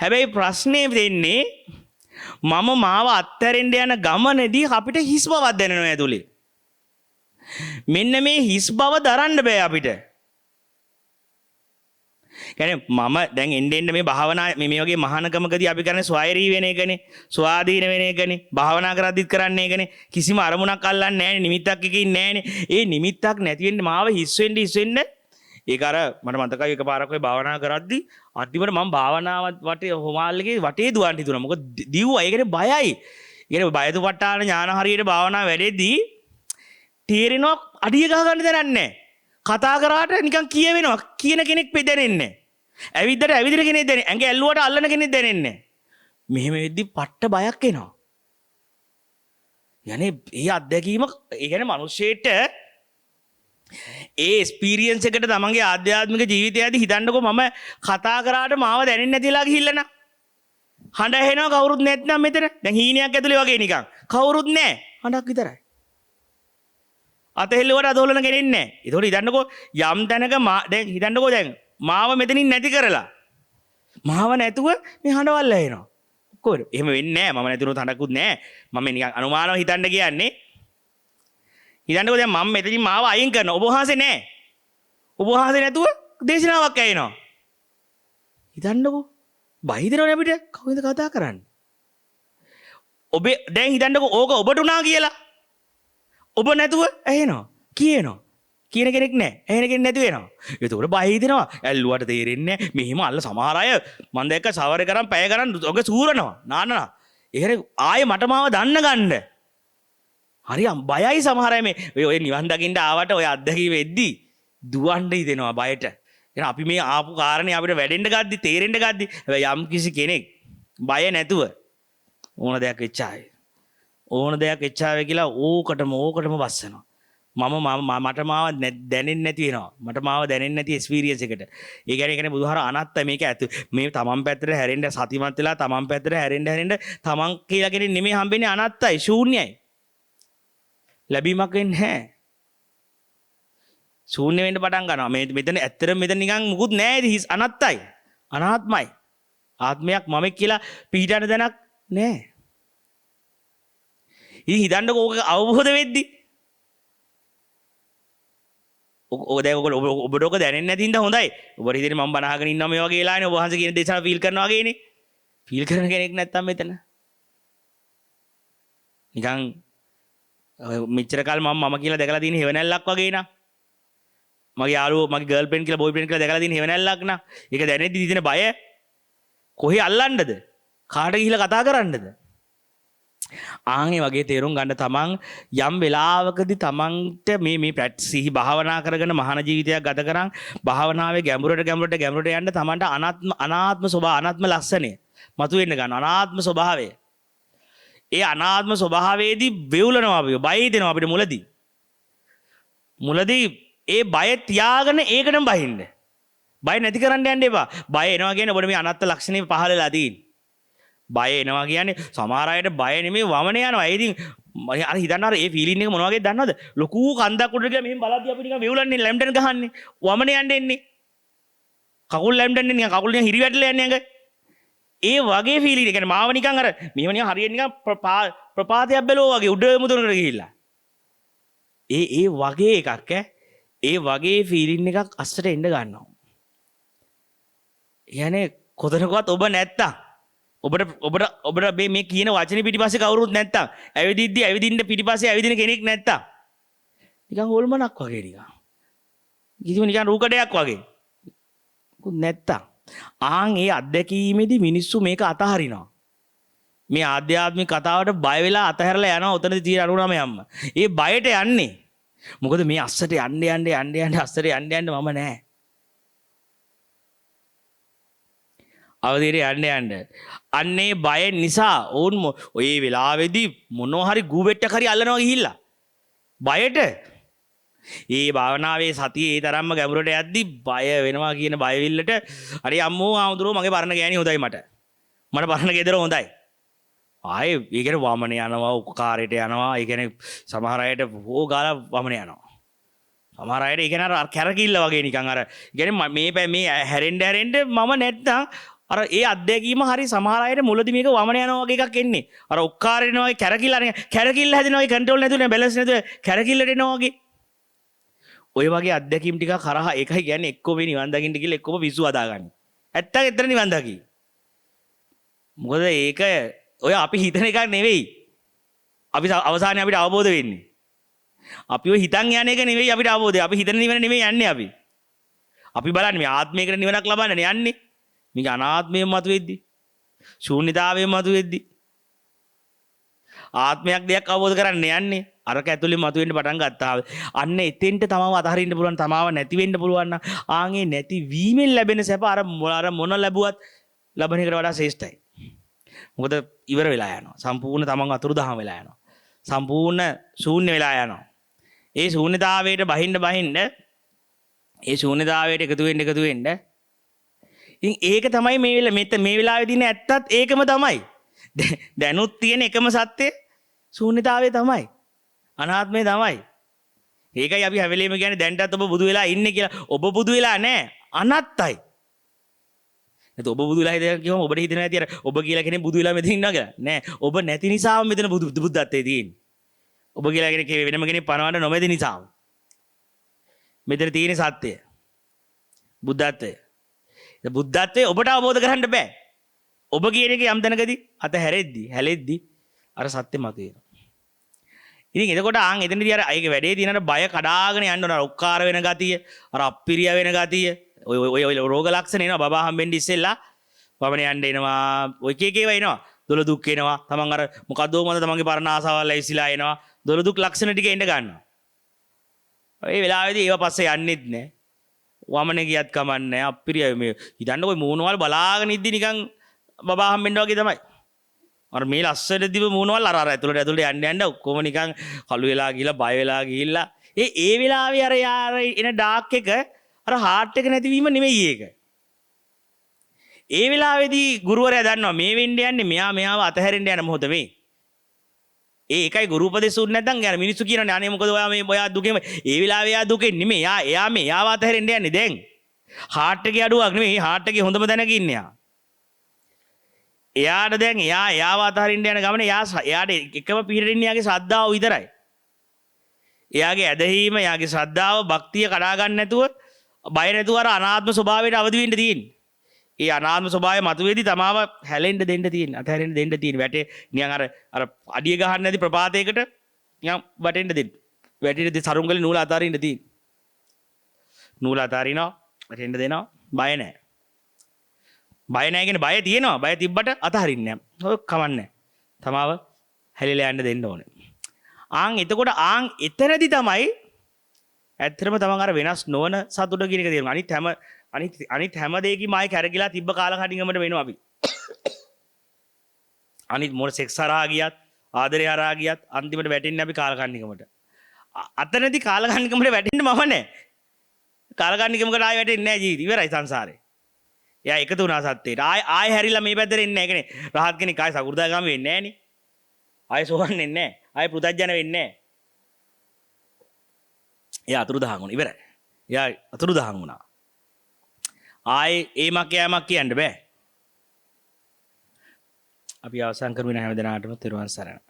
හැබැයි ප්‍රශ්නේ වෙන්නේ මම මාව අත්හැරෙන්න යන ගමනේදී අපිට හිස් බවක් දැනෙනවා ඇතුලේ. මෙන්න මේ හිස් බව දරන්න බෑ අපිට. කියන්නේ මම දැන් එන්න මේ භාවනා මේ වගේ මහානකමකදී අපි කරන්නේ ස්වෛරී වෙන එකනේ, ස්වාධීන වෙන එකනේ, භාවනා කරද්දිත් කරන්නේ එකනේ. කිසිම අරමුණක් අල්ලන්නේ නැහැනේ, නිමිත්තක් එකකින් නැහැනේ. ඒ නිමිත්තක් නැති වෙන්න මාව හිස් වෙන්න ඒක අර මට මතකයි එකපාරක් ඔය භාවනා කරද්දී අන්තිමට මම භාවනාවත් වටේ හොමාල්ලගේ වටේ දුවන්න හිතුණා. මොකද දිව්වා. ඒකනේ බයයි. ඒකනේ බයතුපට්ඨාන ඥාන හරියට භාවනා වැඩෙද්දී තේරෙනවා අඩිය ගහ ගන්න දෙයක් නැහැ. කතා කරාට නිකන් කියවෙනවා. කියන කෙනෙක් දැනෙන්නේ නැහැ. ඇවිද්දට ඇවිදින කෙනෙක් දැනෙන්නේ. ඇඟ ඇල්ලුවට අල්ලන කෙනෙක් දැනෙන්නේ නැහැ. මෙහෙම වෙද්දි පට්ට බයක් එනවා. යන්නේ ඒ අත්දැකීම ඒ කියන්නේ මිනිස්සෙට ඒ එක්ස්පීරියන්ස් එකට තමන්ගේ ආධ්‍යාත්මික ජීවිතයේදී හිතන්නකෝ මම කතා කරාට මාව දැනෙන්නේ නැතිලා ගිහිල්ලා නා. හඬ ඇහෙනවා කවුරුත් නැත්නම් මෙතන. දැන් හීනයක් ඇතුලේ වගේ නිකන්. කවුරුත් නැහැ. හඬක් විතරයි. අතහෙල්ලුවට අදෝලන කෙනෙක් නැහැ. ඒතකොට හිතන්නකෝ යම් තැනක දැන් හිතන්නකෝ දැන් මාව මෙතනින් නැති කරලා මාව නැතුව මේ හඬවල් ඇහෙනවා. කොහොමද? එහෙම වෙන්නේ නැහැ. මම නැතුනොත් හඬකුත් නැහැ. මම නිකන් අනුමානව හිතන්න කියන්නේ. හිතන්නකෝ දැන් මම මෙතනින් මාව අයින් කරනවා. ඔබ වහන්සේ නැහැ. ඔබ වහන්සේ නැතුව දේශනාවක් ඇහෙනවා. හිතන්නකෝ බයිදරෝනේ අපිට කවුද කතා කරන්නේ? ඔබ දැන් හිතන්නකෝ ඕක ඔබට උනා කියලා. ඔබ නැතුව ඇහෙනවා. කියනවා. කියන කෙනෙක් නැහැ. ඇහෙන කෙනෙක් නැති වෙනවා. ඒතකොට බය හිතෙනවා. ඇල්ලුවට තේරෙන්නේ නැහැ. මෙහිම අල්ල සමහර අය මම දැක්ක සවර කරන් පැය ගණන් ඔක සූරනවා. නානනා. ඒකනේ ආයේ මට මාව දන්න ගන්න. හරි බයයි සමහර අය මේ ඔය නිවන් දකින්න ආවට ඔය අත්දැකීම වෙද්දී දුවන්න හිතෙනවා බයට. එහෙනම් අපි මේ ආපු කාරණේ අපිට වැඩෙන්න ගද්දි තේරෙන්න ගද්දි හැබැයි යම් කිසි කෙනෙක් බය නැතුව ඕන දෙයක් වෙච්චාවේ. ඕන දෙයක් වෙච්චාවේ කියලා ඕකටම බස්සනවා. මට මාව දැනෙන්නේ නැති වෙනවා. මට මාව දැනෙන්නේ නැති එක්ස්පීරියන්ස් එකට. ඒ කියන්නේ බුදුහාර අනත්ත මේක ඇතු. මේ තමන් පැත්තට හැරෙන්න සතිමත් වෙලා තමන් පැත්තට හැරෙන්න තමන් කියලා කෙනෙක් නෙමෙයි හම්බෙන්නේ අනත්තයි ශූන්‍යයි. ලැබීමක් වෙන්නේ නැහැ. ශූන්‍ය වෙන්න පටන් ගන්නවා. මෙතන ඇත්තටම මෙතන නිකන් මුකුත් නැහැ. හිස් අනත්තයි. අනාත්මයි. ආත්මයක් මමෙක් කියලා පිළිටන දැනක් නැහැ. ඉතින් හිතන්නකෝ ඕක අවබෝධ වෙද්දි ඔබට ඔක දැනෙන්නේ නැති ඉඳ හොඳයි. ඔබට හිතෙන්නේ මම බණ අහගෙන ඉන්නවා මේ වගේ වෙලාවනේ ඔබ වහන්සේ කියන දේශනාව ෆීල් කරනවා වගේනේ. ෆීල් කරන කෙනෙක් නැත්තම් මෙතන නිකන් මෙච්චර කාල මම කියලා දැකලා තියෙන හේවණල්ලක් වගේ නා. මගේ යාළුවෝ මගේ ගර්ල්ෆ්‍රෙන්ඩ් කියලා බොයිෆ්‍රෙන්ඩ් කියලා දැකලා තියෙන හේවණල්ලක් නා. ඒක දැනෙද්දි දින බය කොහේ අල්ලන්නද? කාට ගිහිල්ලා කතා කරන්නද? ආන්ගේ වගේ තේරුම් ගන්න තමන් යම් වෙලාවකදී තමන්ට මේ සිහි භාවනා කරගෙන මහාන ජීවිතයක් ගත කරන් භාවනාවේ ගැඹුරට යන්න තමන්ට අනාත්ම ස්වභාව අනාත්ම ලක්ෂණය මතුවෙන්න ගන්න අනාත්ම ස්වභාවය. ඒ අනාත්ම ස්වභාවයේදී වෙවුලනවා අපි බය හිතෙනවා අපිට මුලදී ඒ බය තියාගෙන ඒකටම බහින්න. බය නැති කරන්න යන්න එපා. බය එනවා කියන්නේ ඔබට මේ අනාත්ම ලක්ෂණේ පහළලා තියෙන්නේ. බය එනවා කියන්නේ සමහර අයට බය නෙමෙයි වමන යනවා. ඒ ඉතින් අර හිතන්න අර ඒ ෆීලින් එක මොන වගේද දන්නවද? ලොකු කන්දක් උඩට ගිහලා මෙහෙම බලද්දී අපි නිකන් වෙවුලන්නේ ලැම්ඩන් ගහන්නේ. වමන යන්න එන්නේ. කකුල් ලැම්ඩන් එන්නේ නිකන් කකුල් නිකන් හිරි වැටලා යන්නේ අඟ. ඒ වගේ ෆීලින් එක කියන්නේ මාව නිකන් අර මෙහෙම නිකන් හරියට නිකන් ප්‍රපාතයක් බැලුවා වගේ උඩ මුදුනකට ගිහිල්ලා. ඒ වගේ එකක් ඒ වගේ ෆීලින් එකක් අස්සට එන්න ගන්නවා. يعني කොතනකවත් ඔබ නැත්තම් ඔබට මේ කියන වචනේ පිටිපස්සේ කවුරුත් නැත්තම් ඇවිදින්න පිටිපස්සේ ඇවිදින කෙනෙක් නැත්තම් නිකන් හොල්මනක් වගේ කිසිම නිකන් රූකඩයක් වගේ නැත්තම් ඒ අත්දැකීමේදී මිනිස්සු මේක අතහරිනවා. මේ ආධ්‍යාත්මික කතාවට බය වෙලා අතහැරලා යනවා. උතනදී 99ම. ඒ බයට යන්නේ මොකද මේ අස්සට යන්න අස්සට යන්න මම නෑ. අවදියට යන්න. අන්නේ බය නිසා ඔවුන් ඔය වෙලාවේදී මොනවා හරි ගූබෙට්ටක් හරි අල්ලනවා ගිහිල්ලා. බයට ඒ භාවනාවේ සතියේ ඒ තරම්ම ගැඹුරට යද්දි බය වෙනවා කියන බයවිල්ලට හරි අම්මෝ ආමුදුරෝ මගේ පරණ ගෑණි හොඳයි මට පරණ ගෙදර හොඳයි. ආයේ ඒ කියන්නේ වමන යනවා උකාරයට යනවා. ඒ කියන්නේ සමහර අයට ඕ ගාලා වමන යනවා. සමහර අයට ඒ කියන්නේ අර කැරකිල්ල වගේ නිකන් අර කියන්නේ මේ හැරෙන්න මම නැත්තම් අර ඒ අත්දැකීම හරි සමහර අයට මුලදී මේක වමන යනවා වගේ එකක් එන්නේ. අර ඔක්කාර එනවා වගේ කැරකිල්ල හැදෙනවා වගේ කන්ට්‍රෝල් නැතුව බැලන්ස් නැතුව කැරකිල්ලට එනවා වගේ. ඔය වගේ අත්දැකීම් ටික කරහා ඒකයි කියන්නේ එක්කෝ මේ නිවන් දකින්න කියලා එක්කෝ පිස්සු හදාගන්න. ඇත්තක් එතන නිවන් දකි. මොකද ඒක ඔය අපි හිතන එකක් නෙවෙයි. අපි අවසානයේ අපිට අවබෝධ වෙන්නේ. අපි ඔය හිතන් යන එක නෙවෙයි අපිට අවබෝධය. අපි හිතන නිවන නෙවෙයි යන්නේ අපි. අපි බලන්නේ මේ ආත්මයකට නිවනක් ලබන්නනේ යන්නේ. මේක අනාත්මයෙන් මතුවෙද්දි. ශූන්‍යතාවයෙන් මතුවෙද්දි. ආත්මයක් දෙයක් අවබෝධ කරන්න යන්නේ. අරක ඇතුලේ මතුවෙන්න පටන් ගත්තා. අන්න එතෙන්ට තමව අතහරින්න පුළුවන්, තමාව නැති වෙන්න පුළුවන් නම් ආන්ගේ නැති වීමෙන් ලැබෙන සැප අර මොන ලැබුවත් ලබන එකට වඩා ශ්‍රේෂ්ඨයි. මොකද ඉවර වෙලා යනවා. සම්පූර්ණ තමන් අතුරුදහන් වෙලා යනවා. සම්පූර්ණ ශූන්‍ය වෙලා යනවා. ඒ ශූන්‍යතාවයට බහින්න ඒ ශූන්‍යතාවයට එකතු වෙන්න ඉතින් ඒක තමයි මේ වෙලාවේදී ඉන්න ඇත්තත් ඒකම තමයි. දැනුත් තියෙන එකම සත්‍ය ශූන්‍යතාවය තමයි. අනාත්මය තමයි. ඒකයි අපි හැවෙලේම කියන්නේ දැන්ටත් ඔබ බුදු වෙලා ඉන්නේ කියලා. ඔබ බුදු වෙලා නැහැ. අනත්තයි. ඔබ බුදු වෙලා හිටියම කිව්වම ඔබට හිතෙනවා ඇති අර ඔබ කියලා කෙනෙක් බුදු වෙලා මෙතන ඉන්නවා කියලා. නෑ. ඔබ නැති නිසාම මෙතන බුද්ධත්වයේ තියෙන්නේ. ඔබ කියලා කෙනෙක් වෙනම කෙනෙක් පනවන්න නොමැති නිසාම. මෙතන තියෙන සත්‍යය. බුද්ධත්වය. ඒ බුද්ධත්වයේ ඔබට අවබෝධ කරගන්න බෑ. ඔබ කියන එක යම් තැනකදී අත හැලෙද්දි අර සත්‍ය මතුවෙනවා. ඉතින් එතකොට එතනදී අර අයගේ වැඩේ තියෙන අර බය කඩාගෙන යන්න ඕන. අර උක්කාර වෙන ගතිය, අර අප්පිරිය වෙන ගතිය, ඔය රෝග ලක්ෂණ එනවා. බබා හම්බෙන්න ඉස්සෙල්ලා වමන යන්න එනවා. ඔය එක ඒවා එනවා. දොළ දුක් එනවා. තමන් අර මොකද්ද මොකද තමන්ගේ පරණ ආසාවල් ඇවිසිලා එනවා. දොළ දුක් ලක්ෂණ ටික එන්න ගන්නවා. ඔය වෙලාවේදී ඒව පස්සේ යන්නෙත් නෑ. වමනේ ගියත් කමන්නේ අප්පිරිය මේ හිතන්නකො මූණවල් බලාගෙන ඉද්දි නිකන් බබා හම්බෙන්න වගේ තමයි. අර මේ ලස්සන දිව මූණවල් අර ඇතුළට යන්න ඔක්කොම නිකන් කළු වෙලා ගිහිල්ලා බය වෙලා ගිහිල්ලා ඒ වෙලාවේ අර යාර එන ඩාර්ක් එක අර හાર્ට් එක නැතිවීම නෙමෙයි ඒක. ඒ වෙලාවේදී ගුරුවරයා දන්නවා මේ වෙන්න යන්නේ මෙයාව අතහැරෙන්න යන මොහොත මේ. ඒකයි ගුරු උපදෙස් උන් නැත්නම් අර මිනිස්සු කියනනේ අනේ මොකද ඔයා දුකෙම ඒ වෙලාවේ එයා දුකෙන් නෙමෙයි. එයා මෙයාව අතහැරෙන්න යන්නේ දැන්. හાર્ට් එකේ අඩුවක් නෙමෙයි. හાર્ට් එකේ හොඳම දැනක ඉන්නේ යා. එයාට දැන් එයාව අතහරින්න යන ගමනේ එයාට එකම පිහිටින්න යාගේ ශ්‍රද්ධාව විතරයි. එයාගේ ඇදහිීම, එයාගේ ශ්‍රද්ධාව, භක්තිය කඩා ගන්න නැතුව, බය නැතුව අර අනාත්ම ස්වභාවයට අවදි වෙන්න තියෙන්නේ. ඒ අනාත්ම ස්වභාවය මතුවේදී තමාව හැලෙන්න දෙන්න තියෙන්නේ. අතහැරෙන්න දෙන්න තියෙන්නේ. වැටේ නිකන් අර අඩිය ගහන්න නැති ප්‍රපාතයකට නිකන් වැටෙන්න දෙන්න. වැටෙන්න සරුංගලේ නූල අතාරින්න තියෙන්නේ. නූල අතාරිනවා, වැටෙන්න දෙනවා, බය නැහැ. බය නැහැ කියන්නේ බය තියෙනවා. බය තිබ්බට අතහරින්නේ නැහැ. ඔය කමන්නේ. තමාව හැලිලා යන්න දෙන්න ඕනේ. එතකොට එතනදි තමයි ඇත්තටම තමන් අර වෙනස් නොවන සතුට කියන එක තේරෙනවා. අනිත් හැම දෙයකින්ම ආයේ කැරකිලා තිබ්බ කාලකණ්ණිකමට වෙනවා අපි. අනිත් මොන සෙක්ස් හරහා ගියත්, ආදරය හරහා ගියත් අන්තිමට වැටෙන්නේ අපි කාලකණ්ණිකමට. අතනදී කාලකණ්ණිකමට වැටෙන්න මම නැහැ. කාලකණ්ණිකමකට ආයෙ වැටෙන්නේ නැහැ ජීවිතේ. ඉවරයි සංසාරේ. එයා එකතු වුණා සත්‍යයට. ආයෙ හැරිලා මේ පැත්තට එන්නේ නැහැ කෙනේ. රහත් කෙනෙක් ආයෙ සකු르දාගාමී වෙන්නේ නැහනේ. ආයෙ සෝවන් වෙන්නේ නැහැ. ආයෙ පෘථග්ජන වෙන්නේ නැහැ. එයා අතුරුදහන් වුණා. ඉවරයි. එයා අතුරුදහන් වුණා. ආයෙ ඒමක් යෑමක් කියන්න බෑ. අපි අවසන් කරමු හැම දිනාටම තෙරුවන් සරණයි.